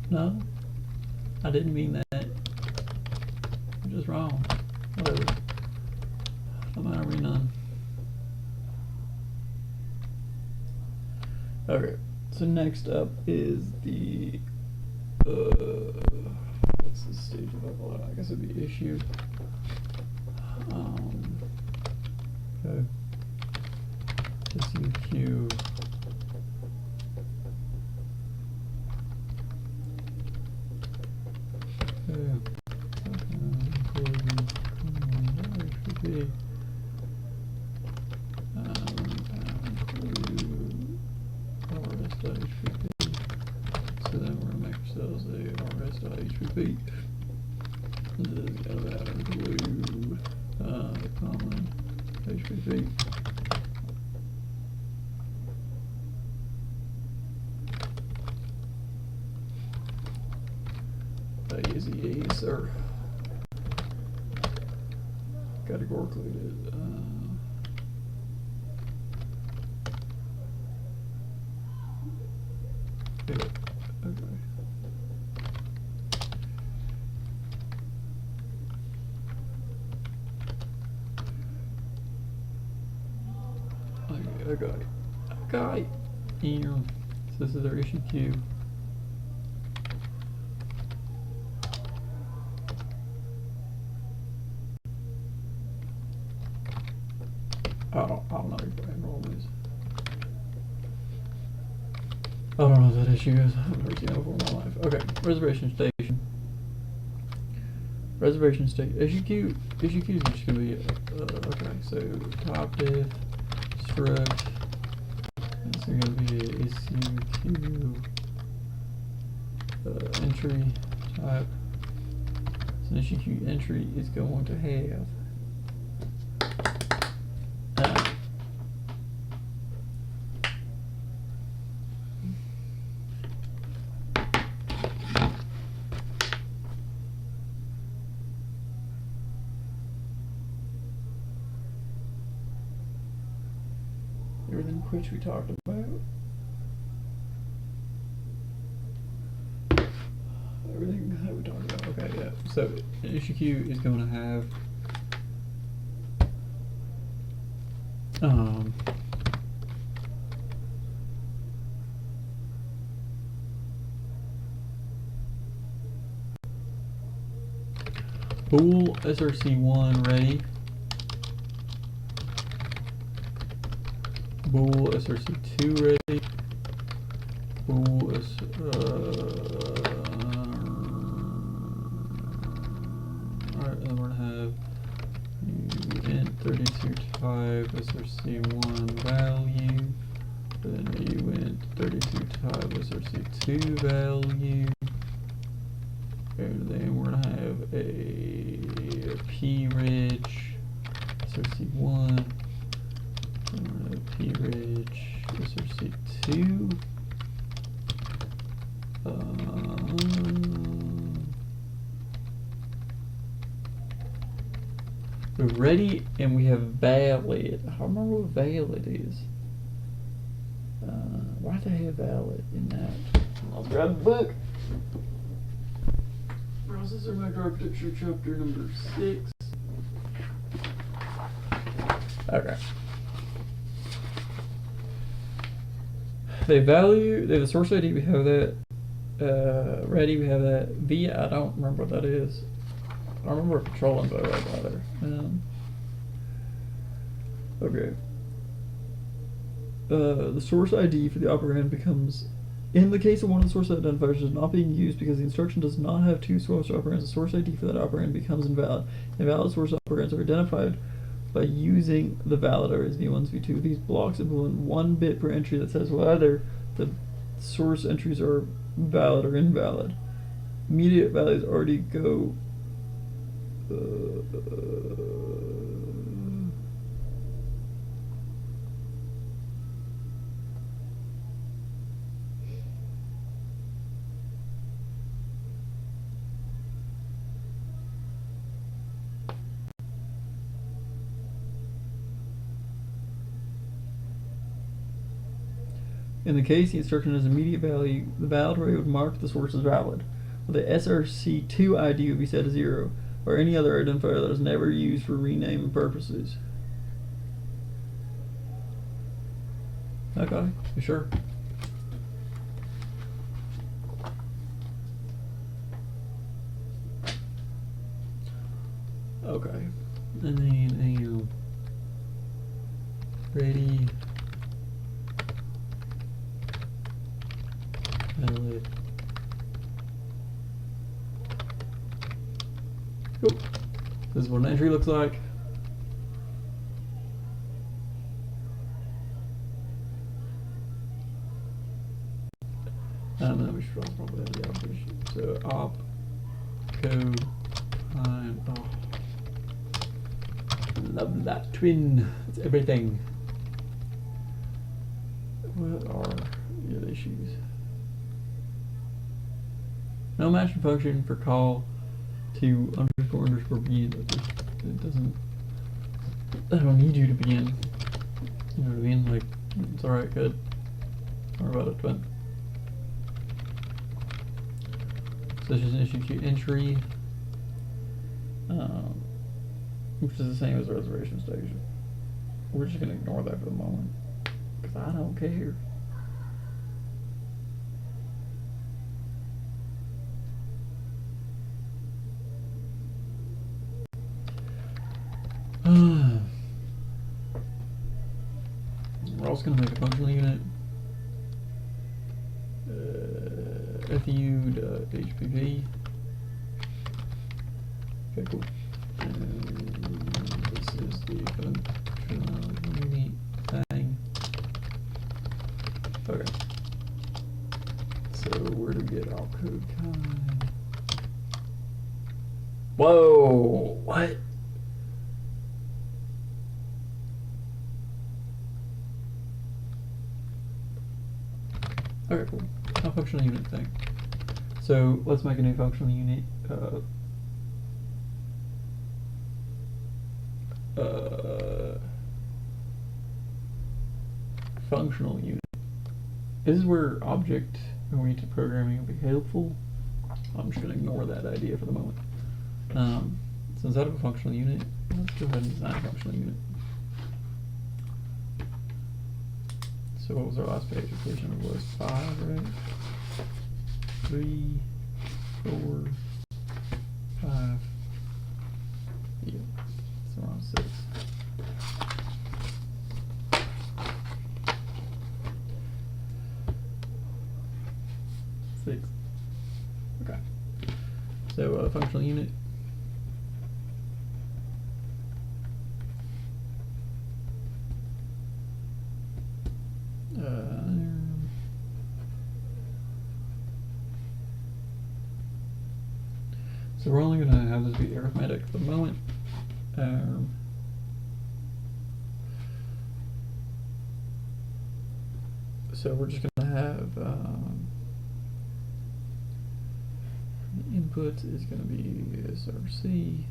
No, I didn't mean that. I'm just wrong. Whatever. I'm gonna renone. Okay, so next up is the what's the stage of upload? I guess it'd be issue. Okay. SUQ. So then we're gonna make ourselves a rs.hpp. This is gonna include common hpp. Easy or categorically okay. Okay. Here. So this is our issue queue. I don't know what enroll is. I don't know what that issue is. I've never seen it before in my life. Okay, reservation station. Reservation station. Issue queue is just gonna be okay. So top diff struct. This is gonna be a issue entry type. So an issue queue entry is going to have. Everything which we talked about. Everything that we talked about. Okay, yeah. So an issue queue is going to have bool src1 ready. Bool src2 ready. Bool alright, then we're gonna have int32 type src1 value, then int32 type src2 value, and then we're gonna have a p-rich src1. P-rich src2. We're ready, and we have valid. I don't remember what valid is. Why do they have valid in that? I'll grab the book. Processor microarchitecture, chapter number 6. Okay. They have the source ID, we have that. Ready, we have that. Via, I don't remember what that is. I don't remember what control info was either. Okay. The source ID for the operand becomes In the case of one of the source identifiers is not being used because the instruction does not have two source operands, the source ID for that operand becomes invalid. Invalid source operands are identified by using the validator as v1, v2. These blocks implement 1 bit per entry that says whether the source entries are valid or invalid. Immediate values already go in the case the instruction has immediate value, the valid array would mark the source as valid. The SRC2 ID would be set to 0, or any other identifier that is never used for renaming purposes. Okay, you sure? Okay, and then ready. Valid. Oh, this is what an entry looks like. And then we should probably have the operation. So op code time. Oh, love that twin. It's everything. What are your issues? No matching function for call to underscore begin. It doesn't. I don't need you to begin. You know what I mean? Like, it's alright, good. Don't worry about it, twin. So it's just an issue entry, which is the same as the reservation station. We're just gonna ignore that for the moment, because I don't care. We're also going to make a functional unit. FU.hpp. Okay, cool. And this is the functional unit thing. Okay. So where do we get our code kind? Whoa! What? Okay, cool. A functional unit thing. So let's make a new functional unit. Functional unit. This is where object-oriented programming will be helpful. I'm just going to ignore that idea for the moment. So instead of a functional unit, let's go ahead and design a functional unit. So what was our last page? Page number was 5, right? 3, 4, 5. Yeah, so we're on 6. Okay. So functional unit. So we're only going to have this be arithmetic for the moment. So we're just going to have the input is going to be SRC.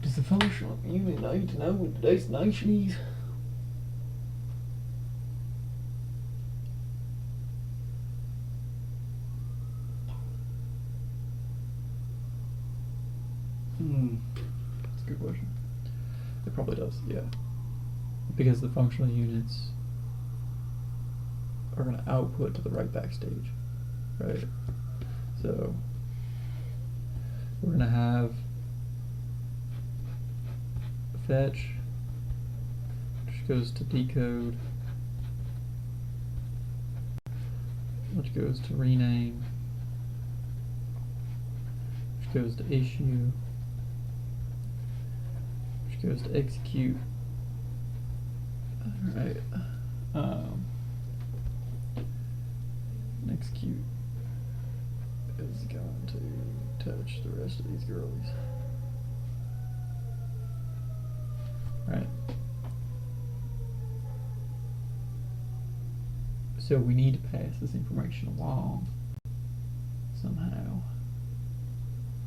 Does the functional unit need to know what the destination is? That's a good question. It probably does, yeah. Because the functional units are going to output to the right backstage, right? So we're going to have fetch, just which goes to decode, which goes to rename, which goes to issue, which goes to execute. Alright. Execute is going to touch the rest of these girlies. Right. So we need to pass this information along somehow.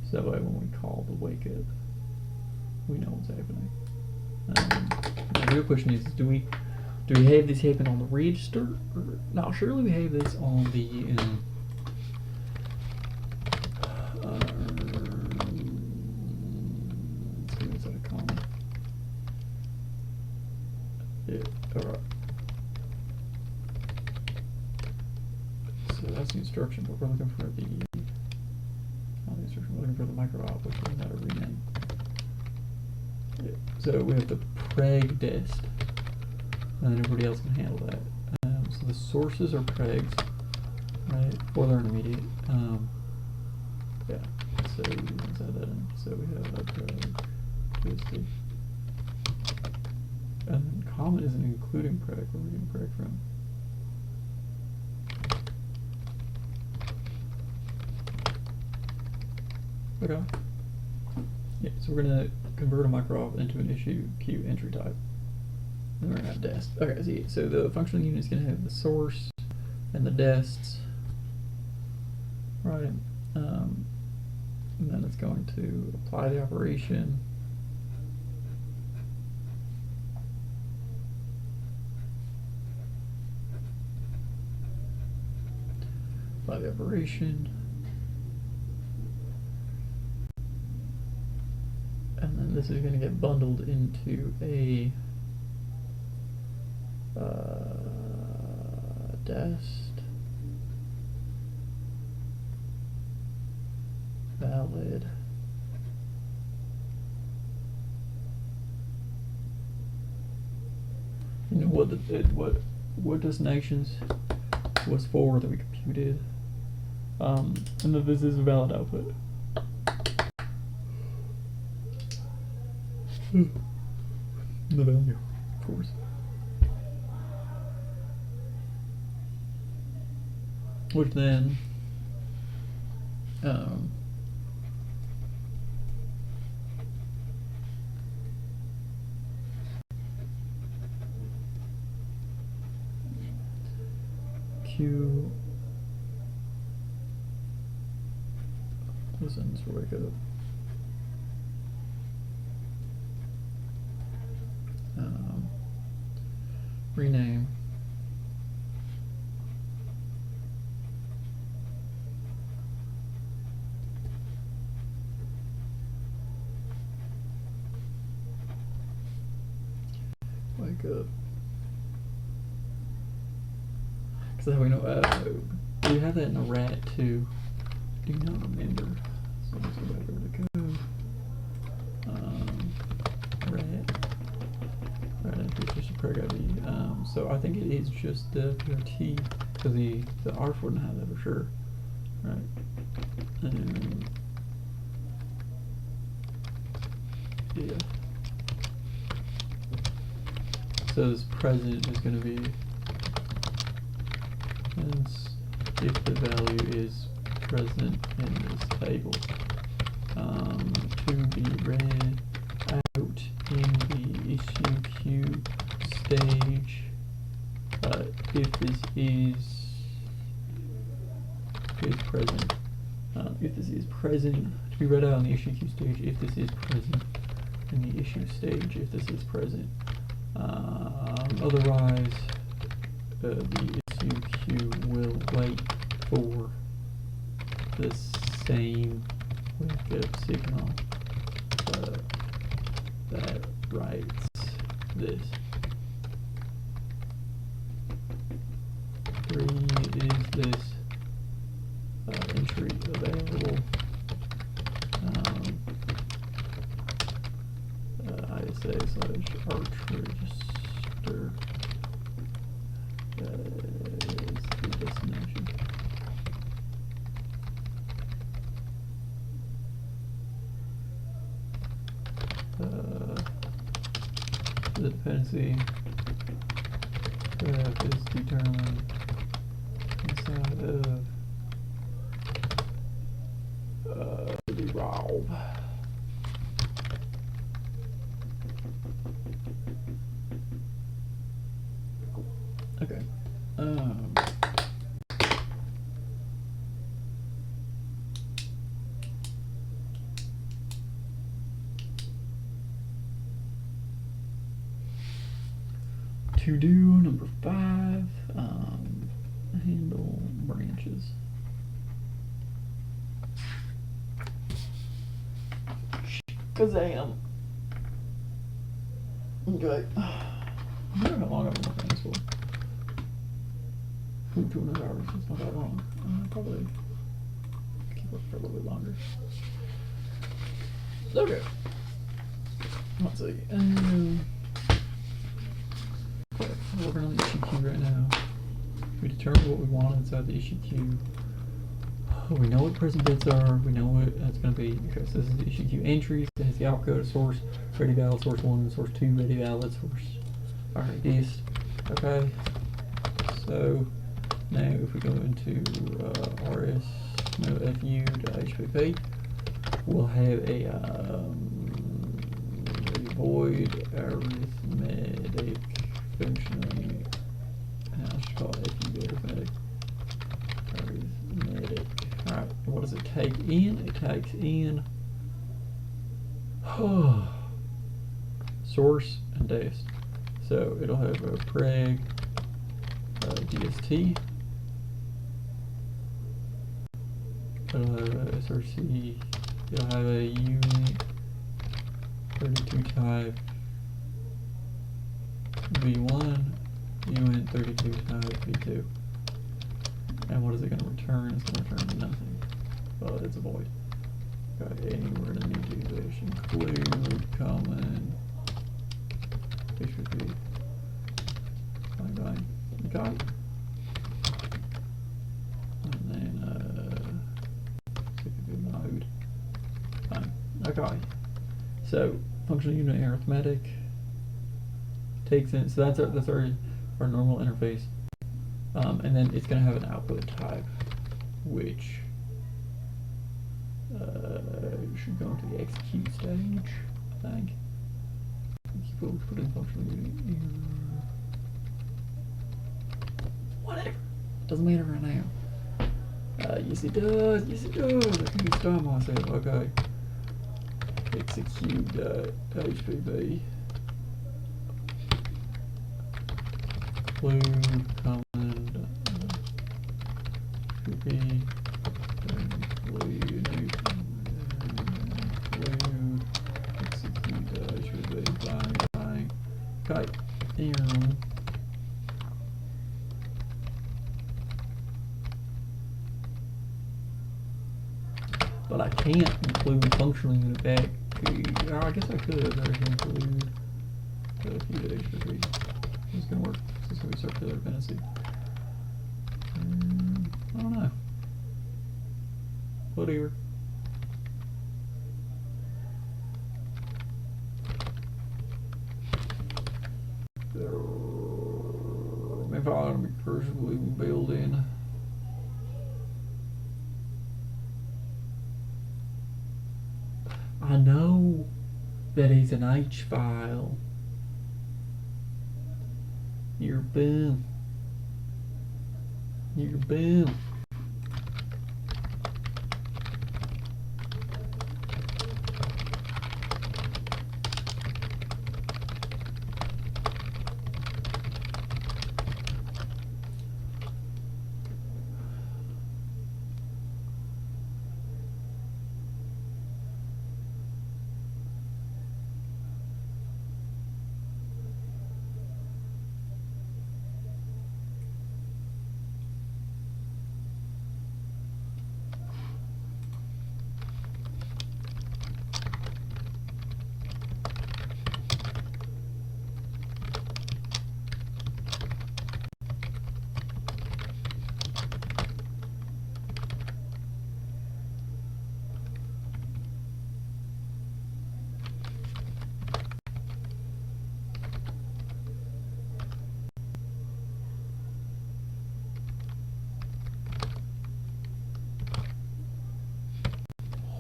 So that way when we call the wake up, we know what's happening. The real question is, do we have this happen on the register? Or, no, surely we have this on the let's see, what's that a column? Yeah, alright. So that's the instruction, but we're looking for the instruction, we're looking for the micro op, which is how to rename. Yeah. So we have the preg dest, and then everybody else can handle that. So the sources are pregs, right? Or they're intermediate. Yeah. So let's add that in. So we have a preg, twisted. And then common isn't including preg. Where are we getting preg from? Okay. Yeah, so we're gonna convert a micro op into an issue queue entry type. And we're gonna have dest. Okay, see, so the functional unit is gonna have the source and the dests, right? And then it's going to apply the operation. Apply the operation. And then this is going to get bundled into a dest valid you know what destinations was for that we computed, and that this is a valid output. The value, of course. Which then Q listens for wake up. Rename. Wake up. Because that way we know. Do you have that in a rat too? Do not remember. So let's go back over to code. Rat entry just a preg ID. So I think it is just the PRT, because the ARF wouldn't have that for sure, right? Yeah. So this present is going to be if the value is present in this table, to be read out in the issue queue stage, if this is present, if this is present, to be read out on the issue queue stage, if this is present in the issue stage, if this is present. Otherwise, the issue queue will wait for the same wake up signal that writes this. 3 is this entry available. ISA/arch register the destination. The dependency graph is determined inside of the RAW. Okay. To do number 5, handle branches. Kazam. Okay. I wonder how long I've been working on this for. 2.5 hours. It's not that long. Probably keep up for a little bit longer. Okay. Let's see. We're working on the issue queue right now. We determined what we want inside the issue queue. We know what present bits are. We know what it's going to be. Okay, so this is the issue queue entries. It has the opcode, source, ready valid, source 1, and source 2, ready valid, source. Alright, this. Okay. So now if we go into rs no fu.hpp, we'll have a void arithmetic functionally. I should call it Fpga arithmetic. Alright, what does it take in? It takes in source and dest. So it'll have a preg dst. It'll have a src. It'll have a unit 32 type v1, uint 32 type v2. And what is it going to return? It's going to return nothing. Well, it's a void. Okay, anywhere to need to this include common HTTP. Bang. Okay. And then CPP mode. Fine. Okay. So functional unit arithmetic takes in. So that's our normal interface. And then it's going to have an output type, which should go into the execute stage, I think. We'll put in functional unit here. Whatever. Doesn't matter right now. Yes it does. Yes it does. I can just stop myself. Okay. Execute.hpb. Include command hpb include execute.hpb bang. Okay. And but I can't include functional unit back. I guess I could. I can include hpb. It's gonna work. This is gonna be circular dependency. I don't know. Whatever. If I want to be cursively build in. I know that is an H file. You're boom. You're boom.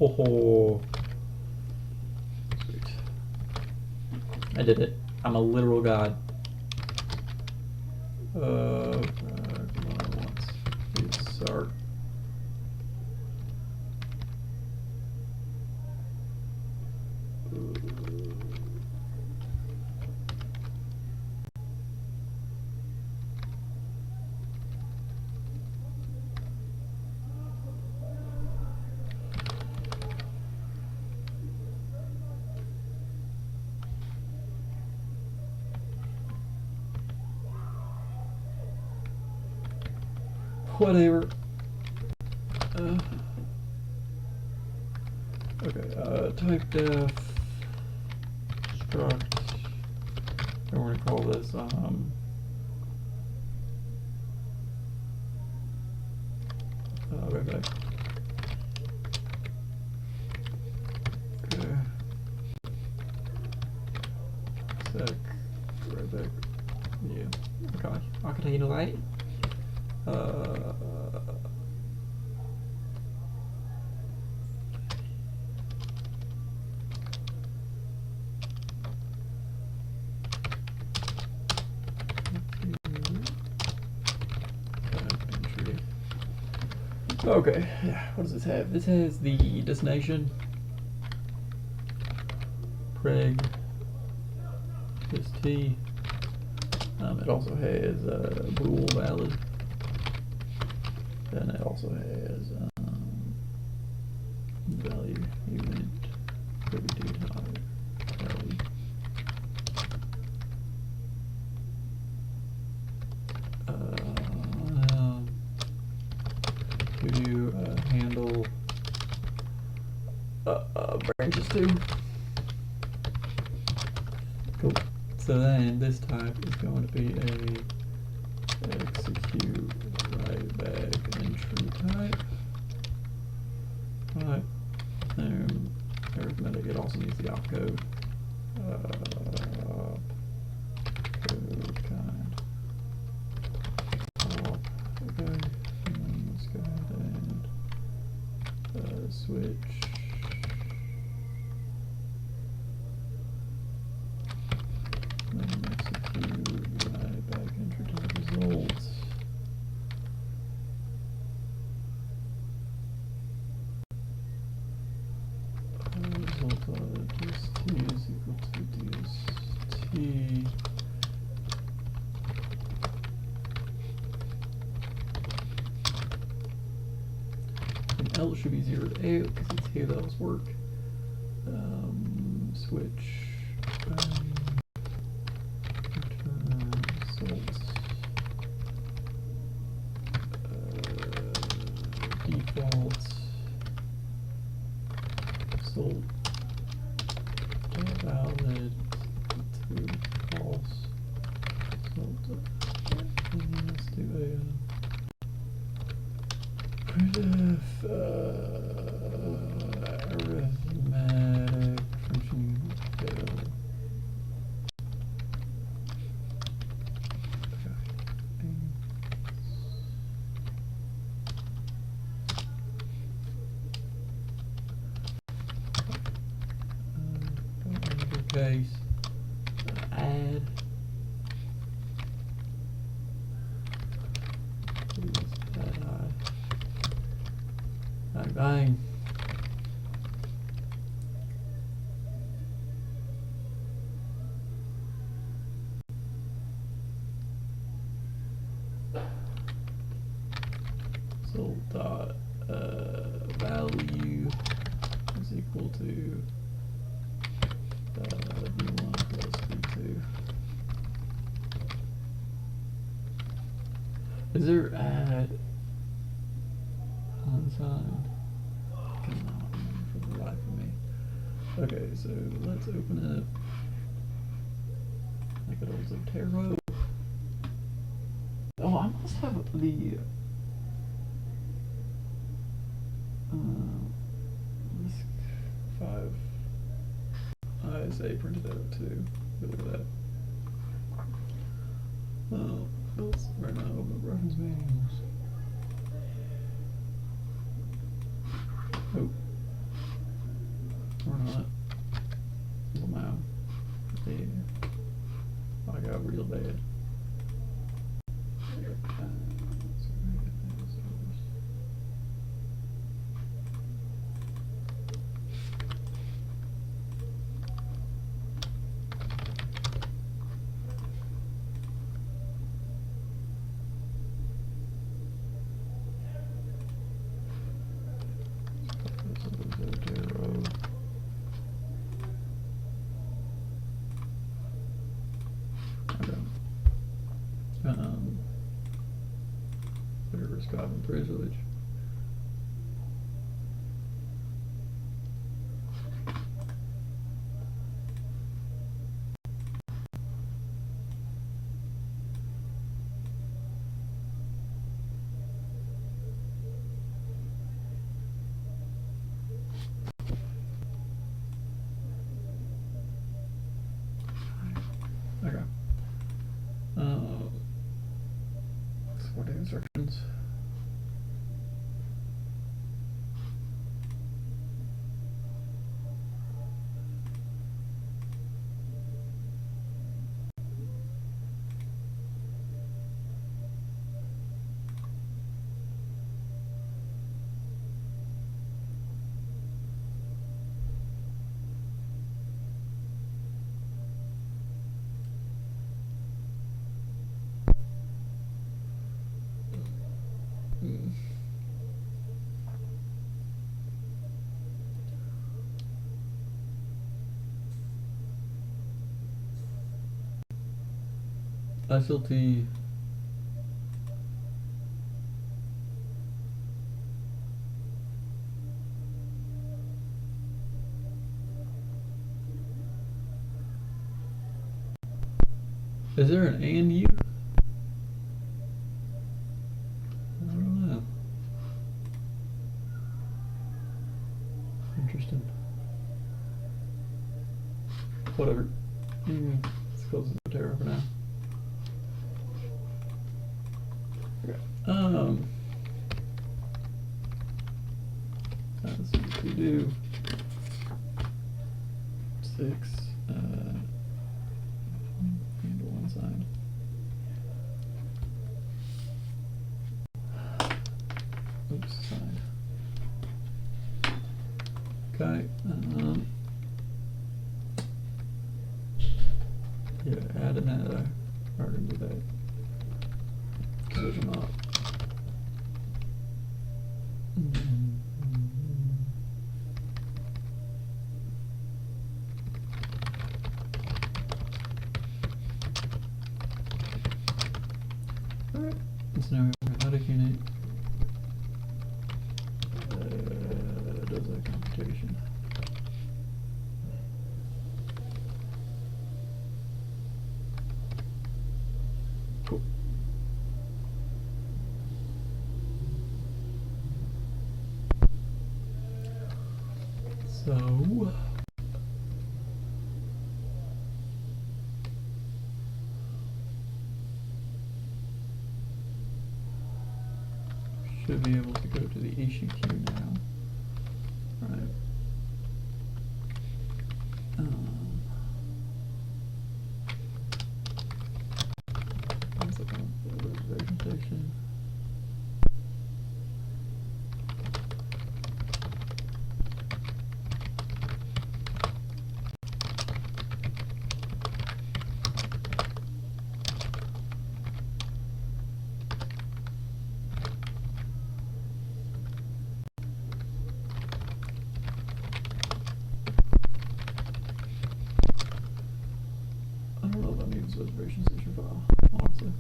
Ho ho. Sweet. I did it. I'm a literal god. Come on, let's start. Whatever. Okay, type def struct. And we're gonna call this right back. Okay. Sec, right back. Yeah. Okay. I can handle that. Okay, yeah, what does this have? This has the destination, preg, st. It also has bool valid, and it also has value event value. To handle branches too. Cool. So then this type is going to be a execute write back entry type. Right. And arithmetic, it also needs the opcode. Code kind. Okay. And let's go ahead and switch. And execute write back entry type results. Result of dst is equal to dst. And L should be 0 to A because it's here that was work. Switch. Return results. Defaults. Result. Valid to false. Result. Let's do a printf arithmetic function fail. Case add bang bang. So dot value is equal to v1 plus v2. Is there add unsigned? I cannot remember for the life of me. Okay, so let's open it like it old Zotero. Oh, I must have the RISC-V ISA printed out too. Look at that. Oh, let's right now open up reference manuals. Oh. Whatever Scotland privilege. Okay. Supporting instructions. SLT is there an and you? I don't know. Interesting. Whatever. Let's close the terror for now. Let's see what we do. 6, handle one side. Oops, side. Okay, yeah, add and add, are gonna do that. Switch them up. Alright, so now we have a static unit. Does that computation. Cool. So should be able to go to the issue queue now. Right. Let's look at the reservation station. I don't know if I need this reservation station file, honestly.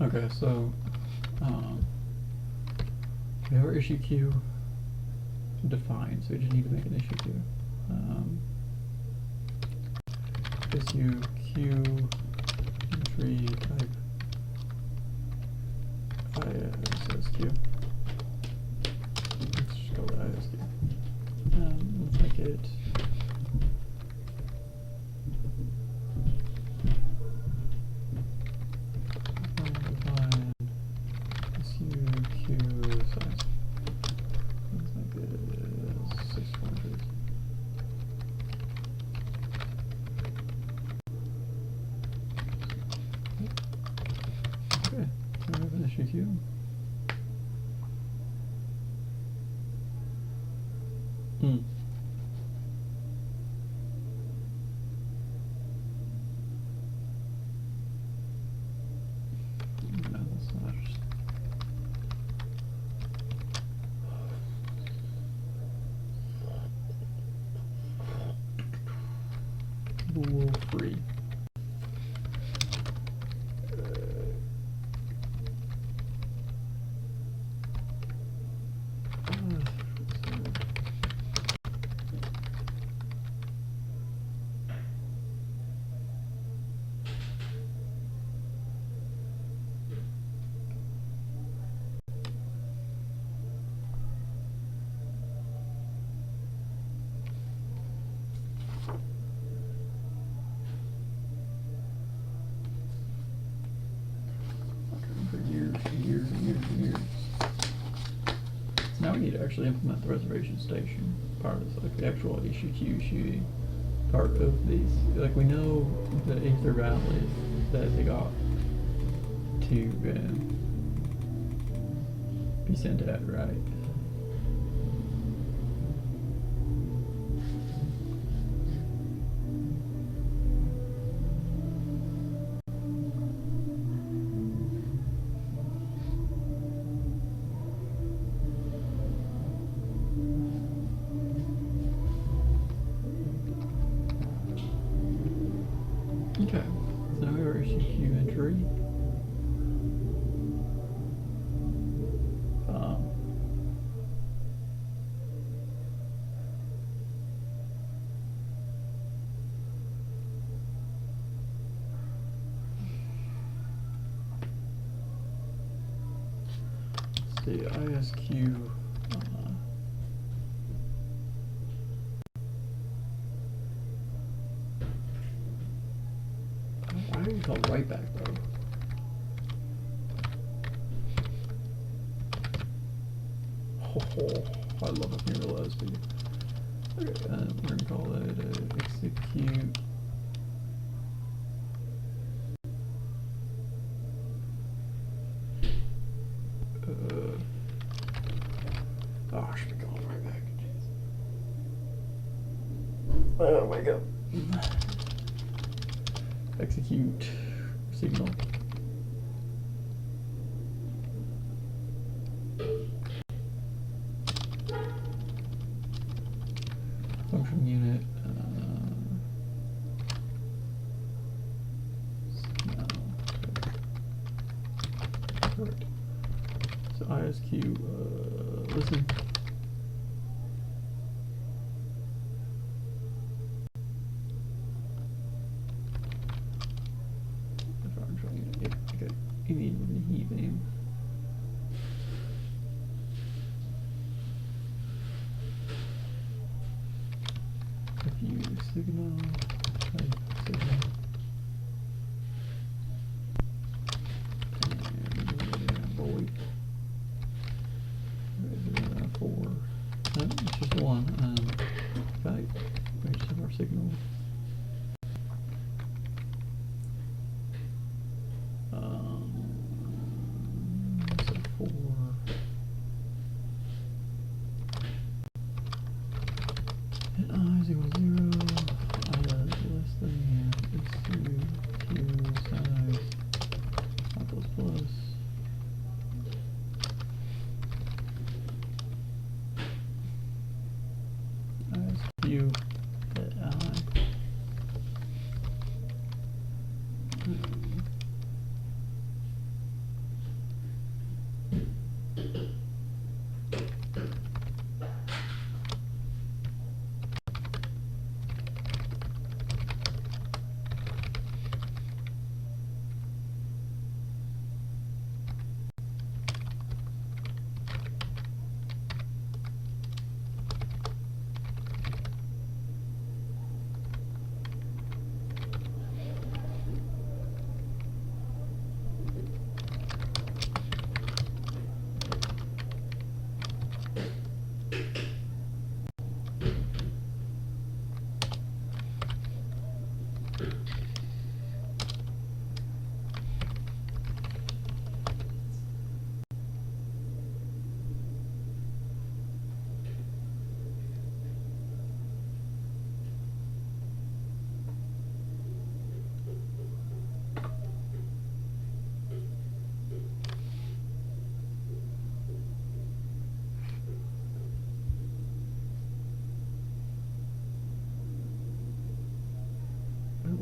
Okay, so we have our issue queue defined, so we just need to make an issue queue. Issue queue entry type ISSQ. Let's just go with ISQ. Let's make it define issue queue size. Let's make it 600. Okay, so we have an issue queue. No, that's not just rule free. For years and years and years and years. So now we need to actually implement the reservation station part of this, like the actual issue queue shooting part of these. Like we know the Aether Valley that they got to be sent at, right? Okay, so now we have our issue queue entry. Let's see, ISQ. Why do you call right back though? Oh, I love a mural as speed. Okay, we're gonna call it execute. Oh, I should be going right back. Jeez. Oh, wake up. Execute signal. Function unit. No. Correct. So ISQ. Listen. Okay, immediately heaving. View signal, type signal, and void. For it's just one. Type. We just have our signal. So for and I is equal to 0, I is less than issue queue size I plus plus. ISQ at I.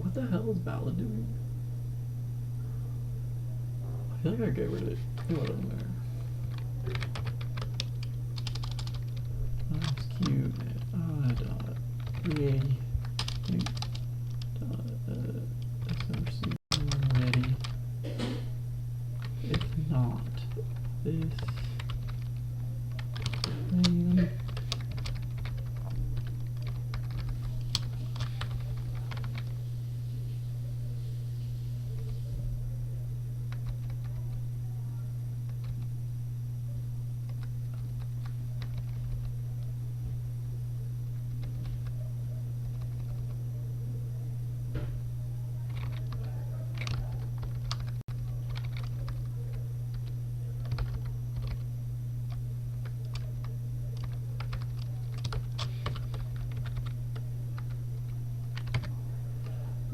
What the hell is valid doing? I feel like I get rid of it. What in there? Execute dot create dot src ready. If not, this main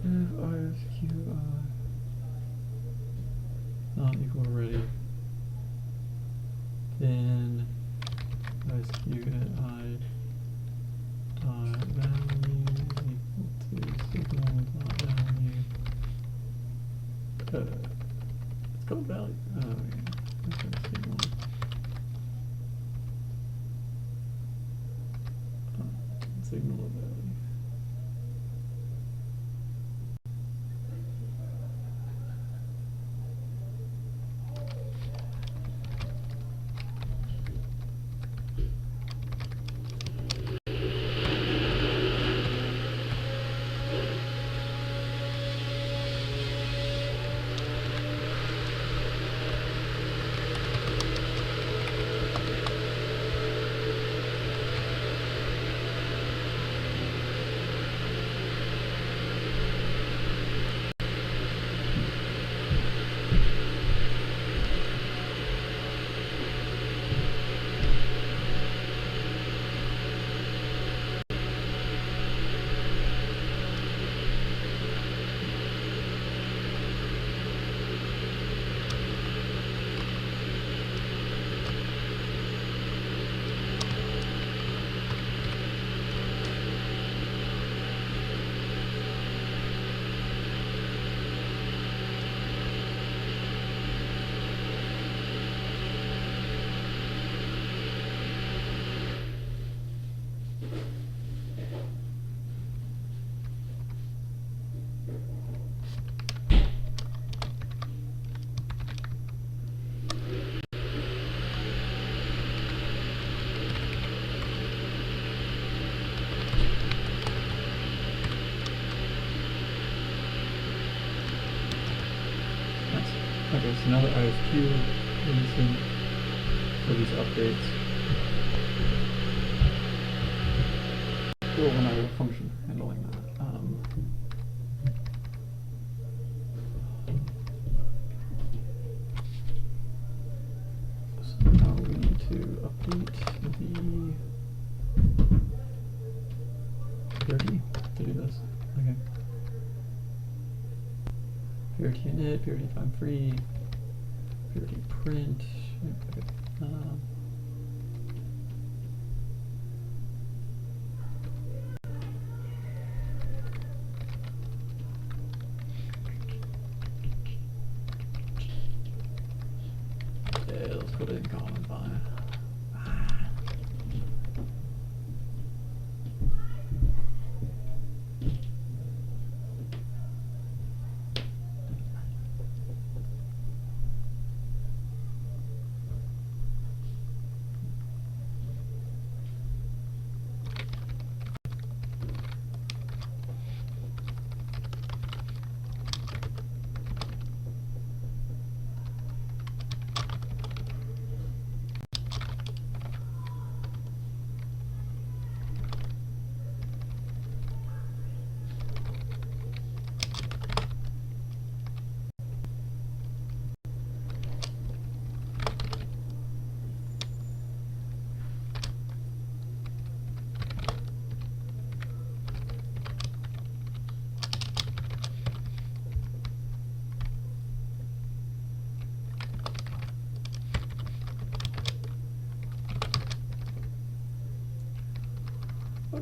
if ISQI not equal ready, then ISQI dot value equal to signal dot value. It's called value. Oh yeah. Okay, signal. Signal of value. Okay, so now that ISQ is in for these updates, we'll run out of function handling that. So now we need to update the PRT to do this. Okay. PRT init, PRT find free, PRT print. Okay. Yeah, let's put it in common file.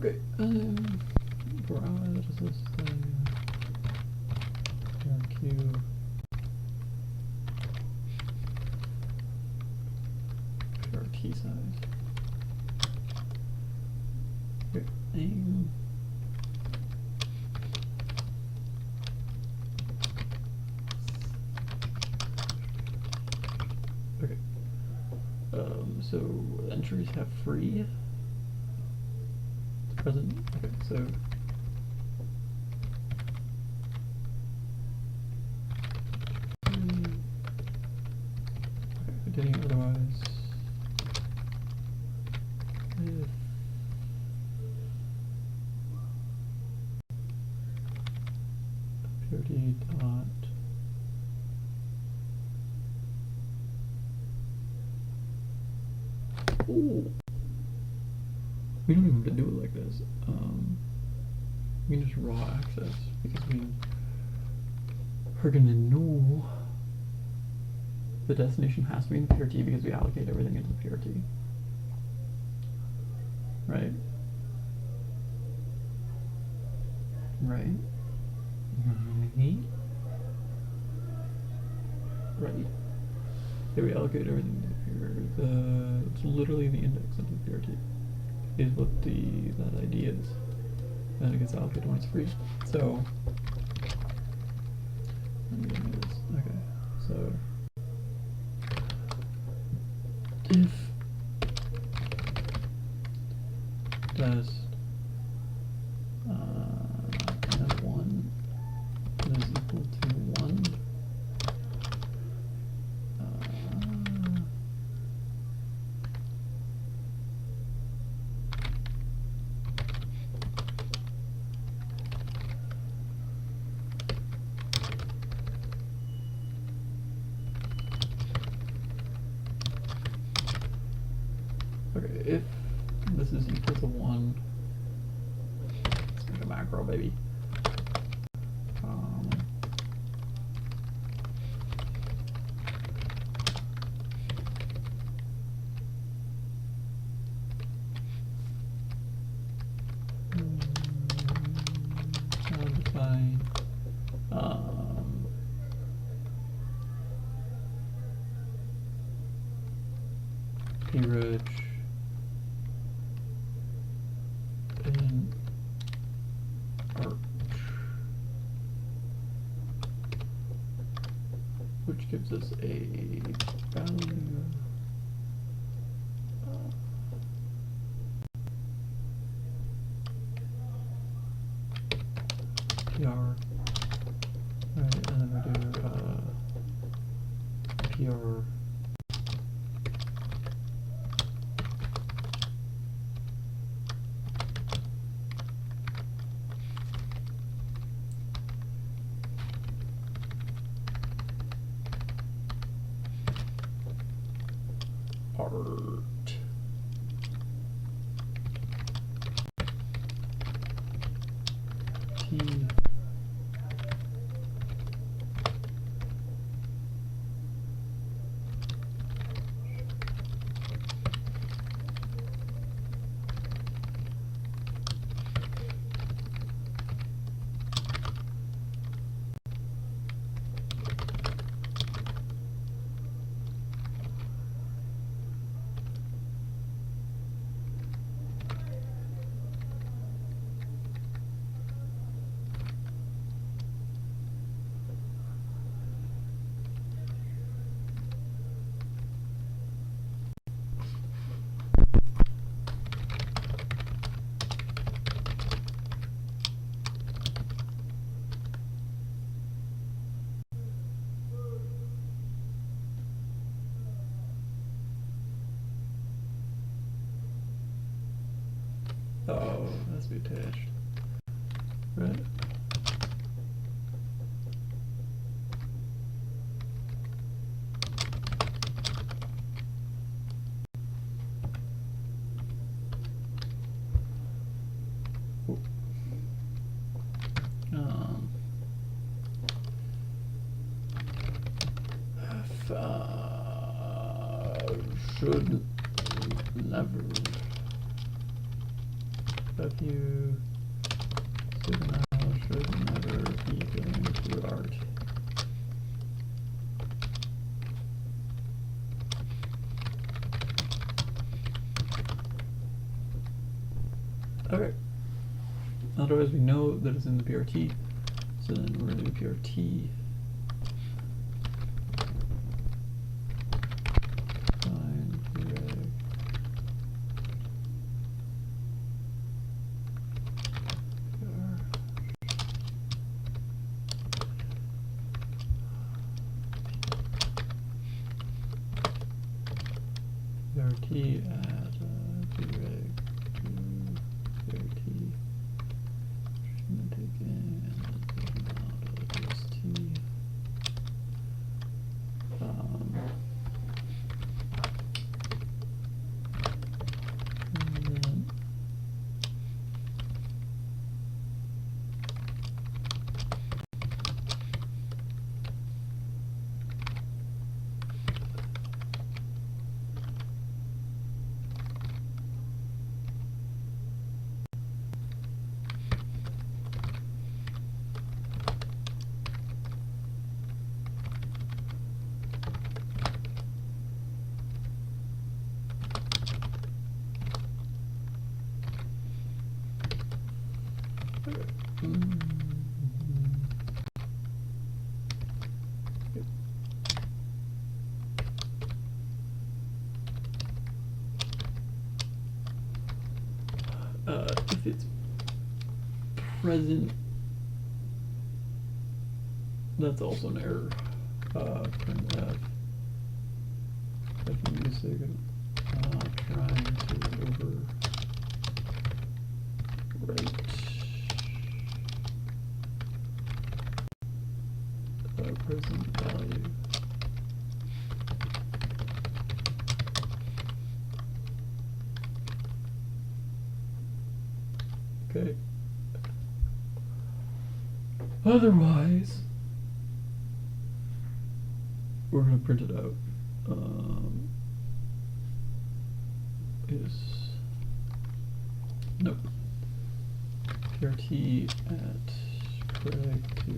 Okay, for I, that is this thing. RQ. Our key size. Okay, aim. Okay. So entries have free. It's present. Okay, so okay, continuing otherwise. If PRT dot ooh. We don't even have to do it like this. We can just raw access because we're gonna know the destination has to be in the PRT because we allocate everything into the PRT. Right? Right? Right. Yeah, we allocate everything to the PRT. It's literally the index into the PRT is what that ID is. Then it gets allocated when it's free. So okay, so if test F1 is equal to 1, okay, if this is equal to 1, let's make a macro, baby. Define p-rich in arch, which gives us a value PR, right, and then we do PR art. T oh, that's be attached, right? Should never CPU signal should never be going through art. Okay. Otherwise, we know that it's in the PRT, so then we're going to do PRT. Find Fpga. PRT at Fpga to PRT. Take in and then taking out OST. And then if it's present, that's also an error. Printf. I can use it. Trying to overwrite present value. Okay. Otherwise, we're going to print it out. Nope. PRT at preg to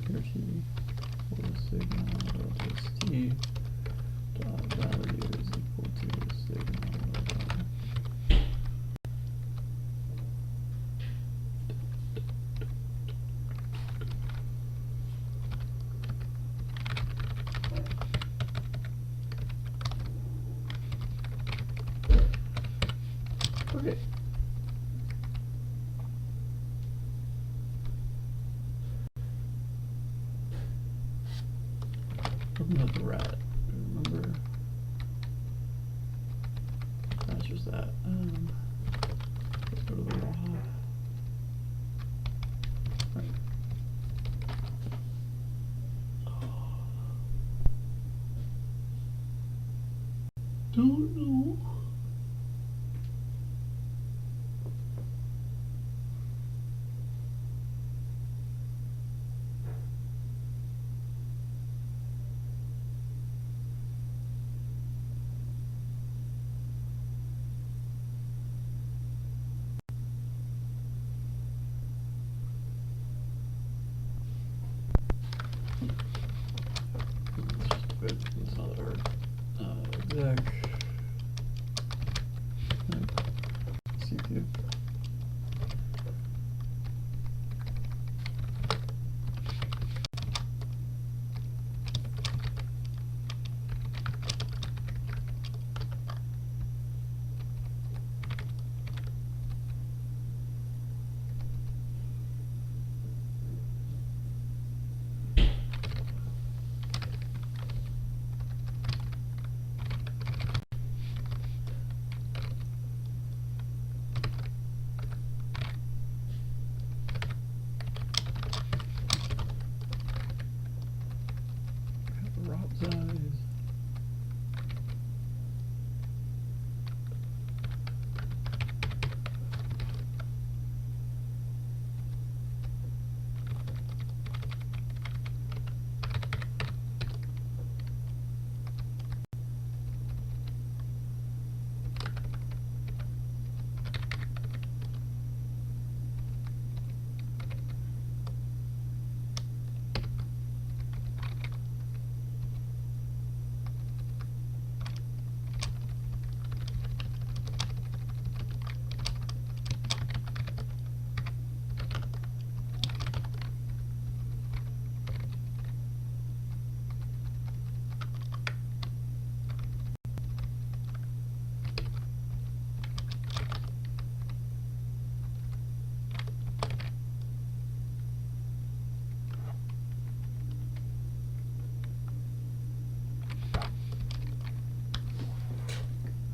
PRT for signal st dot value is equal to signal. Okay. Open up the rat. Remember, that's just that. Let's go to the raw. Right. Don't know. It's not that hard. Exec. CPU.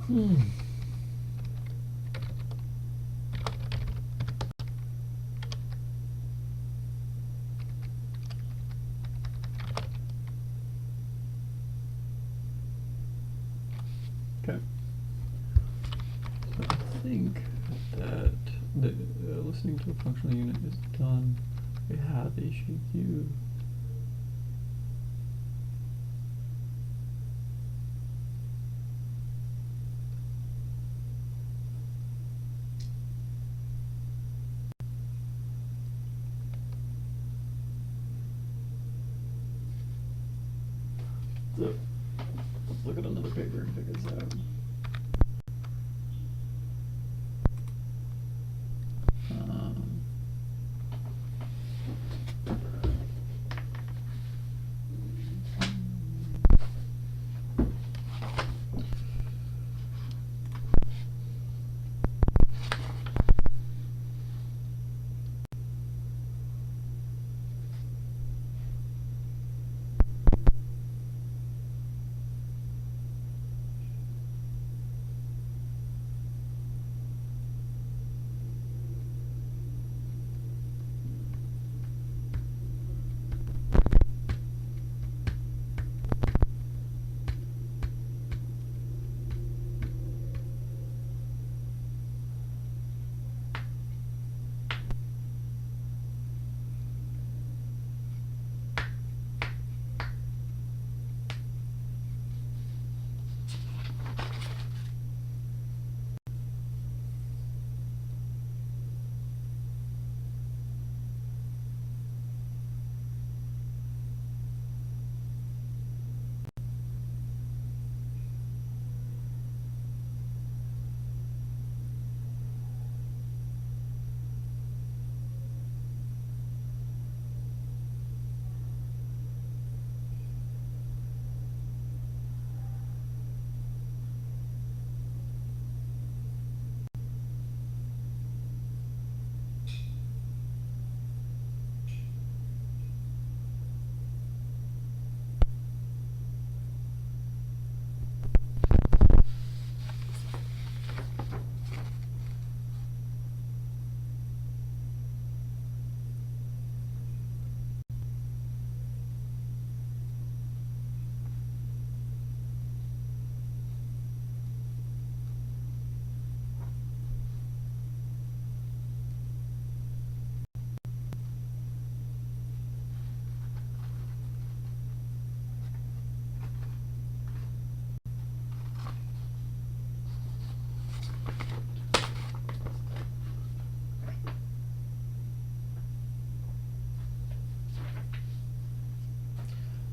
Hmm. Okay. So I think that the listening to a functional unit is done. We have the issue queue. So let's look at another paper and figure this out.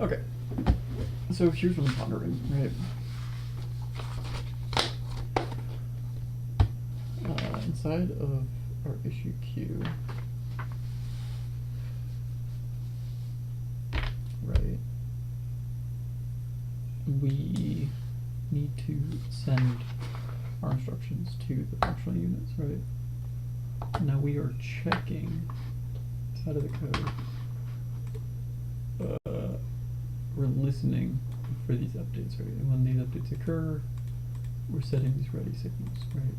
Okay, so here's what I'm pondering, right? Inside of our issue queue, right, we need to send our instructions to the functional units, right? Now we are checking inside of the code. We're listening for these updates, right? And when these updates occur, we're setting these ready signals, right?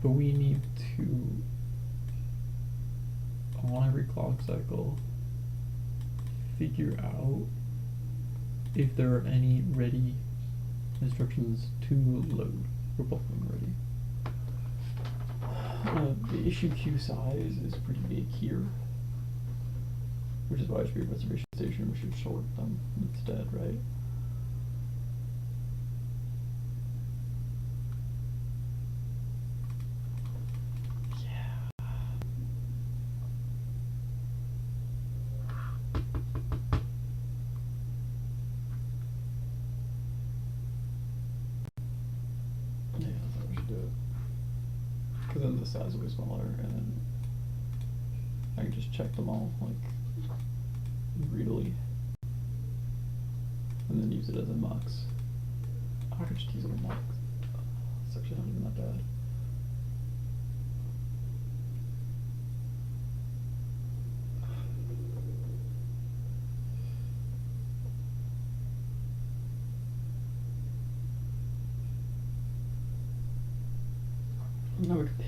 But we need to, on every clock cycle, figure out if there are any ready instructions to load for buffering ready. The issue queue size is pretty big here, which is why it should be a reservation station. We should sort them instead, right? Yeah, that's how we should do it. Because then the size will be smaller, and then I can just check them all, like, greedily. And then use it as a mux. I could just use it as a mux. It's actually not even that bad.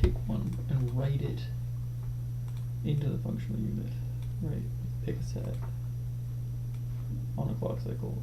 pick one and write it into the functional unit, right? Pick a set on a clock cycle.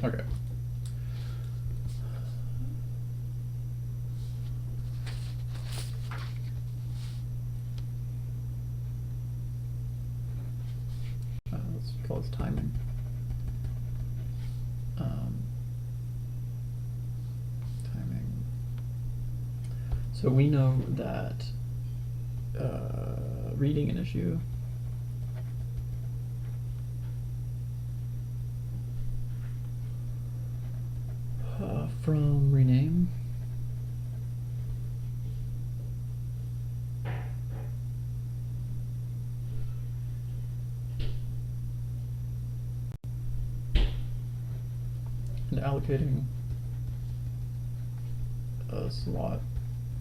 Okay. Let's call this timing. Timing. So we know that reading an issue from rename and allocating a slot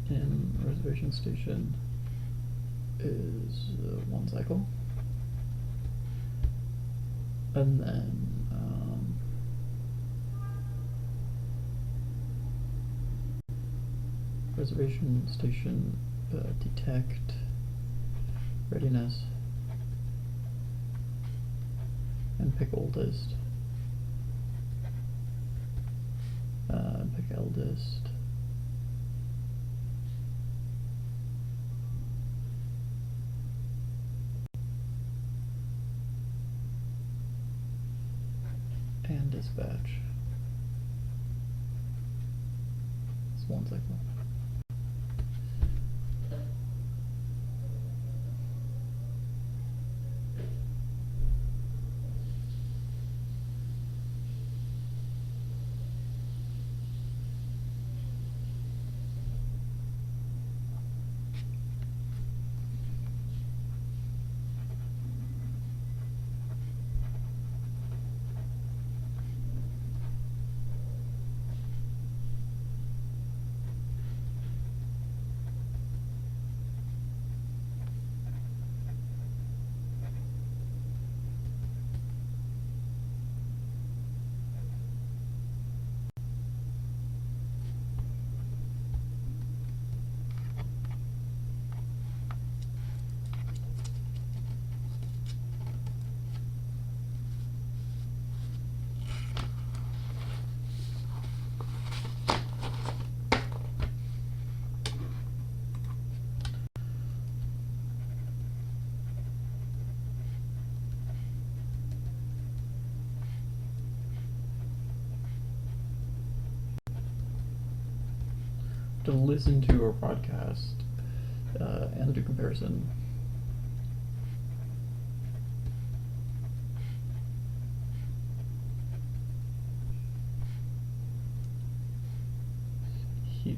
in reservation station is 1 cycle, and then reservation station detect readiness and pick oldest, pick eldest, and dispatch. It's 1 cycle. To listen to a broadcast and do comparison. Here.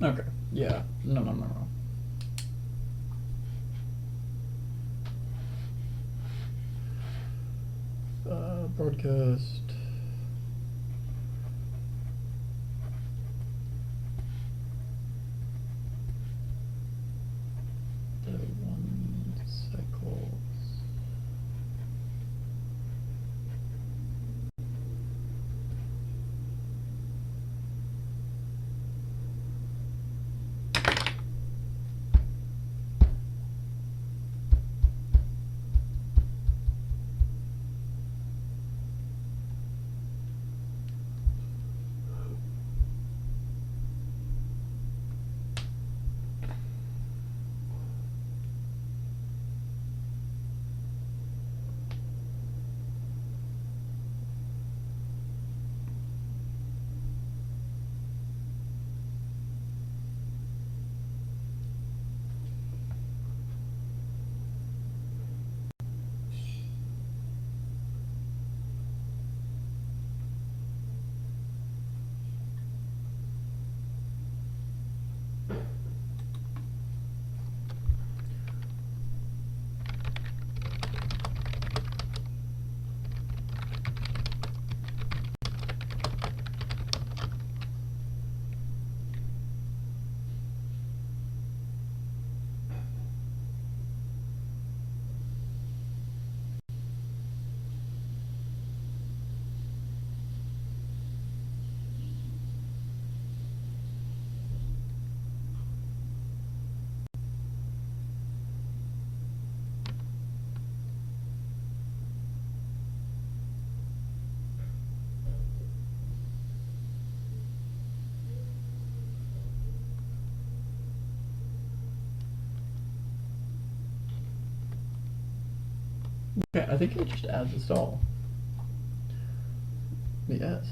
Okay, yeah, no. Broadcast. The 1 cycle. Okay, I think it just adds a stall. Yes.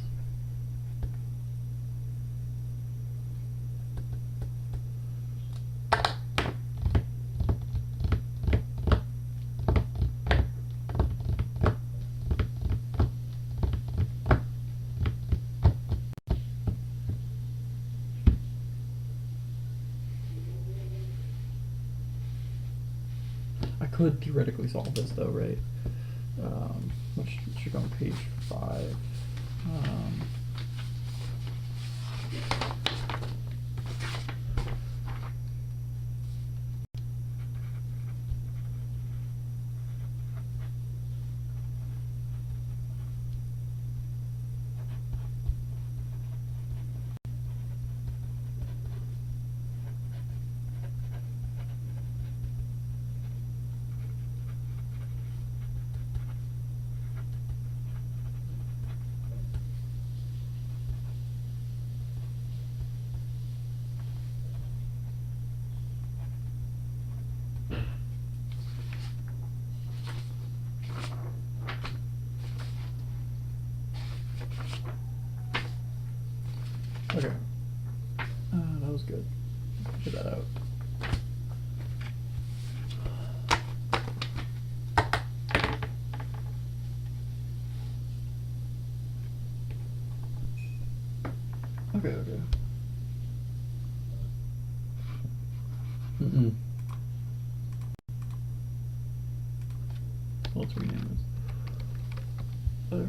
I could theoretically solve this though, right? Which should go on page 5. Okay. That was good. Get that out. Okay. Let's rename this.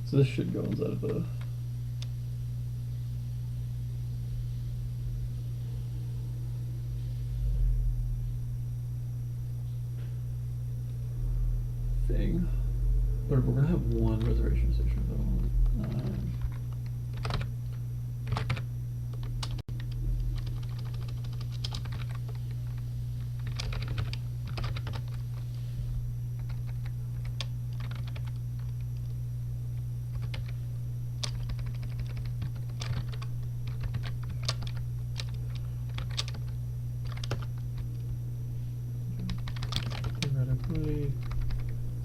So this should go inside of the thing. But we're gonna have one reservation station though. Theoretically,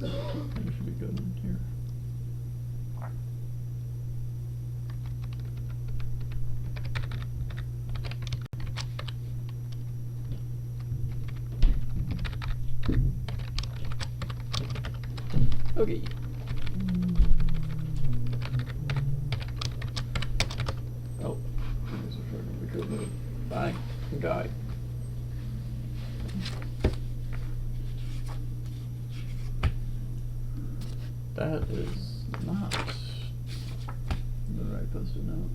it should be good in here. Okay. that is not the right post-it note.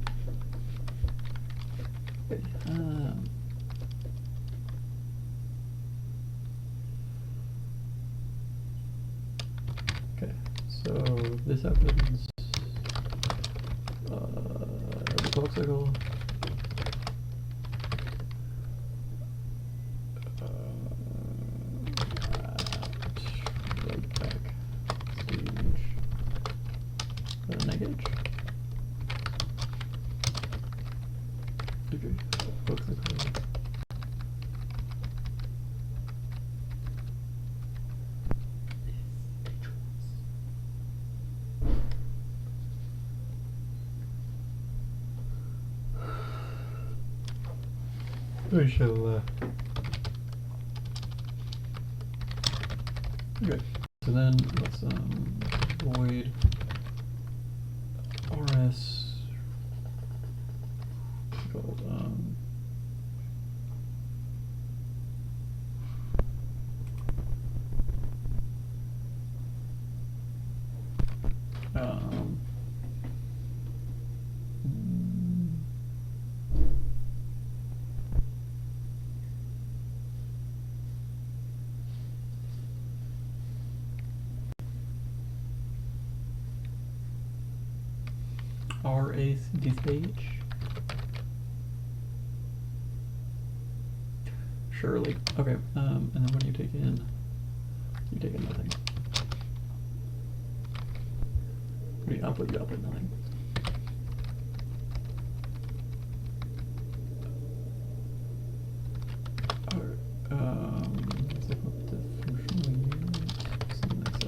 Okay, okay, so this happens every clock cycle. Right back stage. Negage. Okay, clock cycle. We shall, okay, so then let's, void rs, what's it called, RA stage. Surely. Okay, and then when you take in nothing. When you output nothing. Alright, let's look up the functional unit. Something that's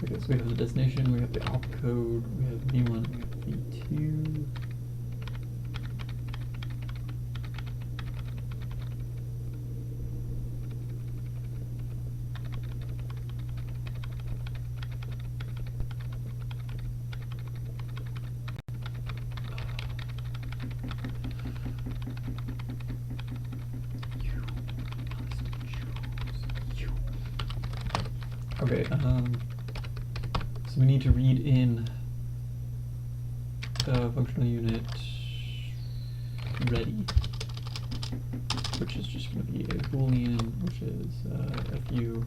okay, so we have the destination, we have the opcode, we have V1, we have V2. Okay, so we need to read in the functional unit ready, which is just going to be a boolean, which is fu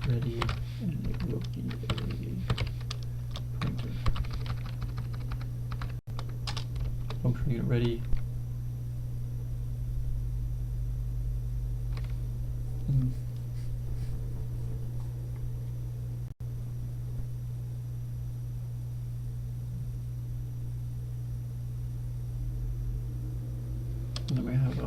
ready, and it will be a pointer. Functional unit ready. And then we have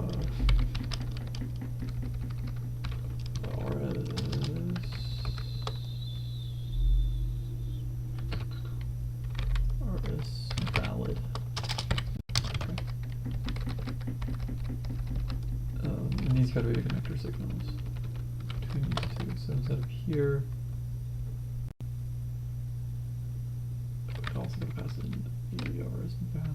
rs valid. Okay. And these got to be connector signals between these two. So instead of here, we're also going to pass in rs valid.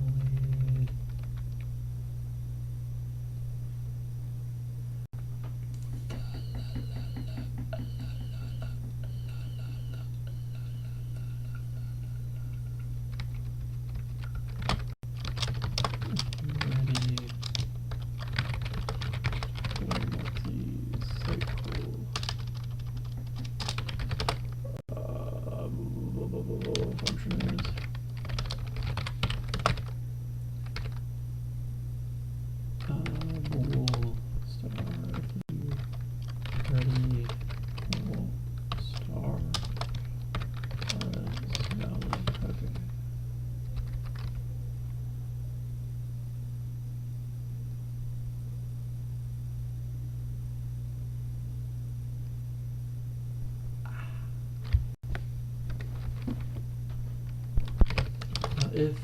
If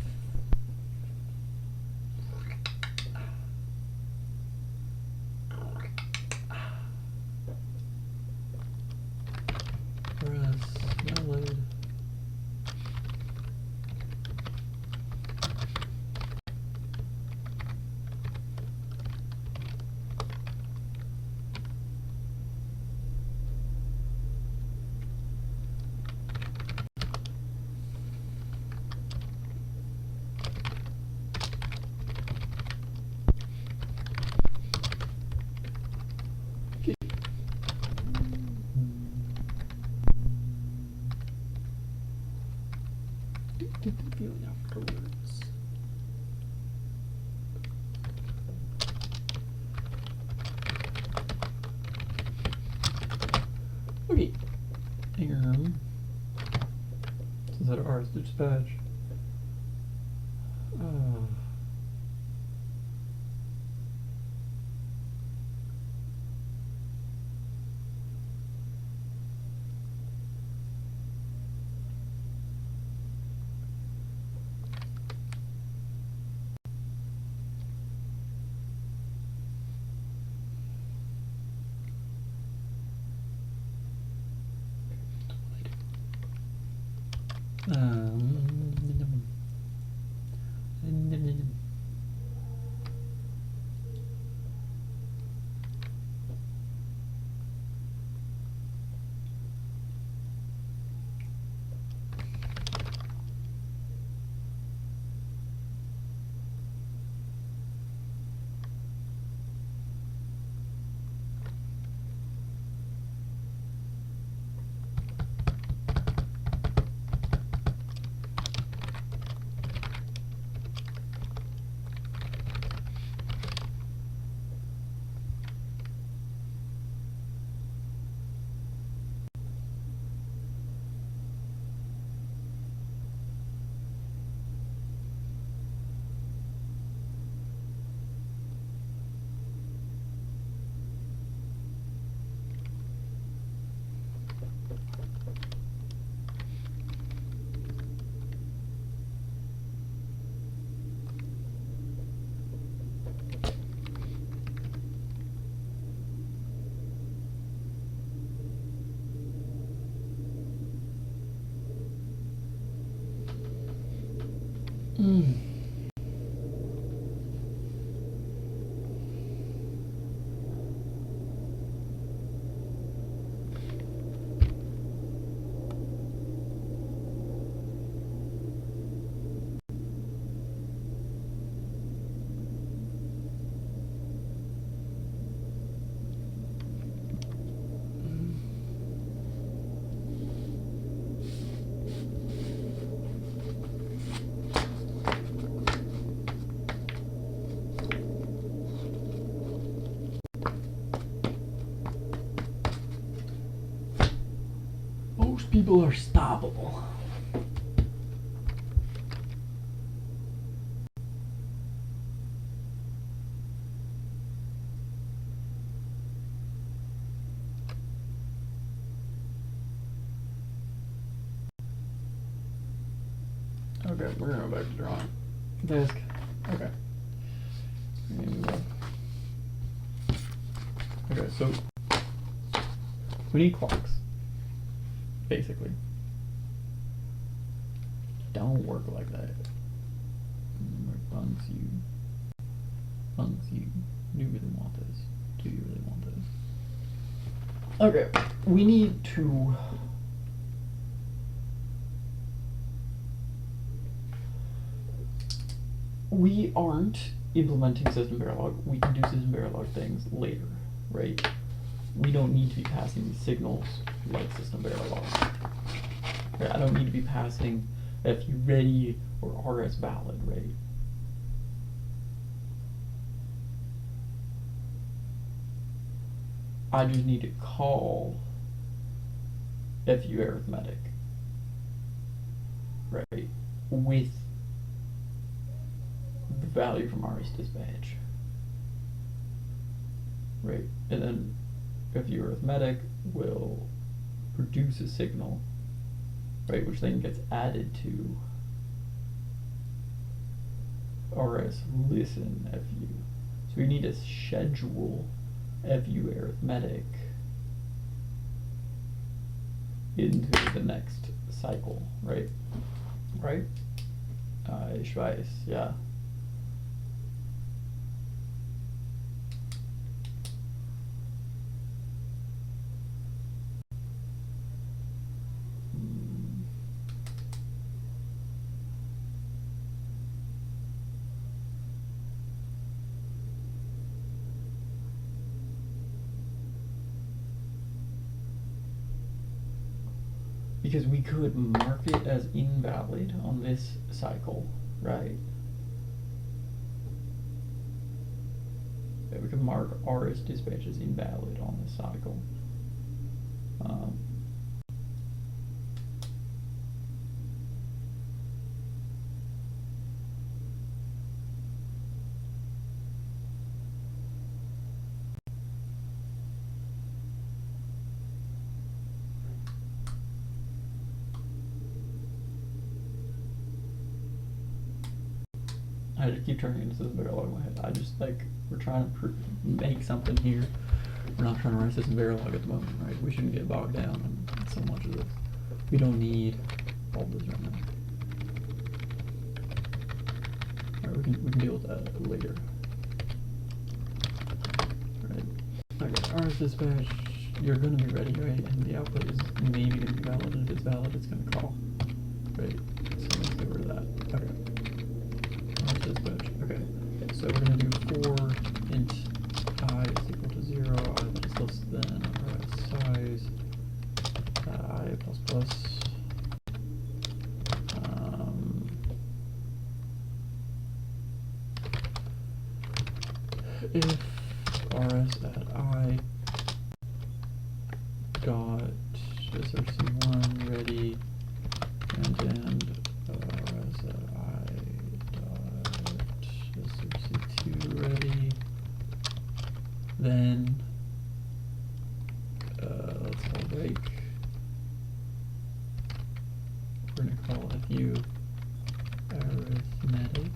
valid feeling afterwards. Okay. Since that R is dispatch. Most people are stoppable. Okay, we're gonna go back to drawing. Disk. Okay. Okay, so we need clocks, basically. Don't work like that. Bunks, you. Do you really want this? Do you really want this? Okay, we need to. We aren't implementing system Verilog. We can do system Verilog things later, right? We don't need to be passing these signals like system Verilog. Right? I don't need to be passing FU ready or RS valid, right? I just need to call FU arithmetic, right, with the value from RS dispatch, right, and then FU arithmetic will produce a signal, right, which then gets added to RS listen FU. So we need to schedule FU arithmetic into the next cycle, right? Right? Ich weiß, yeah. because we could mark it as invalid on this cycle, right? Yeah, we could mark RS dispatch as invalid on this cycle. I just keep turning into this Verilog in my head. I just we're trying to make something here. We're not trying to write this in Verilog at the moment, right? We shouldn't get bogged down in so much of this. We don't need all this right now. Alright, we can deal with that later. Alright. Okay, RS dispatch, you're gonna be ready, right? And the output is maybe gonna be valid, and if it's valid, it's gonna call. Right? So let's get rid of that. Okay. Dispatch. Okay. So we're gonna do for int I is equal to 0, I that is less than RS size, I plus plus. If RS at I dot src1 ready and RS at I src2 ready, then let's call break. We're gonna call fu arithmetic.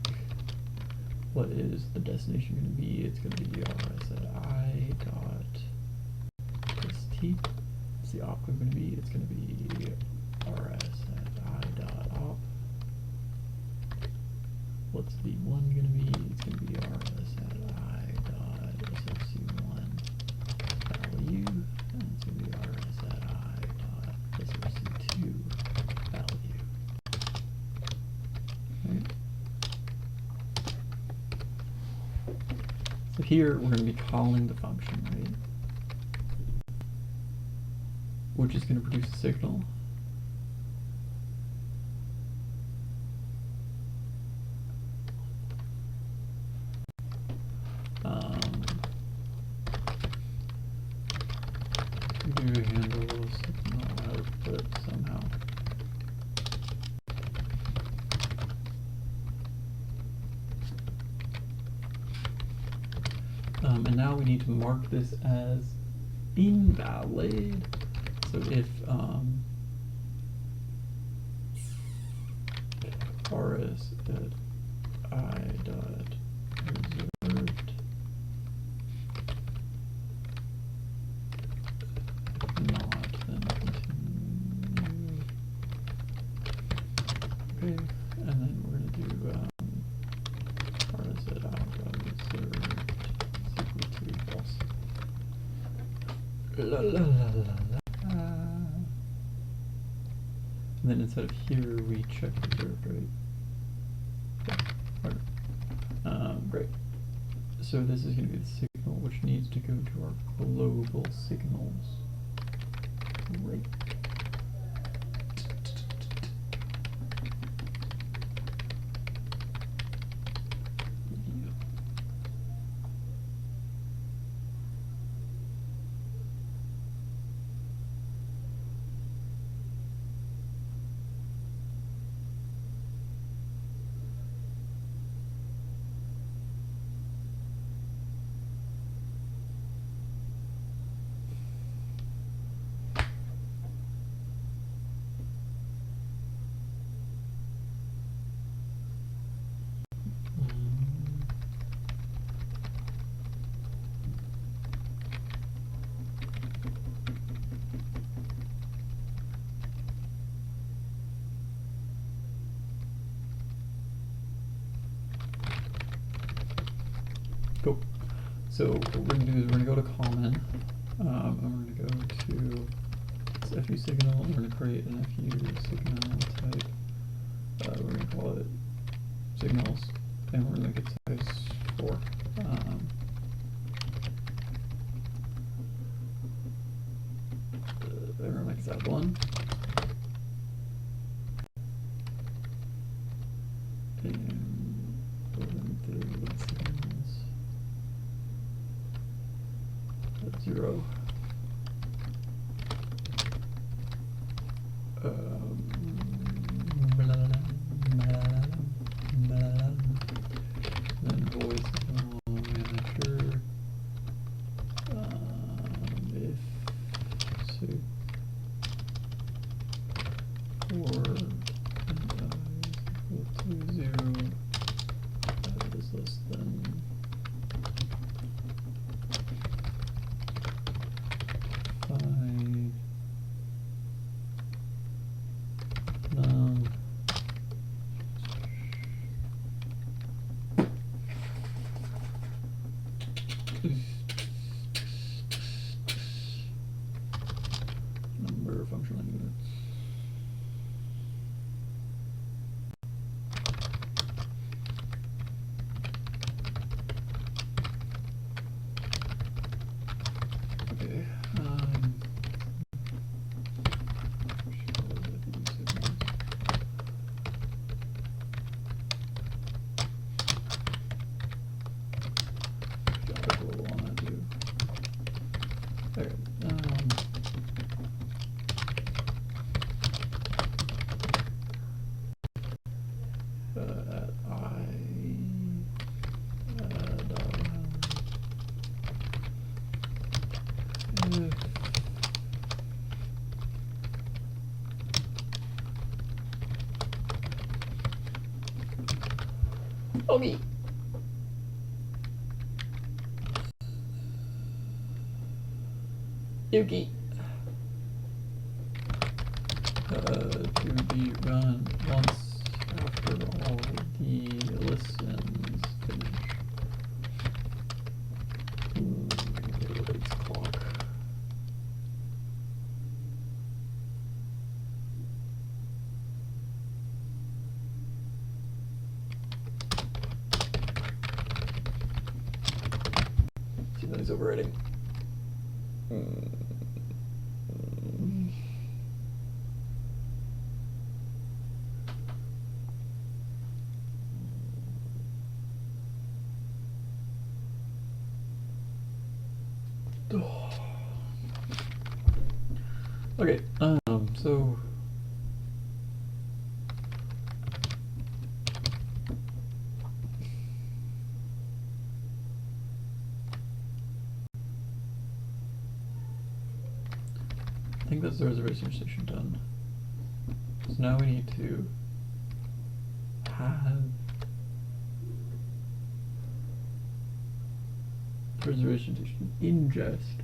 What is the destination going to be? It's going to be RS at I dot st. What's the op going to be? It's going to be RS at I dot op. What's v1 going to be? It's going to be RS at I dot src1 value, and it's going to be RS at I dot src2 value. Right? So here we're going to be calling the function, right? Which is going to produce a signal. Do handle signal output somehow. And now we need to mark this as invalid. So if RS at I dot reserved not, then continue. Okay, and then we're going to do RS at I dot reserved equal to false. La la la la la. And then instead of here, we check reserved, right? Yeah. Okay. Great. So this is going to be the signal, which needs to go to our global signals. Great. Cool. So what we're going to do is we're going to go to common, and we're going to go to this FU signal, and we're going to create an FU signal type. We're going to call it signals, and we're going to make it size 4. We're going to make it size 1. see. For and I is equal to 0, that is less than 5, number of functional units. Okay. Okay. At I okay. Yuki. To be run once after all the listens finish. It's clock. See that he's overriding. Okay, so I think that's the reservation station done. So now we need to have the reservation station ingest.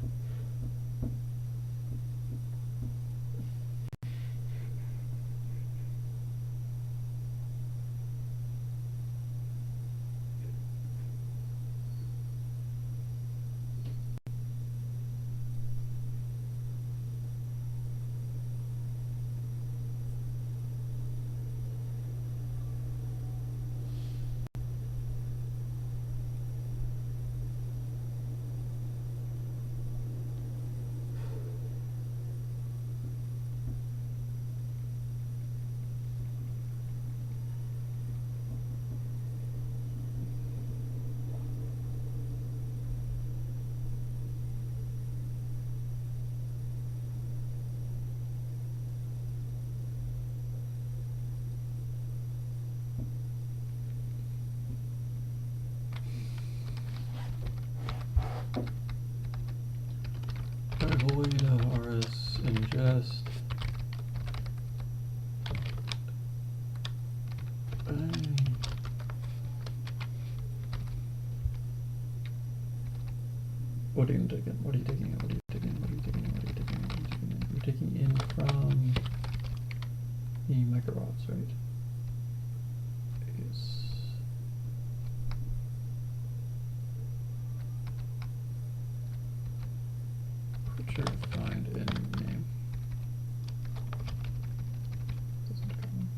Void rs ingest. What are you taking? What are you taking? What are you taking? What are you taking? What are you taking? What are you taking? You're taking in from the microbots, right? Yes. Sure, find in name. Doesn't come.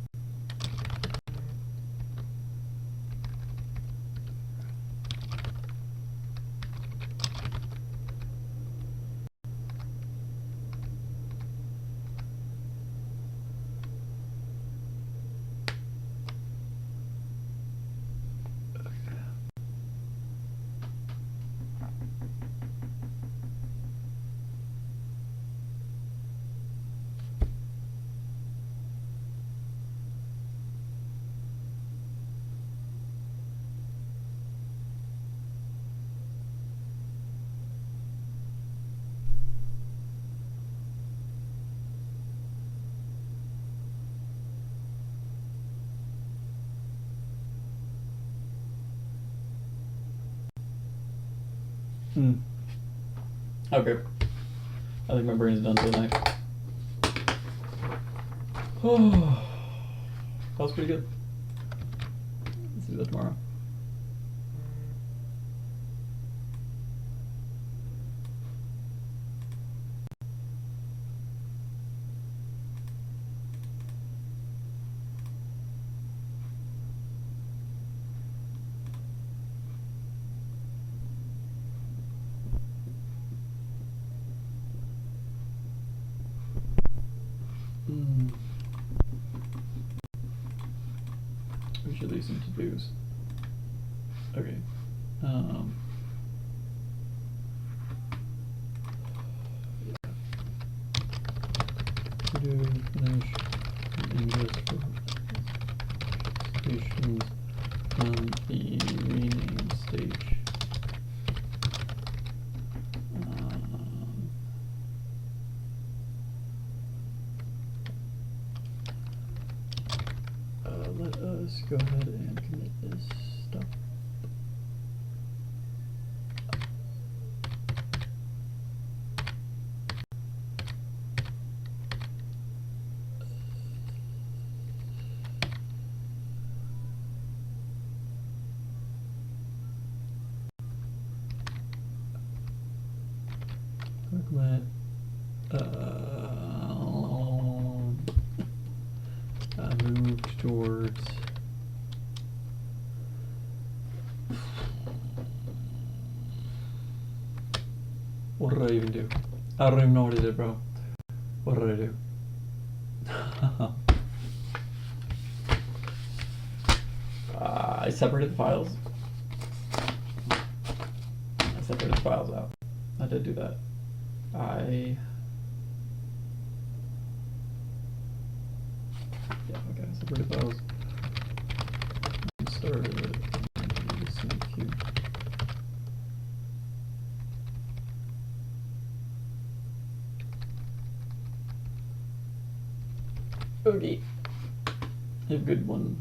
Okay. I think my brain's done for the night. Oh, that was pretty good. Let's do that tomorrow. We should leave some to-dos. Okay. To-do finish ingest for stations on the rename stage. Let us go ahead and commit this stuff. Commit. Moved towards. What did I even do? I don't even know what I did, bro. What did I do? I separated the files. I separated the files out. I did do that. Yeah, okay, separated files. Started CQ. Okay. A good one.